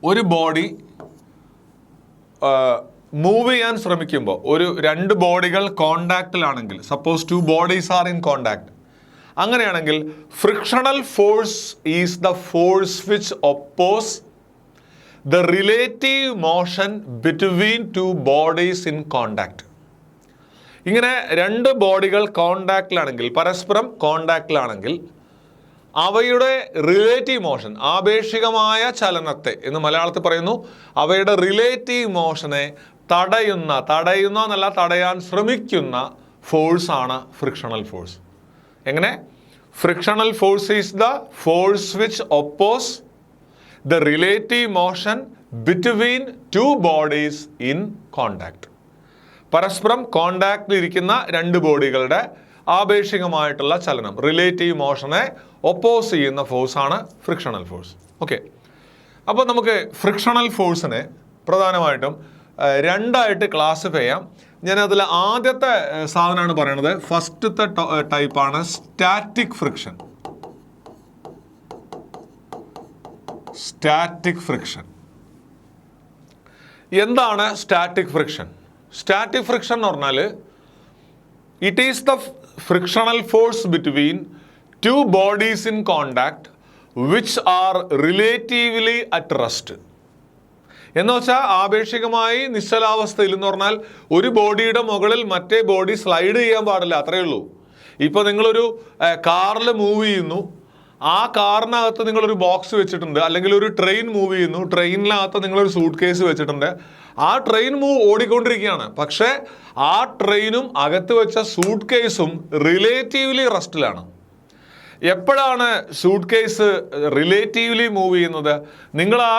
ഒരു ബോഡി മൂവ് ചെയ്യാൻ ശ്രമിക്കുമ്പോൾ, രണ്ട് ബോഡികൾ കോണ്ടാക്റ്റിലാണെങ്കിൽ, suppose 2 bodies are in contact, അങ്ങനെയാണെങ്കിൽ frictional force is the force which oppose the relative motion between 2 bodies in contact. ഇങ്ങനെ 2 ബോഡികൾ കോണ്ടാക്റ്റിലാണെങ്കിൽ, പരസ്പരം കോണ്ടാക്റ്റിലാണെങ്കിൽ, അവയുടെ റിലേറ്റീവ് മോഷൻ, ആപേക്ഷികമായ ചലനത്തെ എന്ന് മലയാളത്തിൽ പറയുന്നു, അവയുടെ റിലേറ്റീവ് മോഷനെ തടയുന്ന എന്നല്ല, തടയാൻ ശ്രമിക്കുന്ന ഫോഴ്സാണ് ഫ്രിക്ഷണൽ ഫോഴ്സ്. എങ്ങനെ? Frictional force is the force which oppose the relative motion between 2 bodies in contact. പരസ്പരം കോണ്ടാക്റ്റിൽ ഇരിക്കുന്ന 2 ബോഡികളുടെ ആപേക്ഷികമായിട്ടുള്ള ചലനം, റിലേറ്റീവ് മോഷനെ ഒപ്പോസ് ചെയ്യുന്ന ഫോഴ്സാണ് ഫ്രിക്ഷണൽ ഫോഴ്സ്. ഓക്കെ, അപ്പോൾ നമുക്ക് ഫ്രിക്ഷണൽ ഫോഴ്സിനെ പ്രധാനമായിട്ടും 2ആയിട്ട് ക്ലാസിഫൈ ചെയ്യാം. ഞാനതിൽ ആദ്യത്തെ സാധനമാണ് പറയുന്നത്, ഫസ്റ്റത്തെ ടൈപ്പാണ് സ്റ്റാറ്റിക് ഫ്രിക്ഷൻ. എന്താണ് സ്റ്റാറ്റിക് ഫ്രിക്ഷൻ? സ്റ്റാറ്റിക് ഫ്രിക്ഷൻ എന്ന് പറഞ്ഞാൽ it is the frictional force between 2 bodies in contact which are relatively at rest. എന്ന് വെച്ചാൽ ആപേക്ഷികമായി നിശ്ചലാവസ്ഥയിൽ എന്ന് പറഞ്ഞാൽ ഒരു ബോഡിയുടെ മുകളിൽ മറ്റേ ബോഡി സ്ലൈഡ് ചെയ്യാൻ പാടില്ല, അത്രയേ ഉള്ളൂ. ഇപ്പോൾ നിങ്ങളൊരു കാറിൽ മൂവ് ചെയ്യുന്നു, ആ കാറിനകത്ത് നിങ്ങളൊരു ബോക്സ് വെച്ചിട്ടുണ്ട്, അല്ലെങ്കിൽ ഒരു ട്രെയിൻ മൂവ് ചെയ്യുന്നു, ട്രെയിനിനകത്ത് നിങ്ങളൊരു സൂട്ട് കേസ് വെച്ചിട്ടുണ്ട്. ആ ട്രെയിൻ ഓടിക്കൊണ്ടിരിക്കുകയാണ്, പക്ഷേ ആ ട്രെയിനും അകത്ത് വെച്ച സൂട്ട് കേസും റിലേറ്റീവ്ലി റെസ്റ്റിലാണ്. എപ്പോഴാണ് സൂട്ട് കേസ് റിലേറ്റീവ്ലി മൂവ് ചെയ്യുന്നത്? നിങ്ങൾ ആ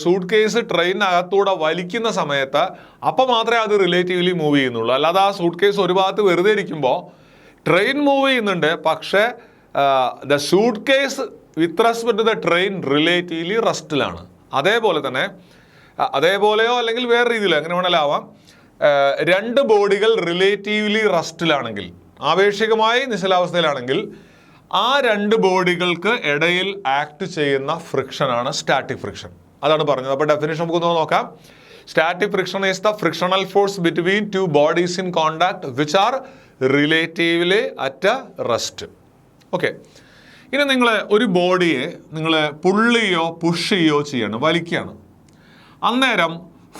സൂട്ട് കേസ് ട്രെയിനകത്തൂടെ വലിക്കുന്ന സമയത്ത് അപ്പോൾ മാത്രമേ അത് റിലേറ്റീവ്ലി മൂവ് ചെയ്യുന്നുള്ളൂ. അല്ലാതെ ആ സൂട്ട് കേസ് ഒരു ഭാഗത്ത് വെറുതെ ഇരിക്കുമ്പോൾ ട്രെയിൻ മൂവ് ചെയ്യുന്നുണ്ട്, പക്ഷേ the suitcase with respect to the train relatively റെസ്റ്റിലാണ്. അതേപോലെ തന്നെ, അതേപോലെയോ അല്ലെങ്കിൽ വേറെ രീതിയിലോ എങ്ങനെ വേണമെങ്കിലും ആവാം, 2 ബോഡികൾ റിലേറ്റീവ്ലി റെസ്റ്റിലാണെങ്കിൽ, ആപേക്ഷികമായി നിശ്ചലാവസ്ഥയിലാണെങ്കിൽ, ആ 2 ബോഡികൾക്ക് ഇടയിൽ ആക്ട് ചെയ്യുന്ന ഫ്രിക്ഷനാണ് സ്റ്റാറ്റിക് ഫ്രിക്ഷൻ. അതാണ് പറഞ്ഞത്. അപ്പോൾ ഡെഫിനിഷൻ നമുക്ക് നോക്കാം. Static friction is the frictional force between 2 bodies in contact which are relatively at rest. Okay, ഇനി നിങ്ങൾ ഒരു ബോഡിയെ നിങ്ങൾ പുള്ളിയോ പുഷ് ചെയ്യോ ചെയ്യണം, വലിക്കുകയാണ്. അന്നേരം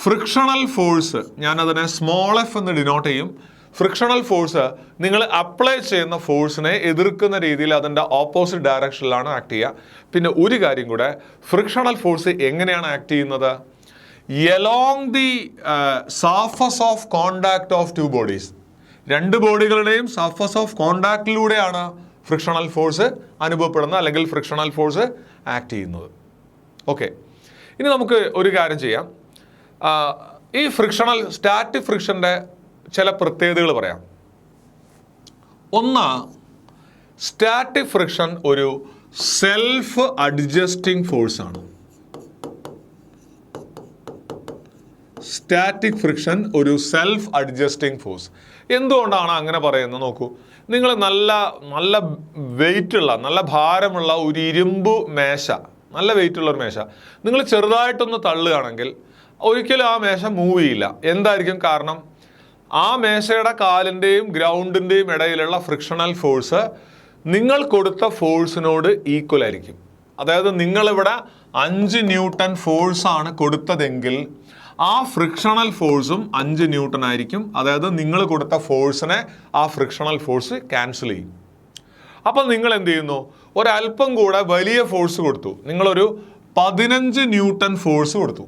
ഫ്രിക്ഷണൽ ഫോഴ്സ്, ഞാനതിനെ സ്മോൾ എഫ് എന്ന് ഡിനോട്ട് ചെയ്യും. ഫ്രിക്ഷണൽ ഫോഴ്സ് നിങ്ങൾ അപ്ലൈ ചെയ്യുന്ന ഫോഴ്സിനെ എതിർക്കുന്ന രീതിയിൽ അതിൻ്റെ ഓപ്പോസിറ്റ് ഡയറക്ഷനിലാണ് ആക്ട് ചെയ്യുക. പിന്നെ ഒരു കാര്യം കൂടെ, ഫ്രിക്ഷണൽ ഫോഴ്സ് എങ്ങനെയാണ് ആക്ട് ചെയ്യുന്നത്? Along the surface of contact of 2 bodies. 2 ബോഡികളുടെയും സർഫസ് ഓഫ് കോണ്ടാക്റ്റിലൂടെയാണ് ഫ്രിക്ഷണൽ ഫോഴ്സ് അനുഭവപ്പെടുന്നത്, അല്ലെങ്കിൽ ഫ്രിക്ഷണൽ ഫോഴ്സ് ആക്ട് ചെയ്യുന്നത്. ഓക്കെ, ഇനി നമുക്ക് ഒരു കാര്യം ചെയ്യാം. ഈ സ്റ്റാറ്റിക് ഫ്രിക്ഷൻ്റെ ചില പ്രത്യേകതകൾ പറയാം. ഒന്ന്, സ്റ്റാറ്റിക് ഫ്രിക്ഷൻ ഒരു സെൽഫ് അഡ്ജസ്റ്റിംഗ് ഫോഴ്സ് ആണ്. സ്റ്റാറ്റിക് ഫ്രിക്ഷൻ ഒരു സെൽഫ് അഡ്ജസ്റ്റിംഗ് ഫോഴ്സ്. എന്തുകൊണ്ടാണ് അങ്ങനെ പറയുന്നത് നോക്കൂ. നിങ്ങൾ നല്ല വെയിറ്റുള്ള, നല്ല ഭാരമുള്ള ഒരു ഇരുമ്പ് മേശ, നല്ല വെയിറ്റുള്ള ഒരു മേശ നിങ്ങൾ ചെറുതായിട്ടൊന്ന് തള്ളുകയാണെങ്കിൽ ഒരിക്കലും ആ മേശ മൂവ് ചെയ്യില്ല. എന്തായിരിക്കും കാരണം? ആ മേശയുടെ കാലിൻ്റെയും ഗ്രൗണ്ടിൻ്റെയും ഇടയിലുള്ള ഫ്രിക്ഷണൽ ഫോഴ്സ് നിങ്ങൾ കൊടുത്ത ഫോഴ്സിനോട് ഈക്വൽ ആയിരിക്കും. അതായത് നിങ്ങളിവിടെ 5 ന്യൂട്ടൺ ഫോഴ്സാണ് കൊടുത്തതെങ്കിൽ ആ ഫ്രിക്ഷണൽ ഫോഴ്സും 5 ന്യൂട്ടൺ ആയിരിക്കും. അതായത് നിങ്ങൾ കൊടുത്ത ഫോഴ്സിനെ ആ ഫ്രിക്ഷണൽ ഫോഴ്സ് ക്യാൻസൽ ചെയ്യും. അപ്പം നിങ്ങൾ എന്ത് ചെയ്യുന്നു? ഒരല്പം കൂടെ വലിയ ഫോഴ്സ് കൊടുത്തു. നിങ്ങളൊരു 15 ന്യൂട്ടൺ ഫോഴ്സ് കൊടുത്തു.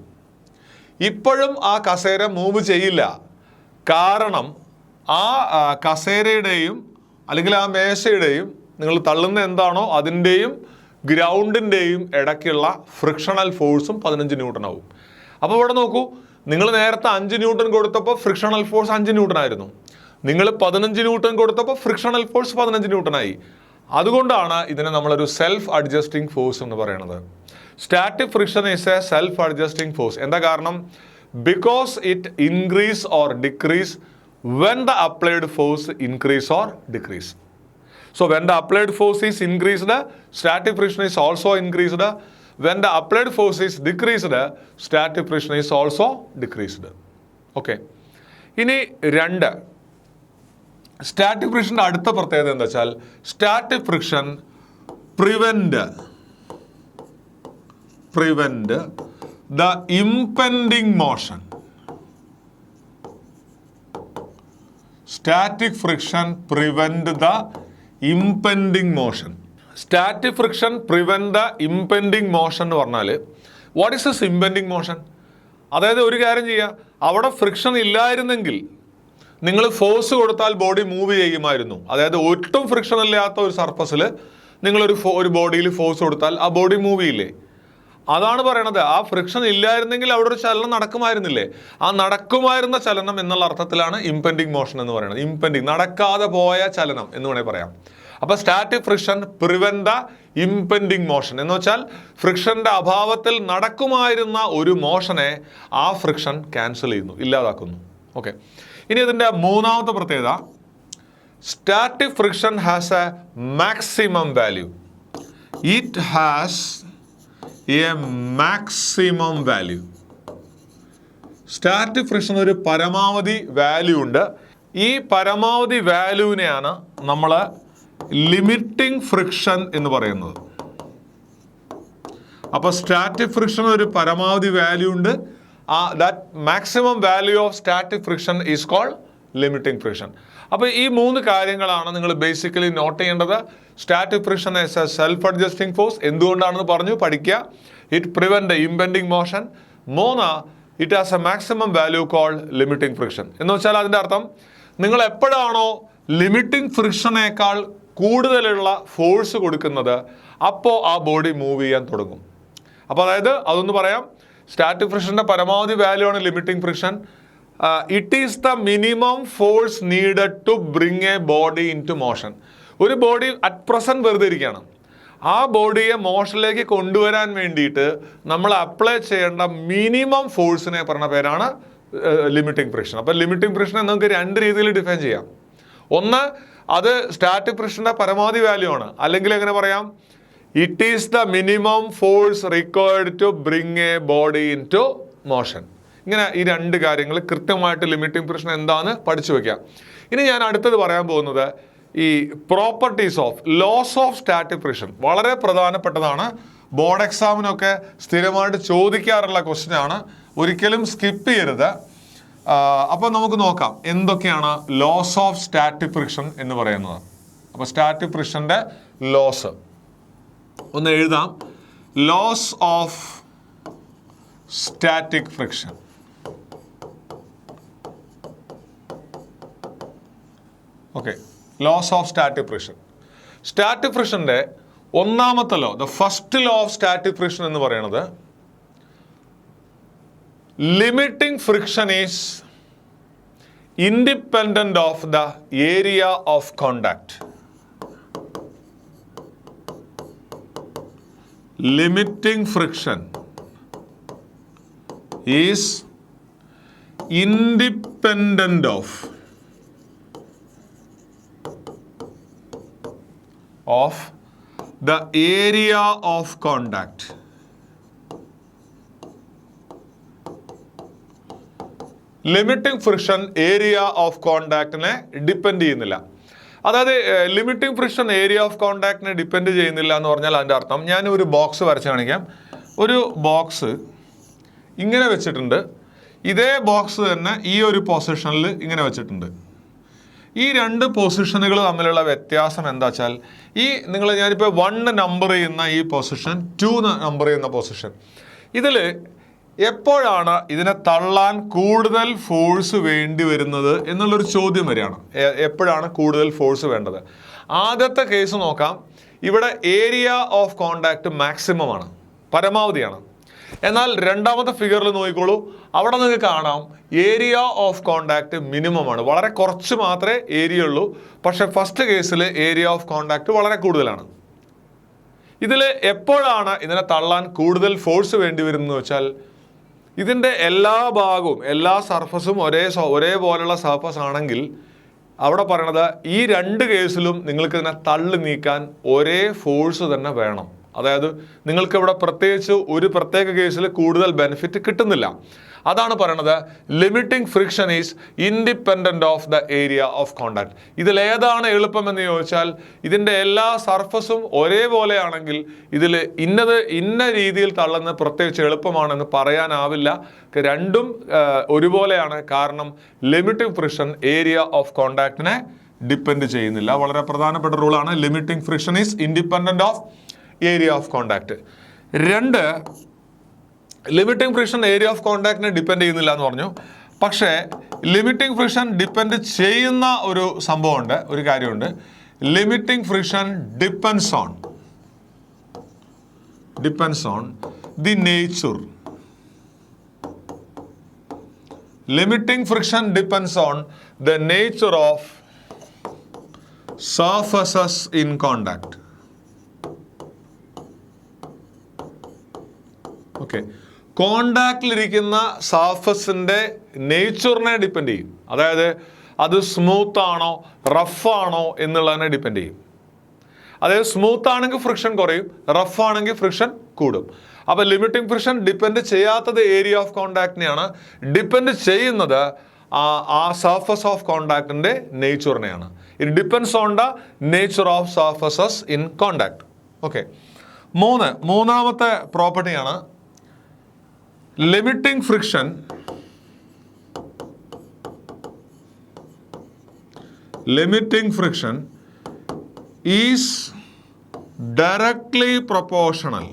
ഇപ്പോഴും ആ കസേര മൂവ് ചെയ്യില്ല. കാരണം ആ കസേരയുടെയും അല്ലെങ്കിൽ ആ മേശയുടെയും നിങ്ങൾ തള്ളുന്ന എന്താണോ അതിൻ്റെയും ഗ്രൗണ്ടിൻ്റെയും ഇടയ്ക്കുള്ള ഫ്രിക്ഷണൽ ഫോഴ്സും 15 ന്യൂട്ടൺ ആവും. അപ്പോൾ ഇവിടെ നോക്കൂ, നിങ്ങൾ നേരത്തെ 5 ന്യൂട്ടൺ കൊടുത്തപ്പോൾ ഫ്രിക്ഷണൽ ഫോഴ്സ് 5 ന്യൂട്ടൺ ആയിരുന്നു. നിങ്ങൾ 15 ന്യൂട്ടൺ കൊടുത്തപ്പോൾ ഫ്രിക്ഷണൽ ഫോഴ്സ് 15 ന്യൂട്ടൺ ആയി. അതുകൊണ്ടാണ് ഇതിനെ നമ്മളൊരു സെൽഫ് അഡ്ജസ്റ്റിംഗ് ഫോഴ്സ് എന്ന് പറയുന്നത്. Static friction is a self adjusting force. എന്താ കാരണം? Because it increase or decrease when the applied force increase or decrease. So when the applied force is increased, static friction is also increased. When the applied force is decreased, static friction is also decreased. Okay. ഇനി 2, static ഫ്രിക്ഷൻ്റെ അടുത്ത പ്രത്യേകത എന്താ വെച്ചാൽ static friction prevent the impending motion. Static friction prevent the impending motion. Static friction prevent the impending motion എന്ന് പറഞ്ഞാൽ what is this impending motion? അതായത് ഒരു കാര്യം ചെയ്യുക, അവിടെ ഫ്രിക്ഷൻ ഇല്ലായിരുന്നെങ്കിൽ നിങ്ങൾ ഫോഴ്സ് കൊടുത്താൽ ബോഡി മൂവ് ചെയ്യുമായിരുന്നു. അതായത് ഒട്ടും ഫ്രിക്ഷൻ ഇല്ലാത്ത ഒരു സർഫസിൽ നിങ്ങളൊരു ബോഡിയിൽ ഫോഴ്സ് കൊടുത്താൽ ആ ബോഡി മൂവ് ചെയ്യില്ലേ? അതാണ് പറയണത്. ആ ഫ്രിക്ഷൻ ഇല്ലായിരുന്നെങ്കിൽ അവിടെ ഒരു ചലനം നടക്കുമായിരുന്നില്ലേ? ആ നടക്കുമായിരുന്ന ചലനം എന്നുള്ള അർത്ഥത്തിലാണ് ഇംപെൻഡിങ് മോഷൻ എന്ന് പറയുന്നത്. ഇംപെൻഡിങ്, നടക്കാതെ പോയ ചലനം എന്ന് വേണമെങ്കിൽ പറയാം. അപ്പോൾ static friction prevent the impending motion എന്ന് വെച്ചാൽ ഫ്രിക്ഷന്റെ അഭാവത്തിൽ നടക്കുമായിരുന്ന ഒരു മോഷനെ ആ ഫ്രിക്ഷൻ ക്യാൻസൽ ചെയ്യുന്നു, ഇല്ലാതാക്കുന്നു. ഓക്കെ. ഇനി ഇതിൻ്റെ മൂന്നാമത്തെ പ്രത്യേകത, static friction has a maximum value. It has a maximum value. Static friction ഒരു പരമാവധി വാല്യൂ ഉണ്ട്. ഈ പരമാവധി വാല്യൂവിനെയാണ് നമ്മൾ ലിമിറ്റിംഗ് ഫ്രിക്ഷൻ എന്ന് പറയുന്നത്. അപ്പോൾ സ്റ്റാറ്റിക് ഫ്രിക്ഷൻ ഒരു പരമാവധി വാല്യൂ ഉണ്ട്. That maximum value of static friction is called limiting friction. അപ്പോൾ ഈ 3 കാര്യങ്ങളാണ് നിങ്ങൾ ബേസിക്കലി നോട്ട് ചെയ്യേണ്ടത്. Static friction is a self adjusting force. എന്തുകൊണ്ടാണെന്ന് പറഞ്ഞു പഠിക്കുക. It prevent the impending motion. 3, it has a maximum value called limiting friction. എന്ന് വെച്ചാൽ അതിൻ്റെ അർത്ഥം നിങ്ങൾ എപ്പോഴാണോ ലിമിറ്റിംഗ് ഫ്രിക്ഷനേക്കാൾ കൂടുതലുള്ള ഫോഴ്സ് കൊടുക്കുന്നത് അപ്പോൾ ആ ബോഡി മൂവ് ചെയ്യാൻ തുടങ്ങും. അപ്പോൾ അതായത് അതൊന്ന് പറയാം, സ്റ്റാറ്റിക് ഫ്രിക്ഷൻ്റെ പരമാവധി വാല്യൂ ആണ് limiting friction. It is the minimum force needed to bring a body into motion. ഒരു ബോഡി അറ്റ് പ്രസന്റ് വെറുതെ ഇരിക്കുകയാണ്. ആ ബോഡിയെ മോഷനിലേക്ക് കൊണ്ടുവരാൻ വേണ്ടിയിട്ട് നമ്മൾ അപ്ലൈ ചെയ്യേണ്ട മിനിമം ഫോഴ്സിനെ പറഞ്ഞ പേരാണ് ലിമിറ്റിംഗ് ഫ്രിക്ഷൻ. അപ്പോൾ ലിമിറ്റിംഗ് ഫ്രിക്ഷനെ നമുക്ക് 2 രീതിയിൽ ഡിഫൈൻ ചെയ്യാം. ഒന്ന്, അത് സ്റ്റാറ്റിക് ഫ്രിക്ഷൻ്റെ പരമാവധി വാല്യൂ ആണ്. അല്ലെങ്കിൽ എങ്ങനെ പറയാം? It is the minimum force required to bring a body into motion. ഇങ്ങനെ ഈ 2 കാര്യങ്ങൾ കൃത്യമായിട്ട് ലിമിറ്റിംഗ് ഫ്രിക്ഷൻ എന്താണെന്ന് പഠിച്ചു വെക്കാം. ഇനി ഞാൻ അടുത്തത് പറയാൻ പോകുന്നത് ഈ properties of laws of static friction. വളരെ പ്രധാനപ്പെട്ടതാണ്. ബോർഡ് എക്സാമിനൊക്കെ സ്ഥിരമായിട്ട് ചോദിക്കാറുള്ള ക്വസ്റ്റ്യൻ ആണ്. ഒരിക്കലും സ്കിപ്പ് ചെയ്യരുത്. അപ്പോൾ നമുക്ക് നോക്കാം എന്തൊക്കെയാണ് ലോസ് ഓഫ് സ്റ്റാറ്റിക് ഫ്രിക്ഷൻ എന്ന് പറയുന്നത്. അപ്പോൾ സ്റ്റാറ്റിക് ഫ്രിക്ഷൻ്റെ ലോസ് ഒന്ന് എഴുതാം. Laws of static friction. Okay, laws of static friction. Static ഫ്രിക്ഷൻ്റെ ഒന്നാമത്തെ law, the first law of static friction എന്ന് പറയുന്നത് limiting friction is independent of the area of contact. Limiting friction is independent of the area of contact. Limiting friction area of കോണ്ടാക്റ്റിനെ depend ചെയ്യുന്നില്ല. അതായത് limiting friction area of കോണ്ടാക്റ്റിനെ depend ചെയ്യുന്നില്ല എന്ന് പറഞ്ഞാൽ അതിൻ്റെ അർത്ഥം, ഞാൻ ഒരു ബോക്സ് വരച്ച് കാണിക്കാം. ഒരു ബോക്സ് ഇങ്ങനെ വെച്ചിട്ടുണ്ട്, ഇതേ ബോക്സ് തന്നെ ഈ ഒരു പൊസിഷനിൽ ഇങ്ങനെ വെച്ചിട്ടുണ്ട്. ഈ രണ്ട് പൊസിഷനുകൾ തമ്മിലുള്ള വ്യത്യാസം എന്താ വെച്ചാൽ, ഞാനിപ്പോൾ 1 നമ്പർ ചെയ്യുന്ന ഈ പൊസിഷൻ, 2 നമ്പർ ചെയ്യുന്ന പൊസിഷൻ, ഇതിൽ എപ്പോഴാണ് ഇതിനെ തള്ളാൻ കൂടുതൽ ഫോഴ്സ് വേണ്ടി വരുന്നത് എന്നുള്ളൊരു ചോദ്യം വരികയാണ്. എപ്പോഴാണ് കൂടുതൽ ഫോഴ്സ് വേണ്ടത്? ആദ്യത്തെ കേസ് നോക്കാം. ഇവിടെ ഏരിയ ഓഫ് കോണ്ടാക്ട് മാക്സിമം ആണ്, പരമാവധിയാണ്. എന്നാൽ രണ്ടാമത്തെ ഫിഗറിൽ നോക്കിക്കോളൂ, അവിടെ നിങ്ങൾക്ക് കാണാം ഏരിയ ഓഫ് കോണ്ടാക്ട് മിനിമം ആണ്, വളരെ കുറച്ച് മാത്രമേ ഏരിയ ഉള്ളൂ. പക്ഷെ ഫസ്റ്റ് കേസിൽ ഏരിയ ഓഫ് കോണ്ടാക്ട് വളരെ കൂടുതലാണ്. ഇതിൽ എപ്പോഴാണ് ഇതിനെ തള്ളാൻ കൂടുതൽ ഫോഴ്സ് വേണ്ടി വരുന്നത് വെച്ചാൽ, ഇതിൻ്റെ എല്ലാ ഭാഗവും, എല്ലാ സർഫസും ഒരേപോലുള്ള സർഫസ് ആണെങ്കിൽ അവിടെ പറയണത് ഈ രണ്ട് കേസിലും നിങ്ങൾക്ക് ഇതിനെ തള്ളി നീക്കാൻ ഒരേ ഫോഴ്സ് തന്നെ വേണം. അതായത് നിങ്ങൾക്ക് ഇവിടെ പ്രത്യേകിച്ച് ഒരു പ്രത്യേക കേസിൽ കൂടുതൽ ബെനിഫിറ്റ് കിട്ടുന്നില്ല. അതാണ് പറയണത് limiting friction is independent of the area of contact. ഇതിലേതാണ് എളുപ്പമെന്ന് ചോദിച്ചാൽ, ഇതിൻ്റെ എല്ലാ സർഫസും ഒരേപോലെയാണെങ്കിൽ ഇതിൽ ഇന്ന രീതിയിൽ തള്ളുന്നത് പ്രത്യേകിച്ച് എളുപ്പമാണെന്ന് പറയാനാവില്ല. രണ്ടും ഒരുപോലെയാണ്. കാരണം ലിമിറ്റിംഗ് ഫ്രിക്ഷൻ ഏരിയ ഓഫ് കോണ്ടാക്റ്റിനെ ഡിപ്പെൻഡ് ചെയ്യുന്നില്ല. വളരെ പ്രധാനപ്പെട്ട റൂളാണ്. Limiting friction is independent of area of contact. 2, limiting friction area of കോണ്ടാക്റ്റിനെ ഡിപ്പെൻഡ് ചെയ്യുന്നില്ല എന്ന് പറഞ്ഞു. പക്ഷേ ലിമിറ്റിംഗ് ഫ്രിക്ഷൻ ഡിപ്പെൻഡ് ചെയ്യുന്ന ഒരു സംഭവമുണ്ട്, ഒരു കാര്യമുണ്ട്. Limiting friction depends on the nature. Limiting friction depends on the nature of surfaces in contact. Okay, കോണ്ടാക്റ്റിലിരിക്കുന്ന സർഫസിൻ്റെ നേച്ചറിനെ ഡിപ്പെൻഡ് ചെയ്യും. അതായത് അത് സ്മൂത്ത് ആണോ റഫ് ആണോ എന്നുള്ളതിനെ ഡിപ്പെൻഡ് ചെയ്യും. അതായത് സ്മൂത്ത് ആണെങ്കിൽ ഫ്രിക്ഷൻ കുറയും, റഫ് ആണെങ്കിൽ ഫ്രിക്ഷൻ കൂടും. അപ്പോൾ ലിമിറ്റിംഗ് ഫ്രിക്ഷൻ ഡിപ്പെൻഡ് ചെയ്യാത്തത് ഏരിയ ഓഫ് കോണ്ടാക്റ്റിനെയാണ്, ഡിപ്പെൻഡ് ചെയ്യുന്നത് ആ സർഫസ് ഓഫ് കോണ്ടാക്റ്റിൻ്റെ നേച്ചറിനെയാണ്. It depends on the nature of surfaces in contact. Okay, മൂന്നാമത്തെ പ്രോപ്പർട്ടിയാണ് limiting friction is directly proportional.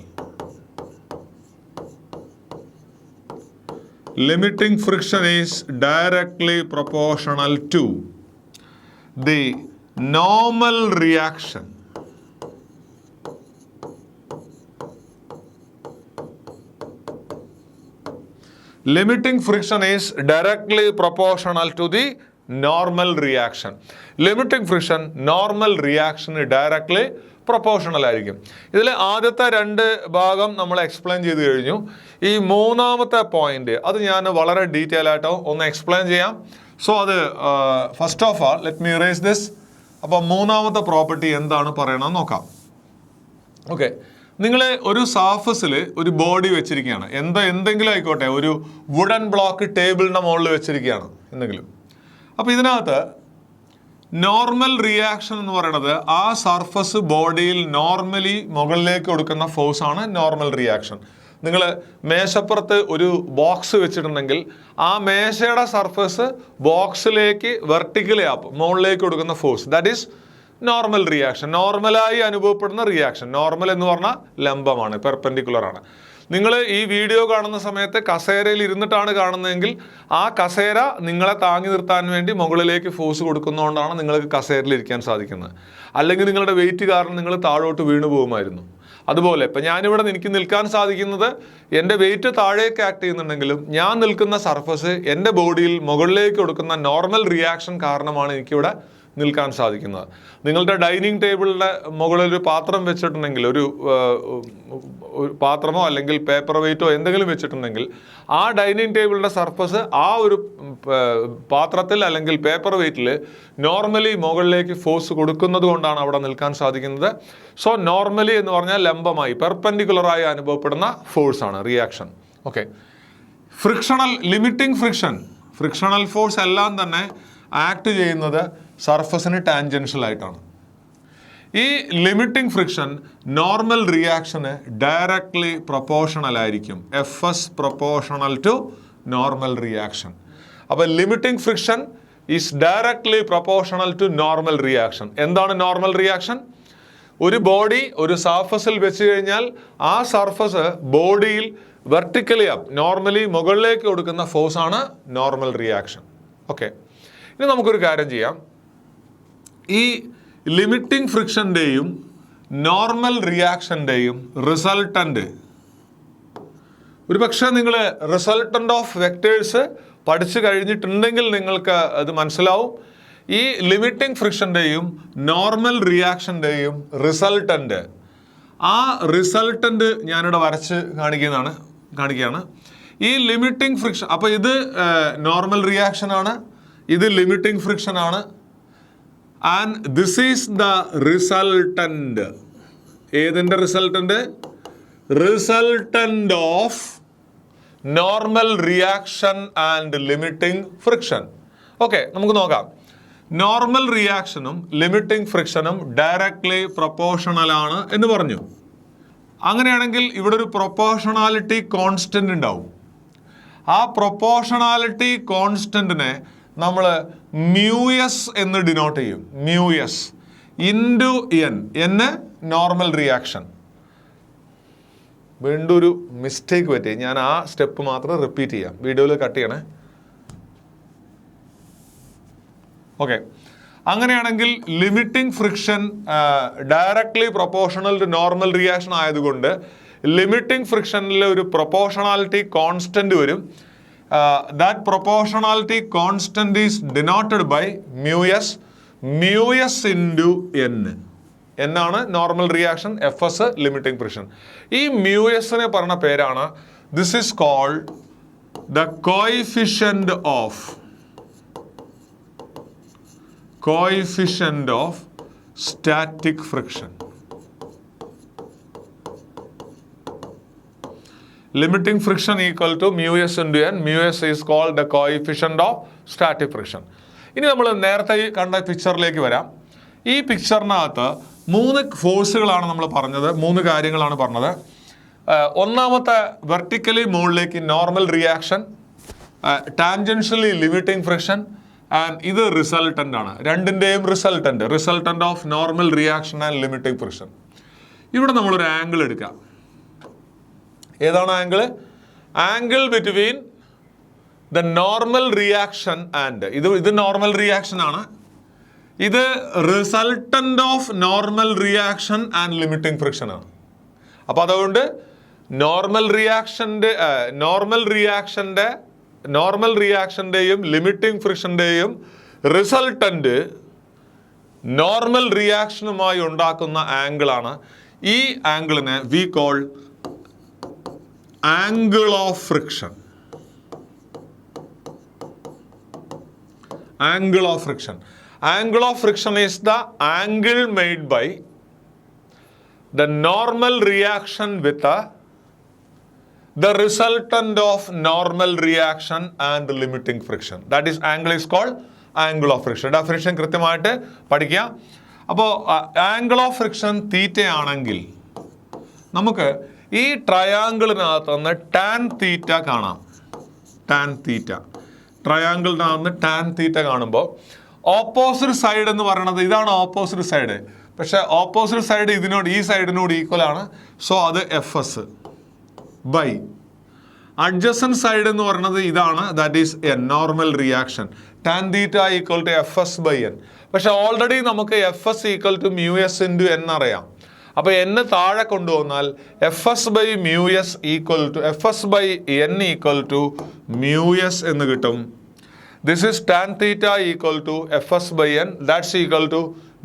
Limiting friction is directly proportional to the normal reaction. Limiting friction is directly proportional to the normal reaction. Limiting friction normal reaction directly proportional ആയിരിക്കും. ഇതിൽ ആദ്യത്തെ 2 ഭാഗം നമ്മൾ explain ചെയ്ത് കഴിഞ്ഞു. ഈ മൂന്നാമത്തെ പോയിന്റ് അത് ഞാൻ വളരെ ഡീറ്റെയിൽ ആയിട്ട് ഒന്ന് എക്സ്പ്ലെയിൻ ചെയ്യാം. സോ അത് first of all let me erase this. അപ്പോൾ മൂന്നാമത്തെ പ്രോപ്പർട്ടി എന്താണ് പറയണമെന്ന് നോക്കാം. ഓക്കെ, നിങ്ങൾ ഒരു സർഫസിൽ ഒരു ബോഡി വെച്ചിരിക്കുകയാണ്, എന്തെങ്കിലും ആയിക്കോട്ടെ, ഒരു വുഡൻ ബ്ലോക്ക് ടേബിളിൻ്റെ മുകളിൽ വെച്ചിരിക്കുകയാണ് എന്തെങ്കിലും. അപ്പോൾ ഇതിനകത്ത് നോർമൽ റിയാക്ഷൻ എന്ന് പറയുന്നത് ആ സർഫസ് ബോഡിയിൽ നോർമലി മുകളിലേക്ക് കൊടുക്കുന്ന ഫോഴ്സാണ് നോർമൽ റിയാക്ഷൻ. നിങ്ങൾ മേശപ്പുറത്ത് ഒരു ബോക്സ് വെച്ചിട്ടുണ്ടെങ്കിൽ ആ മേശയുടെ സർഫസ് ബോക്സിലേക്ക് വെർട്ടിക്കലി മുകളിലേക്ക് കൊടുക്കുന്ന force, that is normal reaction. നോർമലായി അനുഭവപ്പെടുന്ന റിയാക്ഷൻ. നോർമൽ എന്ന് പറഞ്ഞാൽ ലംബമാണ്, പെർപെൻഡിക്കുലർ ആണ്. നിങ്ങൾ ഈ വീഡിയോ കാണുന്ന സമയത്ത് കസേരയിൽ ഇരുന്നിട്ടാണ് കാണുന്നതെങ്കിൽ ആ കസേര നിങ്ങളെ താങ്ങി നിർത്താൻ വേണ്ടി മുകളിലേക്ക് ഫോഴ്സ് കൊടുക്കുന്നതുകൊണ്ടാണ് നിങ്ങൾക്ക് കസേരയിൽ ഇരിക്കാൻ സാധിക്കുന്നത്. അല്ലെങ്കിൽ നിങ്ങളുടെ വെയിറ്റ് കാരണം നിങ്ങൾ താഴോട്ട് വീണു പോകുമായിരുന്നു. അതുപോലെ ഇപ്പം ഞാനിവിടെ എനിക്ക് നിൽക്കാൻ സാധിക്കുന്നത് എൻ്റെ വെയിറ്റ് താഴേക്ക് ആക്ട് ചെയ്യുന്നുണ്ടെങ്കിലും ഞാൻ നിൽക്കുന്ന സർഫസ് എൻ്റെ ബോഡിയിൽ മുകളിലേക്ക് കൊടുക്കുന്ന നോർമൽ റിയാക്ഷൻ കാരണമാണ് എനിക്കിവിടെ നിൽക്കാൻ സാധിക്കുന്നത്. നിങ്ങളുടെ ഡൈനിങ് ടേബിളിൻ്റെ മുകളിൽ ഒരു പാത്രം വെച്ചിട്ടുണ്ടെങ്കിൽ, ഒരു പാത്രമോ അല്ലെങ്കിൽ പേപ്പർ വെയിറ്റോ എന്തെങ്കിലും വെച്ചിട്ടുണ്ടെങ്കിൽ ആ ഡൈനിങ് ടേബിളിൻ്റെ സർഫസ് ആ ഒരു പാത്രത്തിൽ അല്ലെങ്കിൽ പേപ്പർ വെയിറ്റിൽ നോർമലി മുകളിലേക്ക് ഫോഴ്സ് കൊടുക്കുന്നത് കൊണ്ടാണ് അവിടെ നിൽക്കാൻ സാധിക്കുന്നത്. സോ നോർമലി എന്ന് പറഞ്ഞാൽ ലംബമായി പെർപെൻഡിക്കുലറായി അനുഭവപ്പെടുന്ന ഫോഴ്സാണ് reaction. Okay, frictional limiting friction frictional force എല്ലാം തന്നെ ആക്ട് ചെയ്യുന്നത് സർഫസിന് ടാൻജൻഷ്യൽ ആയിട്ടാണ്. ഈ ലിമിറ്റിംഗ് ഫ്രിക്ഷൻ നോർമൽ റിയാക്ഷന് ഡയറക്ട്ലി പ്രൊപ്പോർഷണൽ ആയിരിക്കും. Fs proportional to normal reaction. അപ്പോൾ limiting friction is directly proportional to normal reaction. എന്താണ് നോർമൽ റിയാക്ഷൻ? ഒരു ബോഡി ഒരു സർഫസിൽ വെച്ച് കഴിഞ്ഞാൽ ആ സർഫസ് ബോഡിയിൽ വെർട്ടിക്കലി അപ്പ് നോർമലി മുകളിലേക്ക് കൊടുക്കുന്ന ഫോഴ്സാണ് നോർമൽ റിയാക്ഷൻ. ഓക്കെ, ഇനി നമുക്കൊരു കാര്യം ചെയ്യാം. ഈ ലിമിറ്റിംഗ് ഫ്രിക്ഷൻ്റെയും നോർമൽ റിയാക്ഷൻ്റെയും റിസൾട്ടൻ്റ്, ഒരു പക്ഷേ നിങ്ങൾ റിസൾട്ടൻ്റ് ഓഫ് വെക്ടേഴ്സ് പഠിച്ചു കഴിഞ്ഞിട്ടുണ്ടെങ്കിൽ നിങ്ങൾക്ക് അത് മനസ്സിലാവും. ഈ ലിമിറ്റിംഗ് ഫ്രിക്ഷൻ്റെയും നോർമൽ റിയാക്ഷൻ്റെയും റിസൾട്ടൻ്റ്, ആ റിസൾട്ടൻ്റ് ഞാനിവിടെ വരച്ച് കാണിക്കുകയാണ്. ഈ ലിമിറ്റിംഗ് ഫ്രിക്ഷൻ, അപ്പോൾ ഇത് നോർമൽ റിയാക്ഷനാണ്, ഇത് ലിമിറ്റിംഗ് ഫ്രിക്ഷനാണ്. And this is the resultant. ഏതിൻ്റെ resultant? Resultant of normal reaction and limiting friction. Okay, നമുക്ക് നോക്കാം. നോർമൽ റിയാക്ഷനും ലിമിറ്റിംഗ് ഫ്രിക്ഷനും ഡയറക്ട്ലി പ്രൊപ്പോർഷണൽ ആണ് എന്ന് പറഞ്ഞു. അങ്ങനെയാണെങ്കിൽ ഇവിടെ ഒരു പ്രൊപ്പോർഷണാലിറ്റി കോൺസ്റ്റന്റ് ഉണ്ടാവും. ആ പ്രൊപ്പോർഷണാലിറ്റി കോൺസ്റ്റന്റിനെ നമ്മൾ μs എന്ന് ഡിനോട്ട് ചെയ്യും. μs into n normal reaction. വീണ്ടും ഒരു മിസ്റ്റേക്ക് പറ്റി, ഞാൻ ആ സ്റ്റെപ്പ് മാത്രം റിപ്പീറ്റ് ചെയ്യാം, വീഡിയോയിൽ കട്ട് ചെയ്യണേ. ഓക്കെ, അങ്ങനെയാണെങ്കിൽ limiting friction directly proportional to normal reaction ആയതുകൊണ്ട് ലിമിറ്റിംഗ് ഫ്രിക്ഷനിൽ ഒരു പ്രൊപ്പോർഷണാലിറ്റി കോൺസ്റ്റന്റ് വരും. That proportionality constant is denoted by μs into n. എന്നാണ് normal reaction, Fs limiting friction. ഈ μsനെ പറഞ്ഞ പേരാണ്, this is called the coefficient of static friction. Limiting friction equal to μs into n. μs is called the coefficient of static friction. ഇനി നമ്മൾ നേരത്തെ കണ്ട പിക്ചറിലേക്ക് വരാം. ഈ പിക്ചറിനകത്ത് 3 ഫോഴ്സുകളാണ് നമ്മൾ പറഞ്ഞത്, 3 കാര്യങ്ങളാണ് പറഞ്ഞത്. ഒന്നാമത്തെ വെർട്ടിക്കലി മുകളിലേക്ക് normal reaction, tangentially limiting friction, and ഇത് റിസൾട്ടൻ്റ് ആണ്. രണ്ടിൻ്റെയും resultant of normal reaction and limiting friction. ഇവിടെ നമ്മളൊരു ആംഗിൾ എടുക്കാം. ഏതാണ് angle? Angle between the normal reaction and ഇത് നോർമൽ റിയാക്ഷൻ ആണ്, ഇത് resultant of normal reaction and limiting friction ആണ്. അപ്പോൾ അതുകൊണ്ട് നോർമൽ റിയാക്ഷൻ്റെയും ലിമിറ്റിംഗ് ഫ്രിക്ഷൻ്റെയും റിസൾട്ടൻ്റ് നോർമൽ റിയാക്ഷനുമായി ഉണ്ടാക്കുന്ന ആംഗിളാണ്. ഈ ആംഗിളിനെ we call angle of friction. Angle of friction. Angle of friction is the angle made by the normal reaction with the resultant of normal reaction and limiting friction. That is angle is called angle of friction. Definition കൃത്യമായിട്ട് പഠിക്കുക. അപ്പോൾ angle of friction തീറ്റ ആണെങ്കിൽ നമുക്ക് ഈ ട്രയാങ്കിളിനകത്ത് നിന്ന് tan theta കാണാം. ട്രയാങ്കിളിനകത്ത് tan theta കാണുമ്പോൾ opposite side എന്ന് പറയുന്നത് ഇതാണ് ഓപ്പോസിറ്റ് സൈഡ്. പക്ഷെ ഓപ്പോസിറ്റ് സൈഡ് ഈ സൈഡിനോട് ഈക്വൽ ആണ്. സോ അത് Fs ബൈ അഡ്ജസൻറ്റ് സൈഡ് എന്ന് പറയുന്നത് ഇതാണ്, that is n normal reaction. Tan theta equal to Fs by n. പക്ഷെ ഓൾറെഡി നമുക്ക് Fs equal to μs into n അറിയാം. അപ്പോൾ n താഴെ കൊണ്ടുവന്നാൽ Fs by n equal to μs എന്ന് കിട്ടും. This is tan theta equal to Fs by n, that's equal to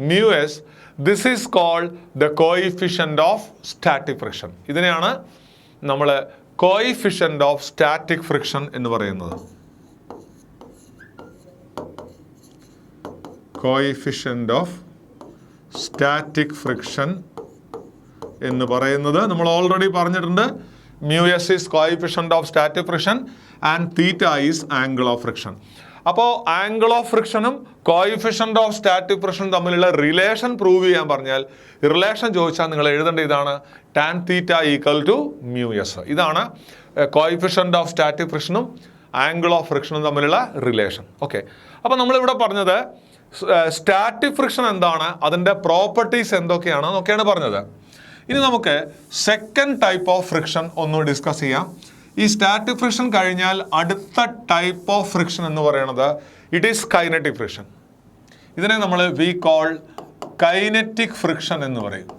μs. This is called the coefficient of static friction. ഇതിനെയാണ് നമ്മൾ coefficient of static friction എന്ന് പറയുന്നത്. Coefficient of static friction എന്ന് പറയുന്നത് നമ്മൾ already പറഞ്ഞിട്ടുണ്ട്. mu s is coefficient of static friction and theta is angle of friction. അപ്പോൾ angle of ഫ്രിക്ഷനും കോയിഫിഷ്യന്റ് ഓഫ് സ്റ്റാറ്റിക് ഫ്രിക്ഷനും തമ്മിലുള്ള റിലേഷൻ പ്രൂവ് ചെയ്യാൻ പറഞ്ഞാൽ റിലേഷൻ ചോദിച്ചാൽ നിങ്ങൾ എഴുതേണ്ട ഇതാണ് tan theta equal to mu S. ഇതാണ് കോയിഫിഷ്യന്റ് ഓഫ് സ്റ്റാറ്റിക് ഫ്രിക്ഷനും ആംഗിൾ ഓഫ് ഫ്രിക്ഷനും തമ്മിലുള്ള റിലേഷൻ. ഓക്കെ, അപ്പോൾ നമ്മളിവിടെ പറഞ്ഞത് സ്റ്റാറ്റിക് ഫ്രിക്ഷൻ എന്താണ്, അതിൻ്റെ പ്രോപ്പർട്ടീസ് എന്തൊക്കെയാണ് എന്നൊക്കെയാണ് പറഞ്ഞത്. ഇനി നമുക്ക് സെക്കൻഡ് ടൈപ്പ് ഓഫ് ഫ്രിക്ഷൻ ഒന്ന് ഡിസ്കസ് ചെയ്യാം. ഈ സ്റ്റാറ്റിക് ഫ്രിക്ഷൻ കഴിഞ്ഞാൽ അടുത്ത ടൈപ്പ് ഓഫ് ഫ്രിക്ഷൻ എന്ന് പറയുന്നത് ഇറ്റ് ഈസ് കൈനറ്റിക് ഫ്രിക്ഷൻ. ഇതിനെ നമ്മൾ വി കോൾ കൈനറ്റിക് ഫ്രിക്ഷൻ എന്ന് പറയും.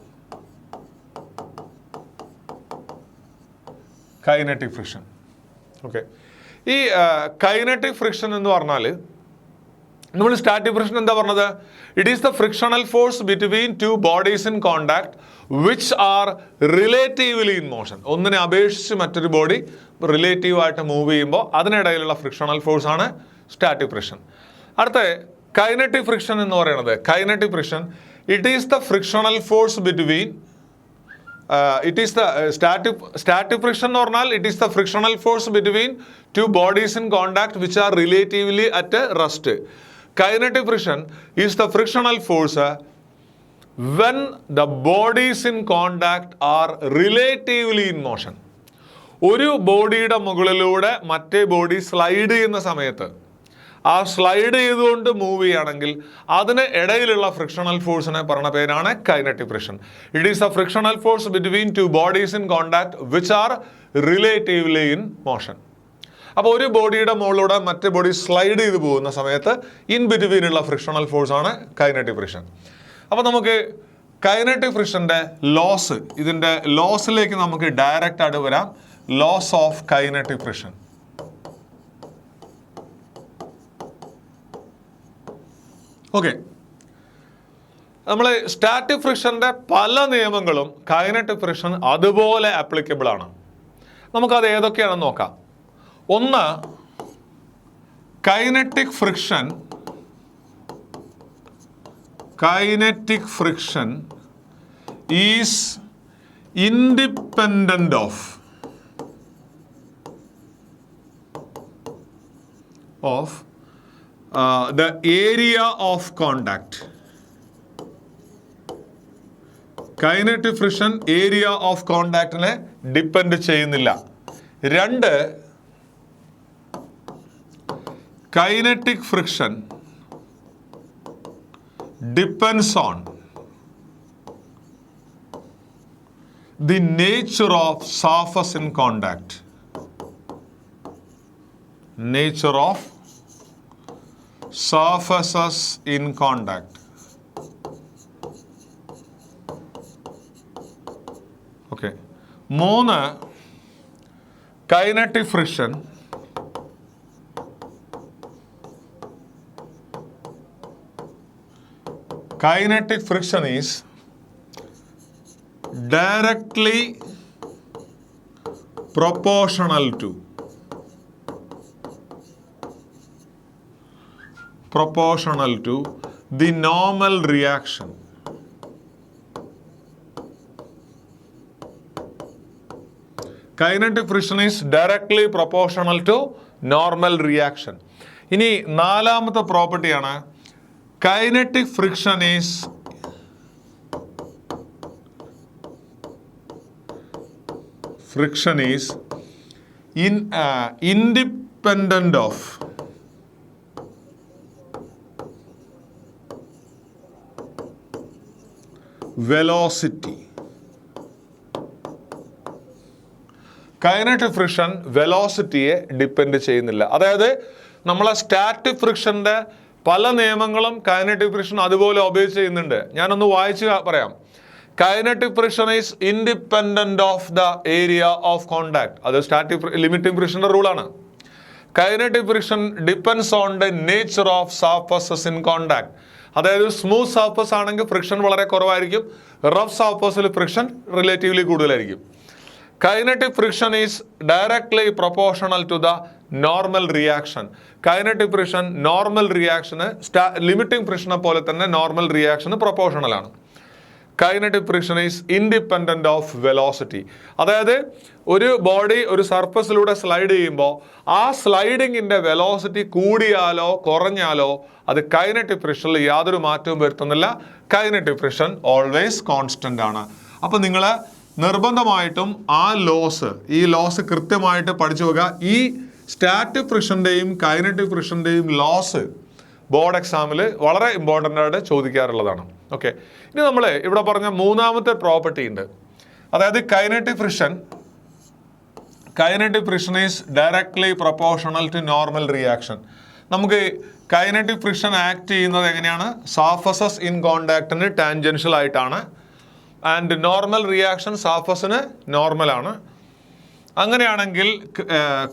Kinetic friction. ഓക്കെ, ഈ കൈനറ്റിക് ഫ്രിക്ഷൻ എന്ന് പറഞ്ഞാൽ നമ്മൾ സ്റ്റാറ്റിക് ഫ്രിക്ഷൻ എന്താ പറഞ്ഞത്? It is the frictional force between two bodies in contact which are relatively in motion. ഒന്നിനെ അപേക്ഷിച്ച് മറ്റൊരു ബോഡി റിലേറ്റീവായിട്ട് മൂവ് ചെയ്യുമ്പോൾ അതിനിടയിലുള്ള ഫ്രിക്ഷണൽ ഫോഴ്സ് ആണ് സ്റ്റാറ്റിക് ഫ്രിക്ഷൻ. അടുത്ത കൈനറ്റിക് ഫ്രിക്ഷൻ എന്ന് പറയുന്നത്, kinetic friction it is the frictional force between it is the static friction എന്ന് പറഞ്ഞാൽ it is the frictional force between two bodies in contact which are relatively at rest. Kinetic friction is the frictional force when the bodies in contact are relatively in motion. ഒരു ബോഡിയുടെ മുകളിലൂടെ മറ്റേ body slide ചെയ്യുന്ന സമയത്ത് ആ slide ചെയ്തുകൊണ്ട് move ചെയ്യുകയാണെങ്കിൽ അതിന് ഇടയിലുള്ള ഫ്രിക്ഷണൽ ഫോഴ്സിനെ പറയുന്ന പേരാണ് kinetic friction. It is the frictional force between two bodies in contact which are relatively in motion. അപ്പോൾ ഒരു ബോഡിയുടെ മുകളിലൂടെ മറ്റേ ബോഡി സ്ലൈഡ് ചെയ്ത് പോകുന്ന സമയത്ത് ഇൻ ബിറ്റ്വീനുള്ള ഫ്രിക്ഷണൽ ഫോഴ്സ് ആണ് കൈനറ്റിക് ഫ്രിക്ഷൻ. അപ്പോൾ നമുക്ക് കൈനറ്റിക് ഫ്രിക്ഷൻ്റെ ലോസ്, ഇതിൻ്റെ ലോസിലേക്ക് നമുക്ക് ഡയറക്റ്റ് ആയിട്ട് വരാം. Laws of kinetic friction. Okay, നമ്മൾ സ്റ്റാറ്റിക് ഫ്രിക്ഷൻ്റെ പല നിയമങ്ങളും കൈനറ്റിക് ഫ്രിക്ഷൻ അതുപോലെ ആപ്ലിക്കബിൾ ആണ്. നമുക്കത് ഏതൊക്കെയാണെന്ന് നോക്കാം. ഒന്ന്, kinetic friction is independent of the area of contact. Kinetic friction area of കോണ്ടാക്റ്റിനെ ഡിപ്പെൻഡ് ചെയ്യുന്നില്ല. രണ്ട്, kinetic friction depends on the nature of surface in contact. Nature of surfaces in contact. Okay. മൂന്ന്, kinetic friction is directly proportional to the normal reaction. Kinetic friction is directly proportional to normal reaction. ഇനി നാലാമത്തെ പ്രോപ്പർട്ടിയാണ് kinetic friction is independent of velocity. Kinetic friction വെലോസിറ്റിയെ depend ചെയ്യുന്നില്ല. അതായത് നമ്മളെ static ഫ്രിക്ഷൻ്റെ പല നിയമങ്ങളും കൈനറ്റിക് ഫ്രിക്ഷൻ അതുപോലെ ഒബേ ചെയ്യുന്നുണ്ട്. ഞാനൊന്ന് വായിച്ച് പറയാം. Kinetic friction is independent of the area of contact. അത് സ്റ്റാറ്റിക് ലിമിറ്റിംഗ് ഫ്രിക്ഷൻ്റെ റൂളാണ്. Kinetic friction depends on the nature of surfaces in contact. അതായത് സ്മൂത്ത് സർഫസ് ആണെങ്കിൽ ഫ്രിക്ഷൻ വളരെ കുറവായിരിക്കും, റഫ് സർഫസിൽ ഫ്രിക്ഷൻ റിലേറ്റീവ്ലി കൂടുതലായിരിക്കും. Kinetic friction is directly proportional to the normal reaction. Kinetic friction normal reaction limiting ഫ്രിക്ഷനെ പോലെ തന്നെ നോർമൽ റിയാക്ഷന് പ്രൊപ്പോർഷണൽ ആണ്. Kinetic friction is independent of velocity. അതായത് ഒരു ബോഡി ഒരു സർഫസിലൂടെ സ്ലൈഡ് ചെയ്യുമ്പോൾ ആ സ്ലൈഡിങ്ങിന്റെ വെലോസിറ്റി കൂടിയാലോ കുറഞ്ഞാലോ അത് കൈനറ്റിക് ഫ്രിക്ഷനിൽ യാതൊരു മാറ്റവും വരുത്തുന്നില്ല. കൈനറ്റിക് ഫ്രിക്ഷൻ ഓൾവേസ് കോൺസ്റ്റന്റ് ആണ്. അപ്പൊ നിങ്ങൾ നിർബന്ധമായിട്ടും ഈ ലോസ് കൃത്യമായിട്ട് പഠിച്ചു വെക്കുക. ഈ സ്റ്റാറ്റിക് ഫ്രിക്ഷന്റെയും കൈനറ്റിക് ഫ്രിക്ഷന്റെയും ലോസ് ബോർഡ് എക്സാമിൽ വളരെ ഇമ്പോർട്ടൻ്റ് ആയിട്ട് ചോദിക്കാറുള്ളതാണ്. ഓക്കെ, ഇനി നമ്മൾ ഇവിടെ പറഞ്ഞ മൂന്നാമത്തെ പ്രോപ്പർട്ടി ഉണ്ട്. അതായത് kinetic friction is directly proportional to normal reaction. നമുക്ക് കൈനറ്റിക് ഫ്രിക്ഷൻ ആക്ട് ചെയ്യുന്നത് എങ്ങനെയാണ്? സർഫസസ് ഇൻ കോണ്ടാക്റ്റിന് ടാൻജൻഷ്യൽ ആയിട്ടാണ്. ആൻഡ് നോർമൽ റിയാക്ഷൻ സർഫസിന് നോർമലാണ്. അങ്ങനെയാണെങ്കിൽ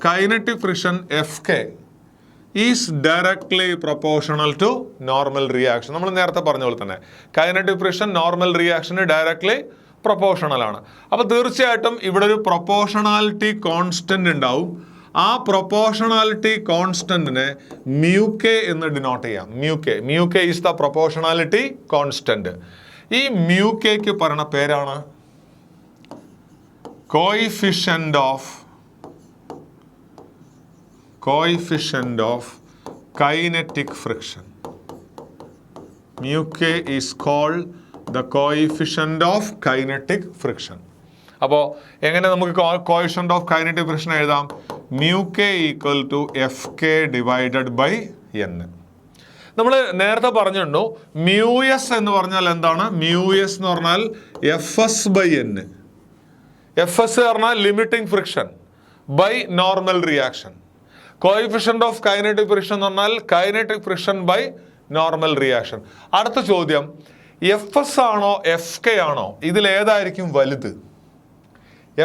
kinetic friction FK is directly proportional to normal reaction. നമ്മൾ നേരത്തെ പറഞ്ഞ പോലെ തന്നെ കൈനറ്റിക് ഫ്രിക്ഷൻ നോർമൽ റിയാക്ഷന് ഡയറക്ട്ലി പ്രൊപ്പോർഷണൽ ആണ്. അപ്പോൾ തീർച്ചയായിട്ടും ഇവിടെ ഒരു പ്രൊപ്പോർഷണാലിറ്റി കോൺസ്റ്റന്റ് ഉണ്ടാവും. ആ പ്രൊപ്പോർഷണാലിറ്റി കോൺസ്റ്റന്റിനെ μk എന്ന് ഡിനോട്ട് ചെയ്യാം. μk is the proportionality constant. ഈ μkക്ക് പറയുന്ന പേരാണ് coefficient of kinetic friction. μk is called the coefficient of kinetic friction. അപ്പോൾ എങ്ങനെ നമുക്ക് coefficient of kinetic friction എഴുതാം? μk equal to FK divided by n. നമ്മൾ നേരത്തെ പറഞ്ഞിട്ടുണ്ടോ μs എന്ന് പറഞ്ഞാൽ എന്താണ്? μs എന്ന് പറഞ്ഞാൽ FS by n. FS പറഞ്ഞാൽ limiting friction by normal reaction. Coefficient of kinetic friction എന്ന് പറഞ്ഞാൽ kinetic friction by normal reaction. അടുത്ത ചോദ്യം, FS ആണോ FK ആണോ? ഇതിലേതായിരിക്കും വലുത്?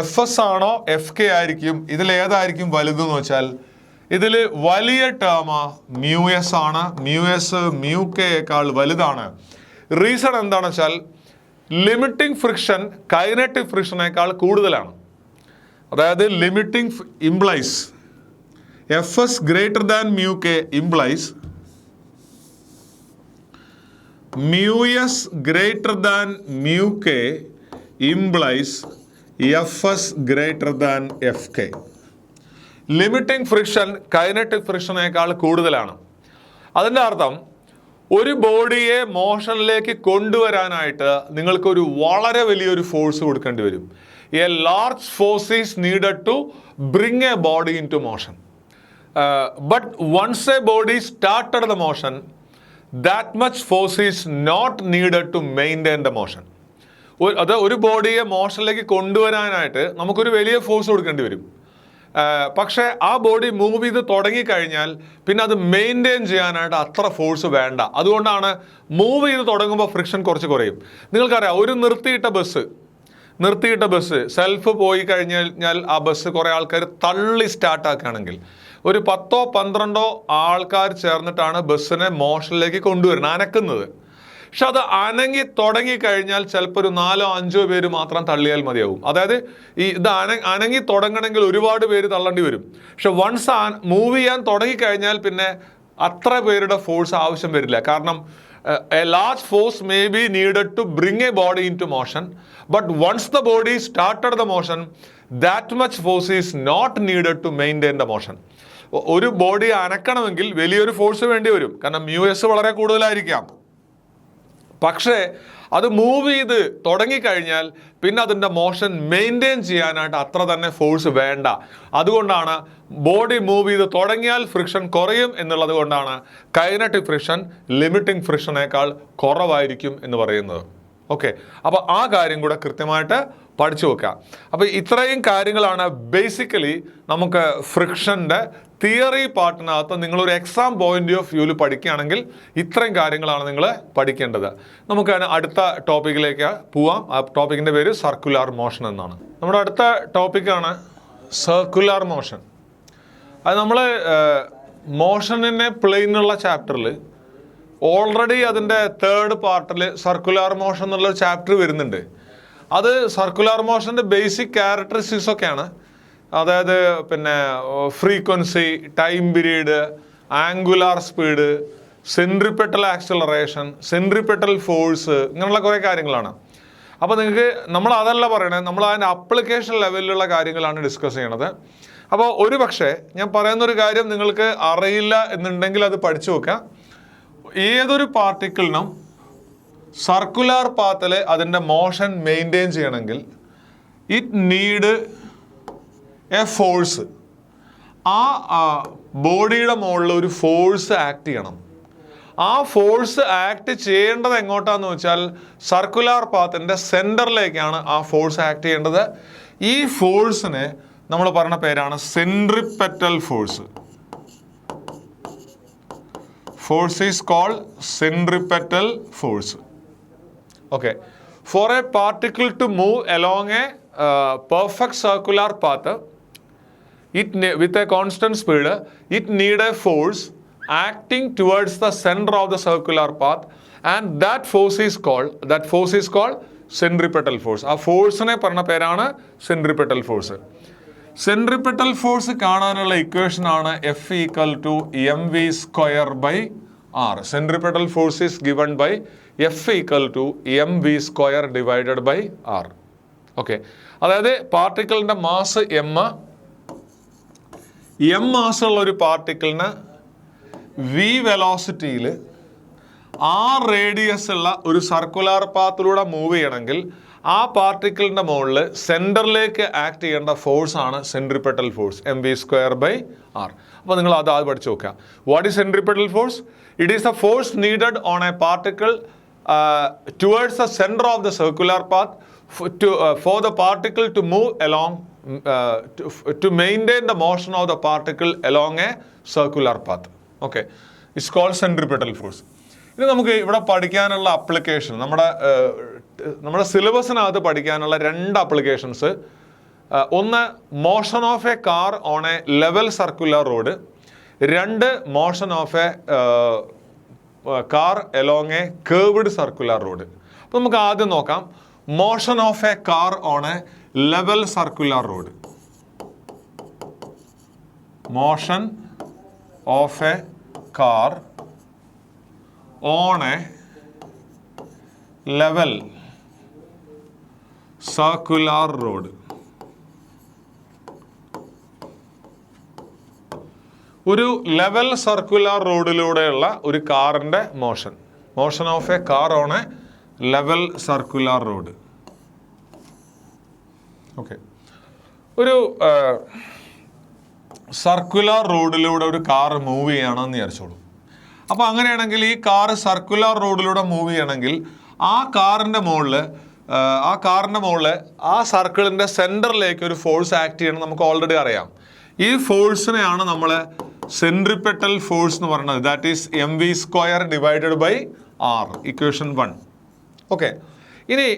FS ആണോ FK ആയിരിക്കും? ഇതിലേതായിരിക്കും വലുത് എന്ന് വെച്ചാൽ ഇതിൽ വലിയ ടേം μs ആണ്. μs μkയേക്കാൾ വലുതാണ്. റീസൺ എന്താണെന്ന് വെച്ചാൽ ലിമിറ്റിംഗ് ഫ്രിക്ഷൻ കൈനറ്റിക് ഫ്രിക്ഷനേക്കാൾ കൂടുതലാണ്. അതായത് limiting implies FS greater than μk implies μs greater than μk implies FS greater than FK. Limiting friction kinetic ഫ്രിക്ഷനേക്കാൾ കൂടുതലാണ്. അതിൻ്റെ അർത്ഥം ഒരു ബോഡിയെ മോഷനിലേക്ക് കൊണ്ടുവരാനായിട്ട് നിങ്ങൾക്കൊരു വളരെ വലിയൊരു ഫോഴ്സ് കൊടുക്കേണ്ടി വരും. A large force is needed to bring a body into motion. But once a body started the motion, that much force is not needed to maintain the motion. അത് ഒരു ബോഡിയെ മോഷനിലേക്ക് കൊണ്ടുവരാനായിട്ട് നമുക്കൊരു വലിയ ഫോഴ്സ് കൊടുക്കേണ്ടി വരും. പക്ഷേ ആ ബോഡി മൂവ് ചെയ്ത് തുടങ്ങിക്കഴിഞ്ഞാൽ പിന്നെ അത് മെയിൻറ്റെയിൻ ചെയ്യാനായിട്ട് അത്ര ഫോഴ്സ് വേണ്ട. അതുകൊണ്ടാണ് മൂവ് ചെയ്ത് തുടങ്ങുമ്പോൾ ഫ്രിക്ഷൻ കുറച്ച് കുറയും. നിങ്ങൾക്കറിയാം, ഒരു നിർത്തിയിട്ട ബസ് സെൽഫ് പോയി കഴിഞ്ഞാൽ ആ ബസ് കുറേ ആൾക്കാർ തള്ളി സ്റ്റാർട്ടാക്കുകയാണെങ്കിൽ ഒരു 10-12 ആൾക്കാർ ചേർന്നിട്ടാണ് ബസ്സിനെ മോഷനിലേക്ക് കൊണ്ടുവരുന്നത്, അനക്കുന്നത്. പക്ഷെ അത് അനങ്ങി തുടങ്ങിക്കഴിഞ്ഞാൽ ചിലപ്പോൾ ഒരു 4-5 പേര് മാത്രം തള്ളിയാൽ മതിയാവും. അതായത് ഇത് അനങ്ങി തുടങ്ങണമെങ്കിൽ ഒരുപാട് പേര് തള്ളേണ്ടി വരും. പക്ഷെ വൺസ് മൂവ് ചെയ്യാൻ തുടങ്ങിക്കഴിഞ്ഞാൽ പിന്നെ അത്ര പേരുടെ ഫോഴ്സ് ആവശ്യം വരില്ല. കാരണം a large force may be needed to bring a body into motion, but once the body started the motion, that much force is not needed to maintain the motion. ഒരു body അനക്കണമെങ്കിൽ വലിയൊരു force വേണ്ടി വരും, കാരണം μs വളരെ കൂടുതലായിരിക്കാം. പക്ഷേ അത് move ചെയ്ത് തുടങ്ങിക്കഴിഞ്ഞാൽ പിന്നെ അതിൻ്റെ മോഷൻ മെയിൻറ്റെയിൻ ചെയ്യാനായിട്ട് അത്ര തന്നെ ഫോഴ്സ് വേണ്ട. അതുകൊണ്ടാണ് ബോഡി മൂവ് ചെയ്ത് തുടങ്ങിയാൽ ഫ്രിക്ഷൻ കുറയും എന്നുള്ളത് കൊണ്ടാണ് കൈനറ്റിക് ഫ്രിക്ഷൻ ലിമിറ്റിംഗ് ഫ്രിക്ഷനേക്കാൾ കുറവായിരിക്കും എന്ന് പറയുന്നത്. ഓക്കെ, അപ്പോൾ ആ കാര്യം കൂടെ കൃത്യമായിട്ട് പഠിച്ചു വെക്കുക. അപ്പോൾ ഇത്രയും കാര്യങ്ങളാണ് ബേസിക്കലി നമുക്ക് ഫ്രിക്ഷൻ്റെ തിയറി പാർട്ടിനകത്ത് നിങ്ങളൊരു എക്സാം പോയിന്റ് ഓഫ് വ്യൂവിൽ പഠിക്കുകയാണെങ്കിൽ ഇത്രയും കാര്യങ്ങളാണ് നിങ്ങൾ പഠിക്കേണ്ടത്. നമുക്ക് അടുത്ത ടോപ്പിക്കിലേക്ക് പോവാം. ആ ടോപ്പിക്കിൻ്റെ പേര് സർക്കുലാർ മോഷൻ എന്നാണ്. നമ്മുടെ അടുത്ത ടോപ്പിക്കാണ് സർക്കുലാർ മോഷൻ. അത് നമ്മൾ മോഷനിനെ പ്ലെയിനുള്ള ചാപ്റ്ററിൽ ഓൾറെഡി അതിൻ്റെ 3rd പാർട്ടിൽ സർക്കുലാർ മോഷൻ എന്നുള്ള ചാപ്റ്റർ വരുന്നുണ്ട്. അത് സർക്കുലാർ മോഷൻ്റെ ബേസിക് ക്യാരക്ടറിസ്റ്റിക്സ് ഒക്കെയാണ്. അതായത് പിന്നെ frequency, time period, angular speed, centripetal acceleration, centripetal force, ഇങ്ങനെയുള്ള കുറേ കാര്യങ്ങളാണ്. അപ്പോൾ നിങ്ങൾക്ക് നമ്മൾ അതല്ല പറയണത്, നമ്മൾ അതിൻ്റെ അപ്ലിക്കേഷൻ ലെവലിലുള്ള കാര്യങ്ങളാണ് ഡിസ്കസ് ചെയ്യണത്. അപ്പോൾ ഒരു പക്ഷേ ഞാൻ പറയുന്നൊരു കാര്യം നിങ്ങൾക്ക് അറിയില്ല എന്നുണ്ടെങ്കിൽ അത് പഠിച്ചു വെക്കുക. ഏതൊരു പാർട്ടിക്കിളിനും സർക്കുലർ പാത്തിൽ അതിൻ്റെ മോഷൻ മെയിൻറ്റെയിൻ ചെയ്യണമെങ്കിൽ ഇറ്റ് നീഡ് എ ഫോഴ്സ്. ആ ബോഡിയുടെ മുകളിൽ ഒരു ഫോഴ്സ് ആക്ട് ചെയ്യണം. ആ ഫോഴ്സ് ആക്ട് ചെയ്യേണ്ടത് എങ്ങോട്ടാന്ന് വെച്ചാൽ സർക്കുലർ പാത്തിൻ്റെ സെൻറ്ററിലേക്കാണ് ആ ഫോഴ്സ് ആക്ട് ചെയ്യേണ്ടത്. ഈ ഫോഴ്സിനെ നമ്മൾ പറഞ്ഞ പേരാണ് centripetal force. Force is called centripetal force. Okay. For a particle to move along a perfect circular path, with a constant speed, it need a force acting towards the center of the circular path, and that force is called centripetal force. ആ ഫോഴ്സിനെ പറഞ്ഞ പേരാണ് centripetal force. Centripetal force കാണാനുള്ള equation ആണ് F equal to mv square by r. Centripetal force is given by F equal to mv square divided by r. Okay, അതായത് പാർട്ടിക്കിളിൻ്റെ mass m mass ഉള്ള ഒരു പാർട്ടിക്കിളിന് v വെലോസിറ്റിയിൽ r റേഡിയസ് ഉള്ള ഒരു സർക്കുലർ പാത്തിലൂടെ മൂവ് ചെയ്യണമെങ്കിൽ ആ പാർട്ടിക്കിളിൻ്റെ മുകളിൽ സെൻറ്ററിലേക്ക് ആക്ട് ചെയ്യേണ്ട ഫോഴ്സ് ആണ് centripetal force, mv square by r. അപ്പോൾ നിങ്ങൾ അത് പഠിച്ചു നോക്കുക. What is centripetal force? It is the force needed on a particle towards the centre of the circular path for the particle to move along to maintain the motion of the particle along a circular path. Okay, it's called centripetal force. ഇനി നമുക്ക് ഇവിടെ പഠിക്കാനുള്ള application, നമ്മുടെ സിലബസിനകത്ത് പഠിക്കാനുള്ള 2 applications. ഒന്ന് motion of A car on a level circular road, 2 motion of A car along A curved circular road. അപ്പോൾ നമുക്ക് ആദ്യം നോക്കാം motion of A car on a level circular road. Motion of A car on a level circular road. ഒരു level circular റോഡിലൂടെയുള്ള ഒരു കാറിൻ്റെ motion of A car on a level circular road. Okay, ഒരു circular റോഡിലൂടെ ഒരു car move ചെയ്യണമെന്ന് വിചാരിച്ചോളൂ. അപ്പോൾ അങ്ങനെയാണെങ്കിൽ ഈ കാർ സർക്കുലർ റോഡിലൂടെ മൂവ് ചെയ്യണമെങ്കിൽ ആ കാറിൻ്റെ മുകളിൽ ആ സർക്കിളിൻ്റെ സെൻറ്ററിലേക്ക് ഒരു ഫോഴ്സ് ആക്ട് ചെയ്യണം. നമുക്ക് ഓൾറെഡി അറിയാം. ഈ ഫോഴ്സിനെയാണ് നമ്മൾ സെൻട്രിപെറ്റൽ ഫോഴ്സ് എന്ന് പറയുന്നത്. That is mv square divided by r, equation 1. Okay, ഇനി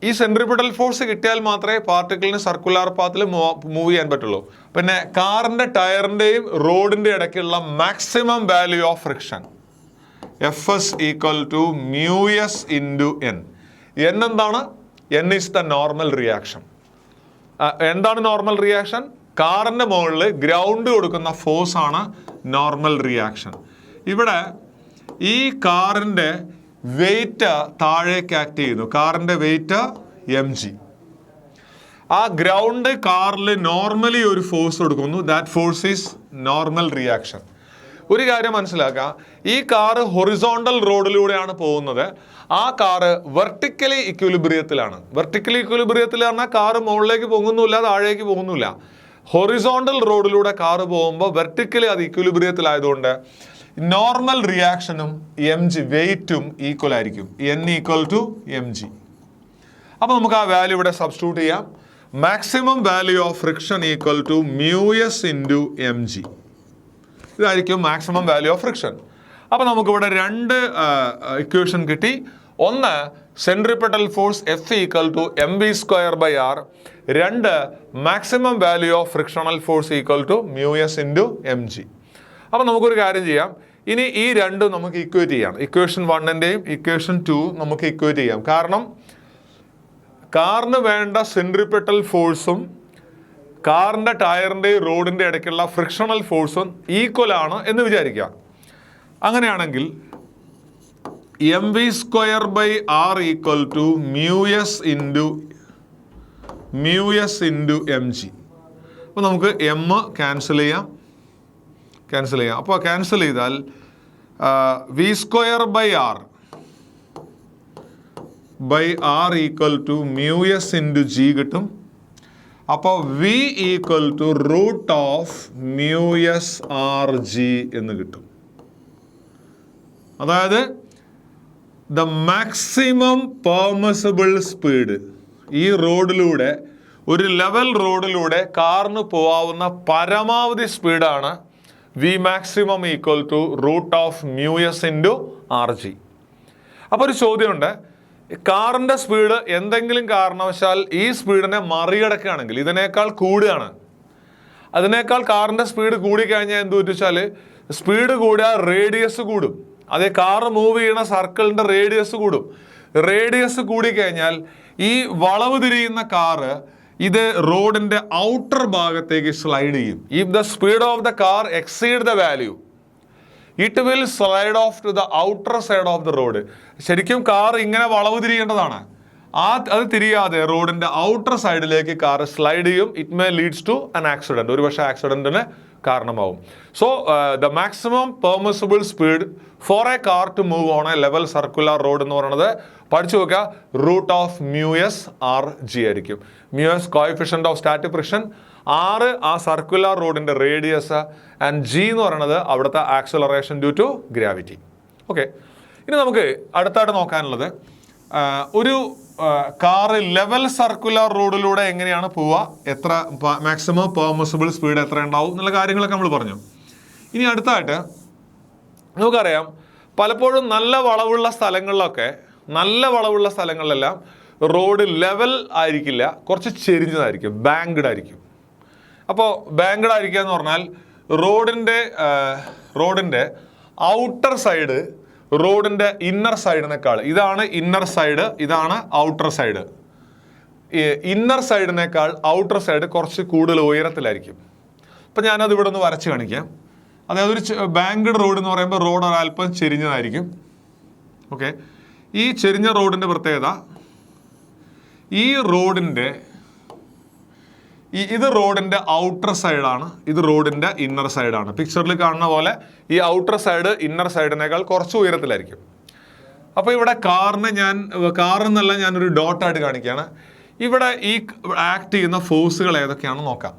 ഈ സെൻട്രിപെറ്റൽ ഫോഴ്സ് കിട്ടിയാൽ മാത്രമേ പാർട്ടിക്കിളിന് സർക്കുലർ പാത്തിൽ മൂവ് ചെയ്യാൻ പറ്റുള്ളൂ. പിന്നെ കാറിൻ്റെ ടയറിൻ്റെയും റോഡിൻ്റെ ഇടയ്ക്കുള്ള maximum value of friction Fs equal to μs into n. n എന്താണ്? n is the normal reaction. എന്താണ് നോർമൽ റിയാക്ഷൻ? കാറിൻ്റെ മുകളിൽ ഗ്രൗണ്ട് കൊടുക്കുന്ന ഫോഴ്സ് ആണ് നോർമൽ റിയാക്ഷൻ. ഇവിടെ ഈ കാറിൻ്റെ വെയിറ്റ് താഴേക്ക് ആക്ട് ചെയ്യുന്നു. കാറിൻ്റെ വെയിറ്റ് mg. ആ ഗ്രൗണ്ട് കാറിൽ നോർമലി ഒരു ഫോഴ്സ് കൊടുക്കുന്നു. That force is normal reaction. ഒരു കാര്യം മനസ്സിലാക്കുക, ഈ കാറ് ഹൊറിസോണ്ടൽ റോഡിലൂടെയാണ് പോകുന്നത്. ആ കാറ് വെർട്ടിക്കലി ഇക്വിലിബ്രിയത്തിലാണ്. വെർട്ടിക്കലി ഇക്വിലിബ്രിയത്തിൽ പറഞ്ഞാൽ കാറ് മുകളിലേക്ക് പോകുന്നില്ല, താഴേക്ക് പോകുന്നില്ല. ഹൊറിസോണ്ടൽ റോഡിലൂടെ കാറ് പോകുമ്പോൾ വെർട്ടിക്കലി അത് ഇക്വിലിബ്രിയത്തിലായതുകൊണ്ട് നോർമൽ റിയാക്ഷനും mg വെയിറ്റും ഈക്വൽ ആയിരിക്കും. n equal to mg. അപ്പോൾ നമുക്ക് ആ വാല്യൂ ഇവിടെ സബ്സ്റ്റിറ്റ്യൂട്ട് ചെയ്യാം. Maximum value of friction equal to μs into mg. ഇതായിരിക്കും മാക്സിമം വാല്യൂ ഓഫ് ഫ്രിക്ഷൻ. അപ്പോൾ നമുക്കിവിടെ 2 ഇക്വേഷൻ കിട്ടി. ഒന്ന് centripetal force F equal to mv square by r. 2 maximum value of frictional force equal to μs into mg. അപ്പോൾ നമുക്കൊരു കാര്യം ചെയ്യാം. ഇനി ഈ 2 നമുക്ക് ഇക്വേറ്റ് ചെയ്യാം. ഇക്വേഷൻ 1ൻ്റെയും ഇക്വേഷൻ 2 നമുക്ക് ഇക്വേറ്റ് ചെയ്യാം. കാരണം കാറിന് വേണ്ട സെൻട്രിപെറ്റൽ ഫോഴ്സും കാറിൻ്റെ ടയറിൻ്റെയും റോഡിൻ്റെ ഇടയ്ക്കുള്ള ഫ്രിക്ഷണൽ ഫോഴ്സും ഈക്വൽ ആണ് എന്ന് വിചാരിക്കുക. അങ്ങനെയാണെങ്കിൽ M V square by R equal to mu S into M G. അപ്പോൾ നമുക്ക് എം ക്യാൻസൽ ചെയ്യാം. അപ്പോൾ ക്യാൻസൽ ചെയ്താൽ V square by R equal to mu S into G കിട്ടും. അപ്പോൾ V equal to root of mu S R G എന്ന് കിട്ടും. അതായത് ദ മാക്സിമം പെർമിസിബിൾ സ്പീഡ്, ഈ റോഡിലൂടെ, ഒരു ലെവൽ റോഡിലൂടെ കാറിന് പോകാവുന്ന പരമാവധി സ്പീഡാണ് V maximum equal to root of mu S into R G. അപ്പോൾ ഒരു ചോദ്യമുണ്ട്, കാറിൻ്റെ സ്പീഡ് എന്തെങ്കിലും കാരണവശാൽ ഈ സ്പീഡിനെ മറികടക്കുകയാണെങ്കിൽ, ഇതിനേക്കാൾ കൂടുകയാണ്, അതിനേക്കാൾ കാറിൻ്റെ സ്പീഡ് കൂടിക്കഴിഞ്ഞാൽ എന്ത് വെച്ചാൽ സ്പീഡ് കൂടിയാൽ റേഡിയസ് കൂടും. അതേ കാറ് മൂവ് ചെയ്യുന്ന സർക്കിളിൻ്റെ റേഡിയസ് കൂടും. റേഡിയസ് കൂടിക്കഴിഞ്ഞാൽ ഈ വളവ് തിരിയുന്ന കാറ് ഇത് റോഡിൻ്റെ ഔട്ടർ ഭാഗത്തേക്ക് സ്ലൈഡ് ചെയ്യും. If the speed of the car exceed the value, it will slide off to the outer side of the road. ശരിക്കും കാർ ഇങ്ങനെ വളവ് തിരിയേണ്ടതാണ്. അത് തിരിയാതെ റോഡിൻ്റെ ഔട്ടർ സൈഡിലേക്ക് കാർ സ്ലൈഡ് ചെയ്യും. It may leads to an accident, ഒരുപക്ഷെ ആക്സിഡൻറ്റിന് കാരണമാവും. So the maximum permissible speed for a car to move on a level circular road എന്ന് പറയുന്നത് പഠിച്ചു നോക്കുക, root of mu S R G ആയിരിക്കും. Mu S coefficient of static friction, ആറ് ആ സർക്കുലർ റോഡിൻ്റെ റേഡിയസ്, ആൻഡ് ജി എന്ന് പറയുന്നത് അവിടുത്തെ acceleration due to gravity. Okay, ഇനി നമുക്ക് അടുത്തായിട്ട് നോക്കാനുള്ളത് ഒരു കാറ് ലെവൽ സർക്കുലർ റോഡിലൂടെ എങ്ങനെയാണ് പോവുക, എത്ര മാക്സിമം പെർമിസിബിൾ സ്പീഡ് എത്ര ഉണ്ടാവും എന്നുള്ള കാര്യങ്ങളൊക്കെ നമ്മൾ പറഞ്ഞു. ഇനി അടുത്തായിട്ട് നമുക്കറിയാം, പലപ്പോഴും നല്ല വളവുള്ള സ്ഥലങ്ങളിലെല്ലാം റോഡ് ലെവൽ ആയിരിക്കില്ല, കുറച്ച് ചെരിഞ്ഞതായിരിക്കും, ബാങ്ക്ഡ് ആയിരിക്കും. അപ്പോൾ ബാങ്ക്ഡ് ആയിരിക്കുക എന്ന് പറഞ്ഞാൽ റോഡിൻ്റെ ഔട്ടർ സൈഡ് റോഡിൻ്റെ ഇന്നർ സൈഡിനേക്കാൾ, ഇതാണ് ഇന്നർ സൈഡ്, ഇതാണ് ഔട്ടർ സൈഡ്. ഇന്നർ സൈഡിനേക്കാൾ ഔട്ടർ സൈഡ് കുറച്ച് കൂടുതൽ ഉയരത്തിലായിരിക്കും. അപ്പം ഞാനത് ഇവിടെ ഒന്ന് വരച്ച് കാണിക്കാം. അതായത് ഒരു ബാങ്ക്ഡ് റോഡ് എന്ന് പറയുമ്പോൾ റോഡ് ഒരല്പം ചെരിഞ്ഞതായിരിക്കും. ഓക്കെ, ഈ ചെരിഞ്ഞ റോഡിൻ്റെ പ്രത്യേകത, ഇത് റോഡിൻ്റെ ഔട്ടർ സൈഡാണ്, ഇത് റോഡിൻ്റെ ഇന്നർ സൈഡാണ്. പിക്ചറിൽ കാണുന്ന പോലെ ഈ ഔട്ടർ സൈഡ് ഇന്നർ സൈഡിനേക്കാൾ കുറച്ച് ഉയരത്തിലായിരിക്കും. അപ്പോൾ ഇവിടെ കാറെന്നല്ല ഞാനൊരു ഡോട്ടായിട്ട് കാണിക്കുകയാണ്. ഇവിടെ ഈ ആക്ട് ചെയ്യുന്ന ഫോഴ്സുകൾ ഏതൊക്കെയാണെന്ന് നോക്കാം.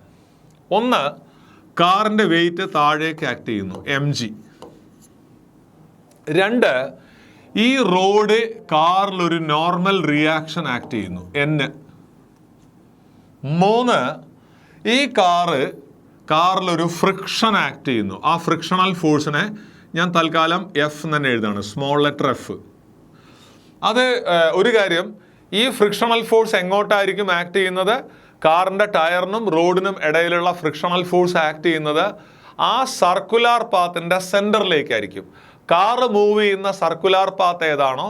ഒന്ന്, കാറിൻ്റെ വെയിറ്റ് താഴേക്ക് ആക്ട് ചെയ്യുന്നു, എം ജി. രണ്ട്, ഈ റോഡ് കാറിലൊരു നോർമൽ റിയാക്ഷൻ ആക്ട് ചെയ്യുന്നു, എൻ. മൂന്ന്, ഈ കാറിലൊരു ഫ്രിക്ഷൻ ആക്ട് ചെയ്യുന്നു. ആ ഫ്രിക്ഷണൽ ഫോഴ്സിനെ ഞാൻ തൽക്കാലം എഫ് തന്നെ എഴുതാണ്, സ്മോൾ ലെറ്റർ എഫ്. അത് ഒരു കാര്യം, ഈ ഫ്രിക്ഷണൽ ഫോഴ്സ് എങ്ങോട്ടായിരിക്കും ആക്ട് ചെയ്യുന്നത്? കാറിൻ്റെ ടയറിനും റോഡിനും ഇടയിലുള്ള ഫ്രിക്ഷണൽ ഫോഴ്സ് ആക്ട് ചെയ്യുന്നത് ആ സർക്കുലാർ പാത്തിൻ്റെ സെൻറ്ററിലേക്കായിരിക്കും. കാറ് മൂവ് ചെയ്യുന്ന സർക്കുലാർ പാത്ത് ഏതാണോ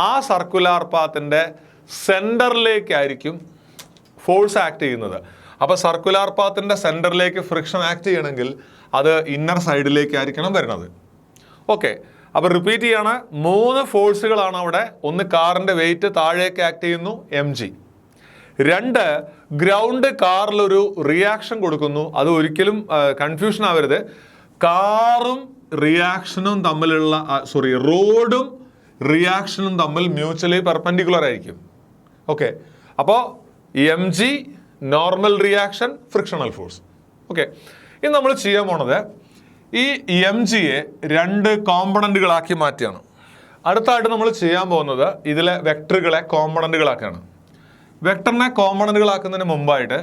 ആ സർക്കുലാർ പാത്തിൻ്റെ സെൻറ്ററിലേക്കായിരിക്കും ഫോഴ്സ് ആക്ട് ചെയ്യുന്നത്. അപ്പോൾ സർക്കുലാർ പാത്തിൻ്റെ സെൻറ്ററിലേക്ക് ഫ്രിക്ഷൻ ആക്ട് ചെയ്യണമെങ്കിൽ അത് ഇന്നർ സൈഡിലേക്കായിരിക്കണം വരുന്നത്. ഓക്കെ, അപ്പോൾ റിപ്പീറ്റ് ചെയ്യാണ്, 3 ഫോഴ്സുകളാണ് അവിടെ. ഒന്ന്, കാറിൻ്റെ വെയിറ്റ് താഴേക്ക് ആക്ട് ചെയ്യുന്നു, എം ജി. 2, ഗ്രൗണ്ട് കാറിലൊരു റിയാക്ഷൻ കൊടുക്കുന്നു. അത് ഒരിക്കലും കൺഫ്യൂഷൻ ആവരുത്. റോഡും റിയാക്ഷനും തമ്മിൽ മ്യൂച്വലി പെർപെൻഡിക്കുലർ ആയിരിക്കും. ഓക്കെ, അപ്പോൾ M G, normal reaction, frictional force. Okay, ഇനി നമ്മൾ ചെയ്യാൻ പോണത് ഈ എം ജിയെ 2 കോമ്പണൻറ്റുകളാക്കി മാറ്റിയാണ്. അടുത്തായിട്ട് നമ്മൾ ചെയ്യാൻ പോകുന്നത് ഇതിലെ വെക്ടറുകളെ കോമ്പണൻറ്റുകളാക്കുകയാണ്. വെക്ടറിനെ കോമ്പണൻറ്റുകളാക്കുന്നതിന് മുമ്പായിട്ട്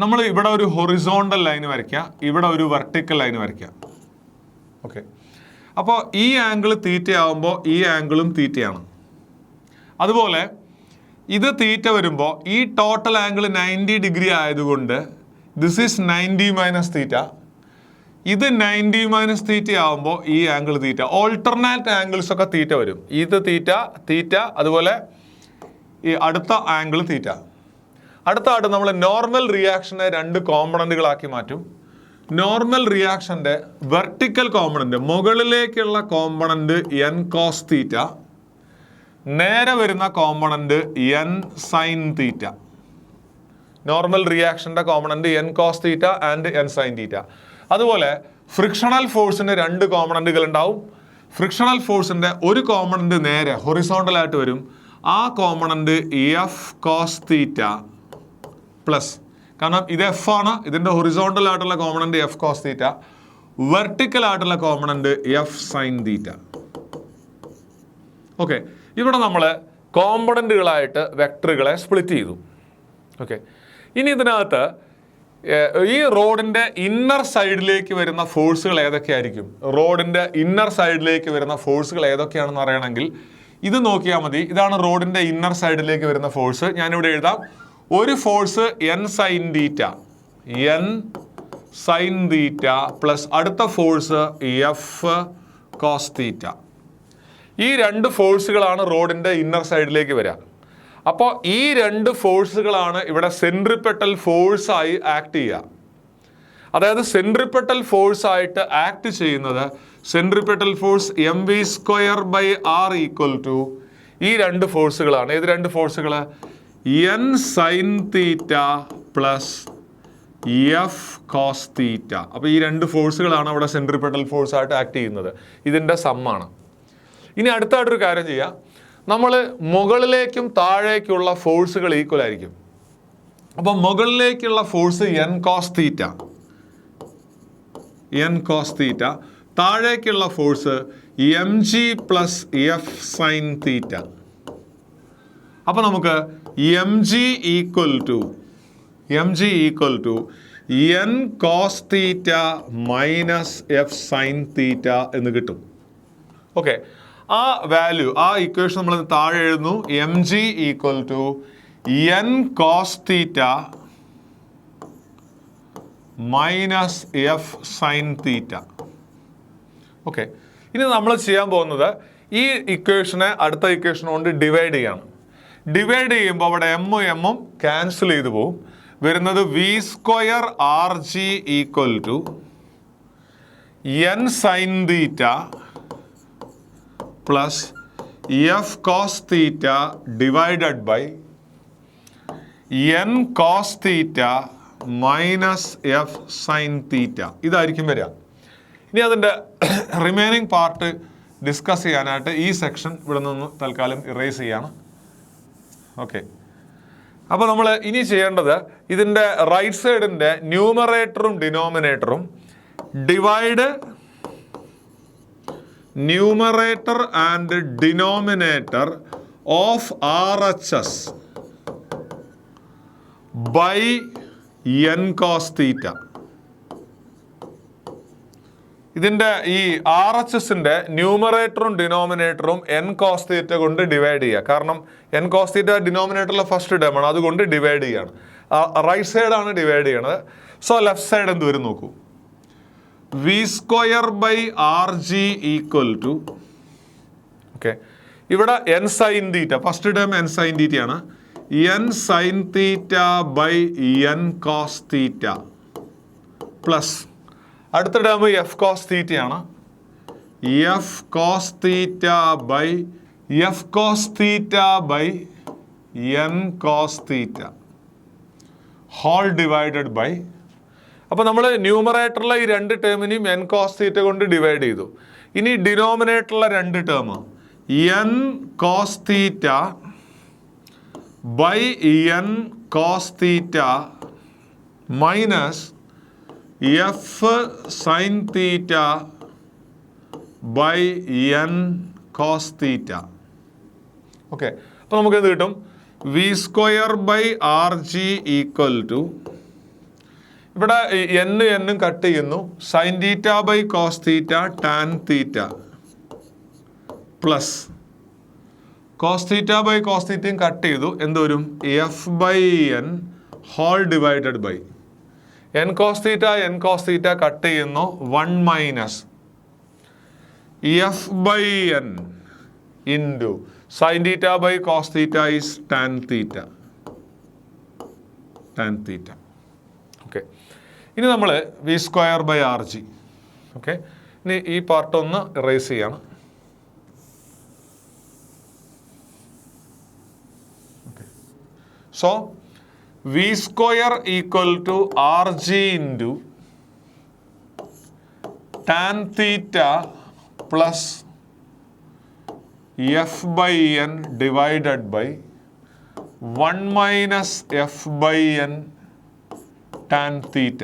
നമ്മൾ ഇവിടെ ഒരു ഹൊറിസോണ്ടൽ ലൈൻ വരയ്ക്കുക, ഇവിടെ ഒരു വെർട്ടിക്കൽ ലൈൻ വരയ്ക്കുക. ഓക്കെ, അപ്പോൾ ഈ ആംഗിൾ തീറ്റ ആകുമ്പോൾ ഈ ആംഗിളും തീറ്റയാണ്. അതുപോലെ ഇത് തീറ്റ വരുമ്പോൾ ഈ ടോട്ടൽ ആംഗിൾ 90 ഡിഗ്രി ആയതുകൊണ്ട് ദിസ് ഈസ് 90 മൈനസ് തീറ്റ. ഇത് 90 മൈനസ് തീറ്റ ആകുമ്പോൾ ഈ ആംഗിൾ തീറ്റ. ഓൾട്ടർനേറ്റ് ആംഗിൾസ് ഒക്കെ തീറ്റ വരും. ഇത് തീറ്റ, അതുപോലെ ഈ അടുത്ത ആംഗിൾ തീറ്റ. അടുത്തായിട്ട് നമ്മൾ നോർമൽ റിയാക്ഷനെ 2 കോമ്പണൻറ്റുകളാക്കി മാറ്റും. നോർമൽ റിയാക്ഷൻ്റെ വെർട്ടിക്കൽ കോമ്പണൻറ്റ്, മുകളിലേക്കുള്ള കോമ്പണൻറ്റ് എൻ കോസ് തീറ്റ, നേരെ വരുന്ന component N sine theta. Normal റിയാക്ഷന്റെ component N cos theta and N sine theta. അതുപോലെ ഫ്രിക്ഷണൽ ഫോഴ്സിന് രണ്ട് കോമ്പണന്റുകൾ ഉണ്ടാവും. ഫ്രിക്ഷണൽ ഫോഴ്സിന്റെ ഒരു കോമ്പണന്റ് നേരെ ഹൊറിസോണ്ടൽ ആയിട്ട് വരും. ആ component F cos theta plus, കാരണം ഇത് എഫ് ആണ്, ഇതിന്റെ ഹൊറിസോണ്ടൽ ആയിട്ടുള്ള component F cos theta, vertical ആയിട്ടുള്ള component F sine theta. Okay, ഇവിടെ നമ്മൾ കോമ്പണന്റുകളായിട്ട് വെക്ടറുകളെ സ്പ്ലിറ്റ് ചെയ്തു. ഓക്കെ, ഇനി ഇതിനകത്ത് ഈ റോഡിന്റെ ഇന്നർ സൈഡിലേക്ക് വരുന്ന ഫോഴ്സുകൾ ഏതൊക്കെയായിരിക്കും? റോഡിന്റെ ഇന്നർ സൈഡിലേക്ക് വരുന്ന ഫോഴ്സുകൾ ഏതൊക്കെയാണെന്ന് അറിയണമെങ്കിൽ ഇത് നോക്കിയാൽ മതി. ഇതാണ് റോഡിന്റെ ഇന്നർ സൈഡിലേക്ക് വരുന്ന ഫോഴ്സ്. ഞാനിവിടെ എഴുതാം. ഒരു ഫോഴ്സ് എൻ സൈൻ തീറ്റ, എൻ സൈൻ തീറ്റ പ്ലസ് അടുത്ത ഫോഴ്സ് എഫ് കോസ് തീറ്റ. ഈ രണ്ട് ഫോഴ്സുകളാണ് റോഡിന്റെ ഇന്നർ സൈഡിലേക്ക് വരിക. അപ്പോൾ ഈ രണ്ട് ഫോഴ്സുകളാണ് ഇവിടെ സെൻട്രിപെറ്റൽ ഫോഴ്സായി ആക്ട് ചെയ്യുക. അതായത് സെൻട്രിപെറ്റൽ ഫോഴ്സ് ആയിട്ട് ആക്ട് ചെയ്യുന്നത് centripetal force M V square by R equal to ഈ രണ്ട് ഫോഴ്സുകളാണ്. ഏത് രണ്ട് ഫോഴ്സുകൾ? N sine theta plus F cos theta. അപ്പോൾ ഈ രണ്ട് ഫോഴ്സുകളാണ് അവിടെ സെൻട്രിപെറ്റൽ ഫോഴ്സ് ആയിട്ട് ആക്ട് ചെയ്യുന്നത്. ഇതിൻ്റെ സമ്മാണ്. ഇനി അടുത്തായിട്ടൊരു കാര്യം ചെയ്യാം. നമ്മൾ മുകളിലേക്കും താഴേക്കുള്ള ഫോഴ്സുകൾ ഈക്വൽ ആയിരിക്കും. അപ്പോൾ മുകളിലേക്കുള്ള force N cos theta, N cos theta. താഴേക്കുള്ള force M G plus F sine theta. അപ്പോൾ നമുക്ക് M G equal to N cos theta minus F sine theta എന്ന് കിട്ടും. ഓക്കെ, ആ വാല്യൂ, ആ ഇക്വേഷൻ നമ്മൾ താഴെ എഴുതുന്നു. M G equal to N cos theta minus F sine theta. Okay, ഇനി നമ്മൾ ചെയ്യാൻ പോകുന്നത് ഈ ഇക്വേഷനെ അടുത്ത ഇക്വേഷൻ കൊണ്ട് ഡിവൈഡ് ചെയ്യാണ്. ഡിവൈഡ് ചെയ്യുമ്പോൾ അവിടെ എമ്മും എമ്മും ക്യാൻസൽ ചെയ്തു പോകും. വരുന്നത് V square R G equal to N sine theta plus F cos theta divided by N cos theta minus F sine theta. ഇതായിരിക്കും വരിക. ഇനി അതിൻ്റെ റിമൈനിങ് പാർട്ട് ഡിസ്കസ് ചെയ്യാനായിട്ട് ഈ സെക്ഷൻ ഇവിടെ നിന്ന് തൽക്കാലം ഇറേസ് ചെയ്യാണ്. ഓക്കെ, അപ്പോൾ നമ്മൾ ഇനി ചെയ്യേണ്ടത് ഇതിൻ്റെ റൈറ്റ് സൈഡിൻ്റെ ന്യൂമറേറ്ററും ഡിനോമിനേറ്ററും divide numerator and denominator of R H S by N cos theta. ഇതിൻ്റെ ഈ ആർ എച്ച് എസിൻ്റെ ന്യൂമറേറ്ററും ഡിനോമിനേറ്ററും എൻ കോസ് തീറ്റ കൊണ്ട് ഡിവൈഡ് ചെയ്യുക. കാരണം എൻ കോസ് തീറ്റ ഡിനോമിനേറ്ററിലെ ഫസ്റ്റ് ടേം ആണ്, അതുകൊണ്ട് ഡിവൈഡ് ചെയ്യാണ്. റൈറ്റ് സൈഡാണ് ഡിവൈഡ് ചെയ്യണത്. സോ ലെഫ്റ്റ് സൈഡ് എന്ത് വരും നോക്കൂ. V square by R G equal to, okay, ഇവിടെ N sine theta, first term N sine തീറ്റയാണ്, N sine theta by N cos theta plus അടുത്ത ടേം എഫ് കോസ് തീറ്റയാണ്, F cos theta by F cos theta by N cos theta whole divided by. അപ്പോൾ നമ്മൾ ന്യൂമറേറ്ററിലെ ഈ രണ്ട് ടേമിനെയും N cos തീറ്റ കൊണ്ട് divide ചെയ്തു. ഇനി ഡിനോമിനേറ്ററിലെ രണ്ട് term N cos theta by N cos theta minus F sine theta by N cos theta. Okay, അപ്പോൾ നമുക്ക് എന്ത് കിട്ടും? V square by R G equal to, ഇവിടെ എന്നും കട്ട് ചെയ്യുന്നു, sine theta by cos theta tan theta plus cos theta by cos തീറ്റയും cut ചെയ്തു, എന്ത് വരും? F by N whole divided by N cos theta cut ചെയ്യുന്നു, 1 minus F by N into sine theta by cos theta is tan theta. Okay, ഇനി നമ്മൾ V square by R G. Okay, ഇനി ഈ part ഒന്ന് erase ചെയ്യണം. So V square equal to R G into tan theta plus F by N divided by 1 minus F by N tan theta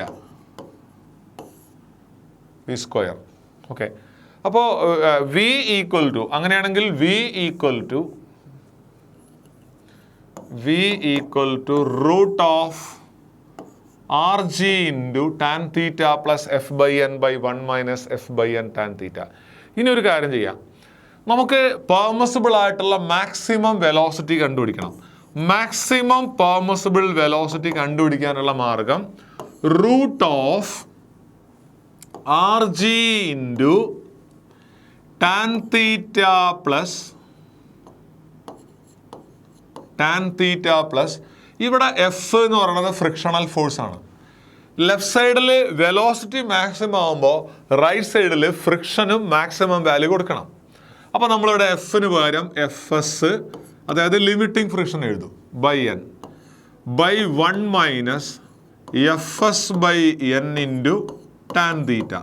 V square. Okay, അപ്പോൾ V equal to, അങ്ങനെയാണെങ്കിൽ V equal to root of R G into tan theta plus F by N by 1 minus F by N tan theta. ഇനി ഒരു കാര്യം ചെയ്യാം, നമുക്ക് permissible ആയിട്ടുള്ള maximum velocity കണ്ടുപിടിക്കണം. Maximum permissible velocity കണ്ടുപിടിക്കാനുള്ള മാർഗം root of R G into tan theta plus ഇവിടെ എഫ് എന്ന് പറയുന്നത് ഫ്രിക്ഷണൽ ഫോഴ്സ് ആണ്. ലെഫ്റ്റ് സൈഡിൽ വെലോസിറ്റി മാക്സിമം ആകുമ്പോൾ റൈറ്റ് സൈഡിൽ ഫ്രിക്ഷനും മാക്സിമം വാല്യൂ കൊടുക്കണം. അപ്പോൾ നമ്മളിവിടെ എഫിന് പകരം എഫ് എസ്, അതായത് ലിമിറ്റിംഗ് ഫ്രിക്ഷൻ എഴുതും, by N by 1 minus F S by N into tan theta.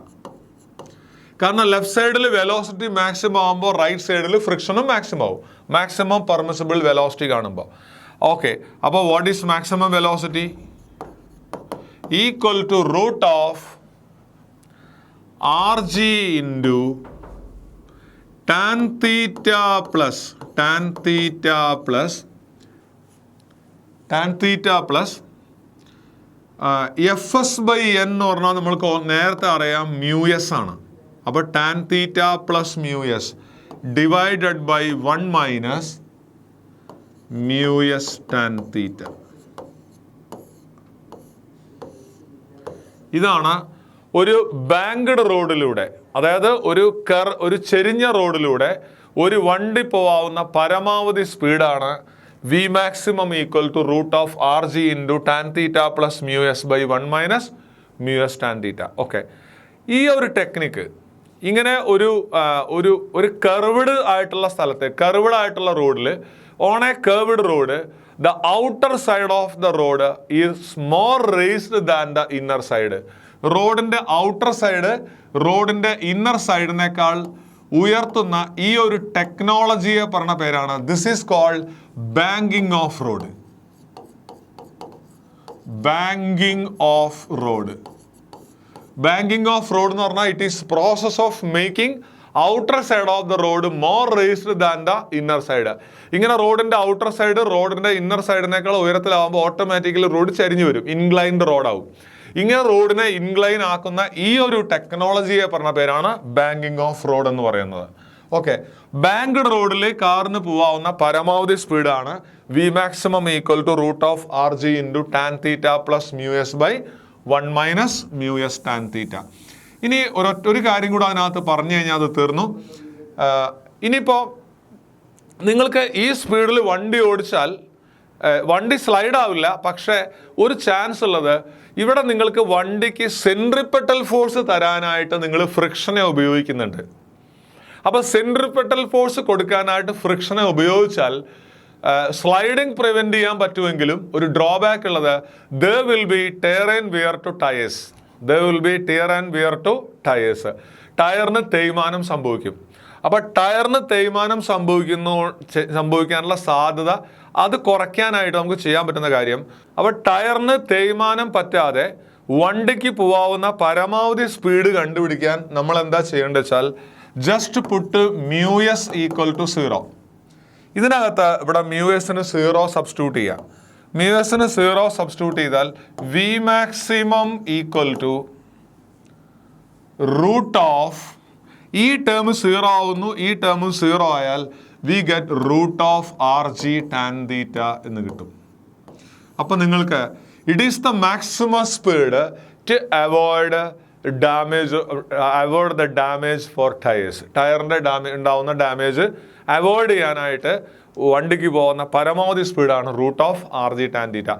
കാരണം ലെഫ്റ്റ് സൈഡിൽ വെലോസിറ്റി മാക്സിമം ആകുമ്പോൾ റൈറ്റ് സൈഡിൽ ഫ്രിക്ഷനും മാക്സിമം ആവും, മാക്സിമം പെർമിസിബിൾ വെലോസിറ്റി കാണുമ്പോൾ. ഓക്കെ, അപ്പോൾ what is maximum velocity? Equal to root of R G into tan theta plus F S by N എന്ന് പറഞ്ഞാൽ നമ്മൾക്ക് നേരത്തെ അറിയാം മ്യൂ എസ് ആണ്. അപ്പോൾ tan theta plus mu S divided by 1 minus mu S tan theta. ഇതാണ് ഒരു banked റോഡിലൂടെ, അതായത് ഒരു ചെരിഞ്ഞ റോഡിലൂടെ ഒരു വണ്ടി പോവാവുന്ന പരമാവധി സ്പീഡാണ് V maximum equal to root of R G into tan theta plus mu S by 1 minus mu S tan theta. Okay, ഈ ഒരു ടെക്നിക്ക് ഇങ്ങനെ ഒരു കർവ്ഡ് ആയിട്ടുള്ള സ്ഥലത്ത്, കർവ്ഡ് ആയിട്ടുള്ള റോഡിൽ, on a curved road the outer side of the road is more raised than the inner side. റോഡിൻ്റെ outer side റോഡിൻ്റെ ഇന്നർ സൈഡിനേക്കാൾ ഉയർത്തുന്ന ഈ ഒരു ടെക്നോളജിയെ പറഞ്ഞ പേരാണ്, this is called banking of road. Banking of road എന്ന് പറഞ്ഞാൽ it is process of making outer side of the road more raised than the inner side. ഇങ്ങനെ റോഡിന്റെ ഔട്ടർ സൈഡ് റോഡിന്റെ ഇന്നർ സൈഡിനേക്കാൾ ഉയരത്തിലാവുമ്പോൾ ഓട്ടോമാറ്റിക്കലി റോഡ് ചരിഞ്ഞു വരും, ഇൻക്ലൈൻഡ് റോഡാവും. ഇങ്ങനെ റോഡിനെ incline ആക്കുന്ന ഈ ഒരു ടെക്നോളജിയെ പറഞ്ഞ പേരാണ് ബാങ്കിങ് ഓഫ് റോഡ് എന്ന് പറയുന്നത്. ഓക്കെ, ബാങ്ക്ഡ് റോഡിൽ കാറിന് പോവാവുന്ന പരമാവധി സ്പീഡാണ് V maximum equal to root of R G into tan theta plus mu S by 1 minus mu S tan theta. ഇനി ഒരു കാര്യം കൂടെ അതിനകത്ത് പറഞ്ഞു കഴിഞ്ഞാൽ അത് തീർന്നു. ഇനിയിപ്പോൾ നിങ്ങൾക്ക് ഈ സ്പീഡിൽ വണ്ടി ഓടിച്ചാൽ വണ്ടി സ്ലൈഡ് ആവില്ല, പക്ഷേ ഒരു ചാൻസ് ഉള്ളത് ഇവിടെ നിങ്ങൾക്ക് വണ്ടിക്ക് സെൻട്രിപെറ്റൽ ഫോഴ്സ് തരാനായിട്ട് നിങ്ങൾ ഫ്രിക്ഷനെ ഉപയോഗിക്കുന്നുണ്ട്. അപ്പോൾ സെൻട്രിപെറ്റൽ ഫോഴ്സ് കൊടുക്കാനായിട്ട് ഫ്രിക്ഷനെ ഉപയോഗിച്ചാൽ സ്ലൈഡിങ് പ്രിവെൻറ്റ് ചെയ്യാൻ പറ്റുമെങ്കിലും ഒരു ഡ്രോബാക്ക് ഉള്ളത്, there will be tear and wear to tires. ടയറിന് തേയ്മാനം സംഭവിക്കും. അപ്പോൾ ടയറിന് തേയ്മാനം സംഭവിക്കാനുള്ള സാധ്യത അത് കുറയ്ക്കാനായിട്ട് നമുക്ക് ചെയ്യാൻ പറ്റുന്ന കാര്യം, അപ്പോൾ ടയറിന് തേയ്മാനം പറ്റാതെ വണ്ടിക്ക് പോവാവുന്ന പരമാവധി സ്പീഡ് കണ്ടുപിടിക്കാൻ നമ്മൾ എന്താ ചെയ്യേണ്ടത് വെച്ചാൽ, just put mu S equal to 0. ഇതിനകത്ത് ഇവിടെ മ്യൂ എസിന് 0 സബ്സ്റ്റിറ്റ്യൂട്ട് ചെയ്യാം. മ്യൂ എസിന് 0 സബ്സ്റ്റിറ്റ്യൂട്ട് ചെയ്താൽ V maximum equal to root of, ഈ ടേം 0 ആവുന്നു, ഈ ടേം 0 ആയാൽ we get root of R G tan theta എന്ന് കിട്ടും. അപ്പോൾ നിങ്ങൾക്ക് it is the maximum speed to avoid the damage for tyres. ടയറിൻ്റെ ഉണ്ടാവുന്ന ഡാമേജ് അവോയ്ഡ് ചെയ്യാനായിട്ട് വണ്ടിക്ക് പോകുന്ന പരമാവധി സ്പീഡാണ് root of R G tan theta.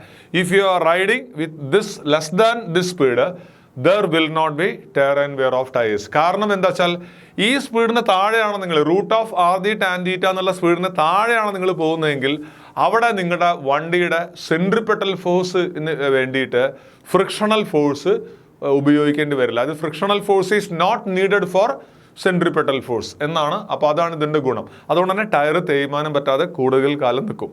If you are riding with this less than this speed, there will not be tear and wear of tires. കാരണം എന്താ വെച്ചാൽ ഈ സ്പീഡിന് താഴെയാണ് നിങ്ങൾ root of R G tan theta എന്നുള്ള സ്പീഡിന് താഴെയാണ് നിങ്ങൾ പോകുന്നതെങ്കിൽ അവിടെ നിങ്ങളുടെ വണ്ടിയുടെ സെൻട്രിപെറ്റൽ ഫോഴ്സിന് വേണ്ടിയിട്ട് ഫ്രിക്ഷണൽ ഫോഴ്സ് ഉപയോഗിക്കേണ്ടി വരില്ല. അത് frictional force is not needed for centripetal force എന്നാണ്. അപ്പോൾ അതാണ് ഇതിൻ്റെ ഗുണം. അതുകൊണ്ട് തന്നെ ടയർ തേയ്മാനം പറ്റാതെ കൂടുതൽ കാലം നിൽക്കും.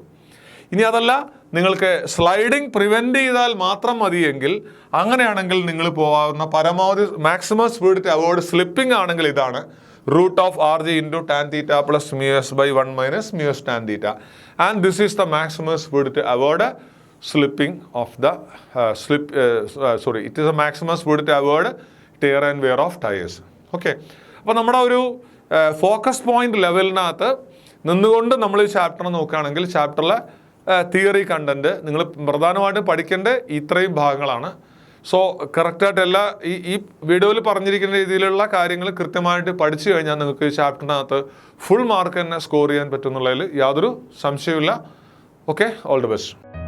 ഇനി അതല്ല, നിങ്ങൾക്ക് സ്ലൈഡിങ് പ്രിവെൻറ്റ് ചെയ്താൽ മാത്രം മതിയെങ്കിൽ, അങ്ങനെയാണെങ്കിൽ നിങ്ങൾ പോകാവുന്ന പരമാവധി maximum speed to avoid slipping ആണെങ്കിൽ ഇതാണ് √(rg × tan θ + μs/1 - μs tan θ, and this is the maximum speed to avoid slipping of the it is a maximum speed to avoid tear and wear of tires. Okay, അപ്പോൾ നമ്മുടെ ഒരു focus point ലെവലിനകത്ത് നിന്നുകൊണ്ട് നമ്മൾ ഈ chapter നോക്കുകയാണെങ്കിൽ ചാപ്റ്ററിലെ theory content നിങ്ങൾ പ്രധാനമായിട്ടും പഠിക്കേണ്ട ഇത്രയും ഭാഗങ്ങളാണ്. സോ കറക്റ്റായിട്ട് എല്ലാ ഈ വീഡിയോയിൽ പറഞ്ഞിരിക്കുന്ന രീതിയിലുള്ള കാര്യങ്ങൾ കൃത്യമായിട്ട് പഠിച്ചു കഴിഞ്ഞാൽ നിങ്ങൾക്ക് ഈ ചാപ്റ്ററിനകത്ത് ഫുൾ മാർക്ക് തന്നെ സ്കോർ ചെയ്യാൻ പറ്റും എന്നുള്ളതിൽ യാതൊരു സംശയമില്ല. Okay, all the best.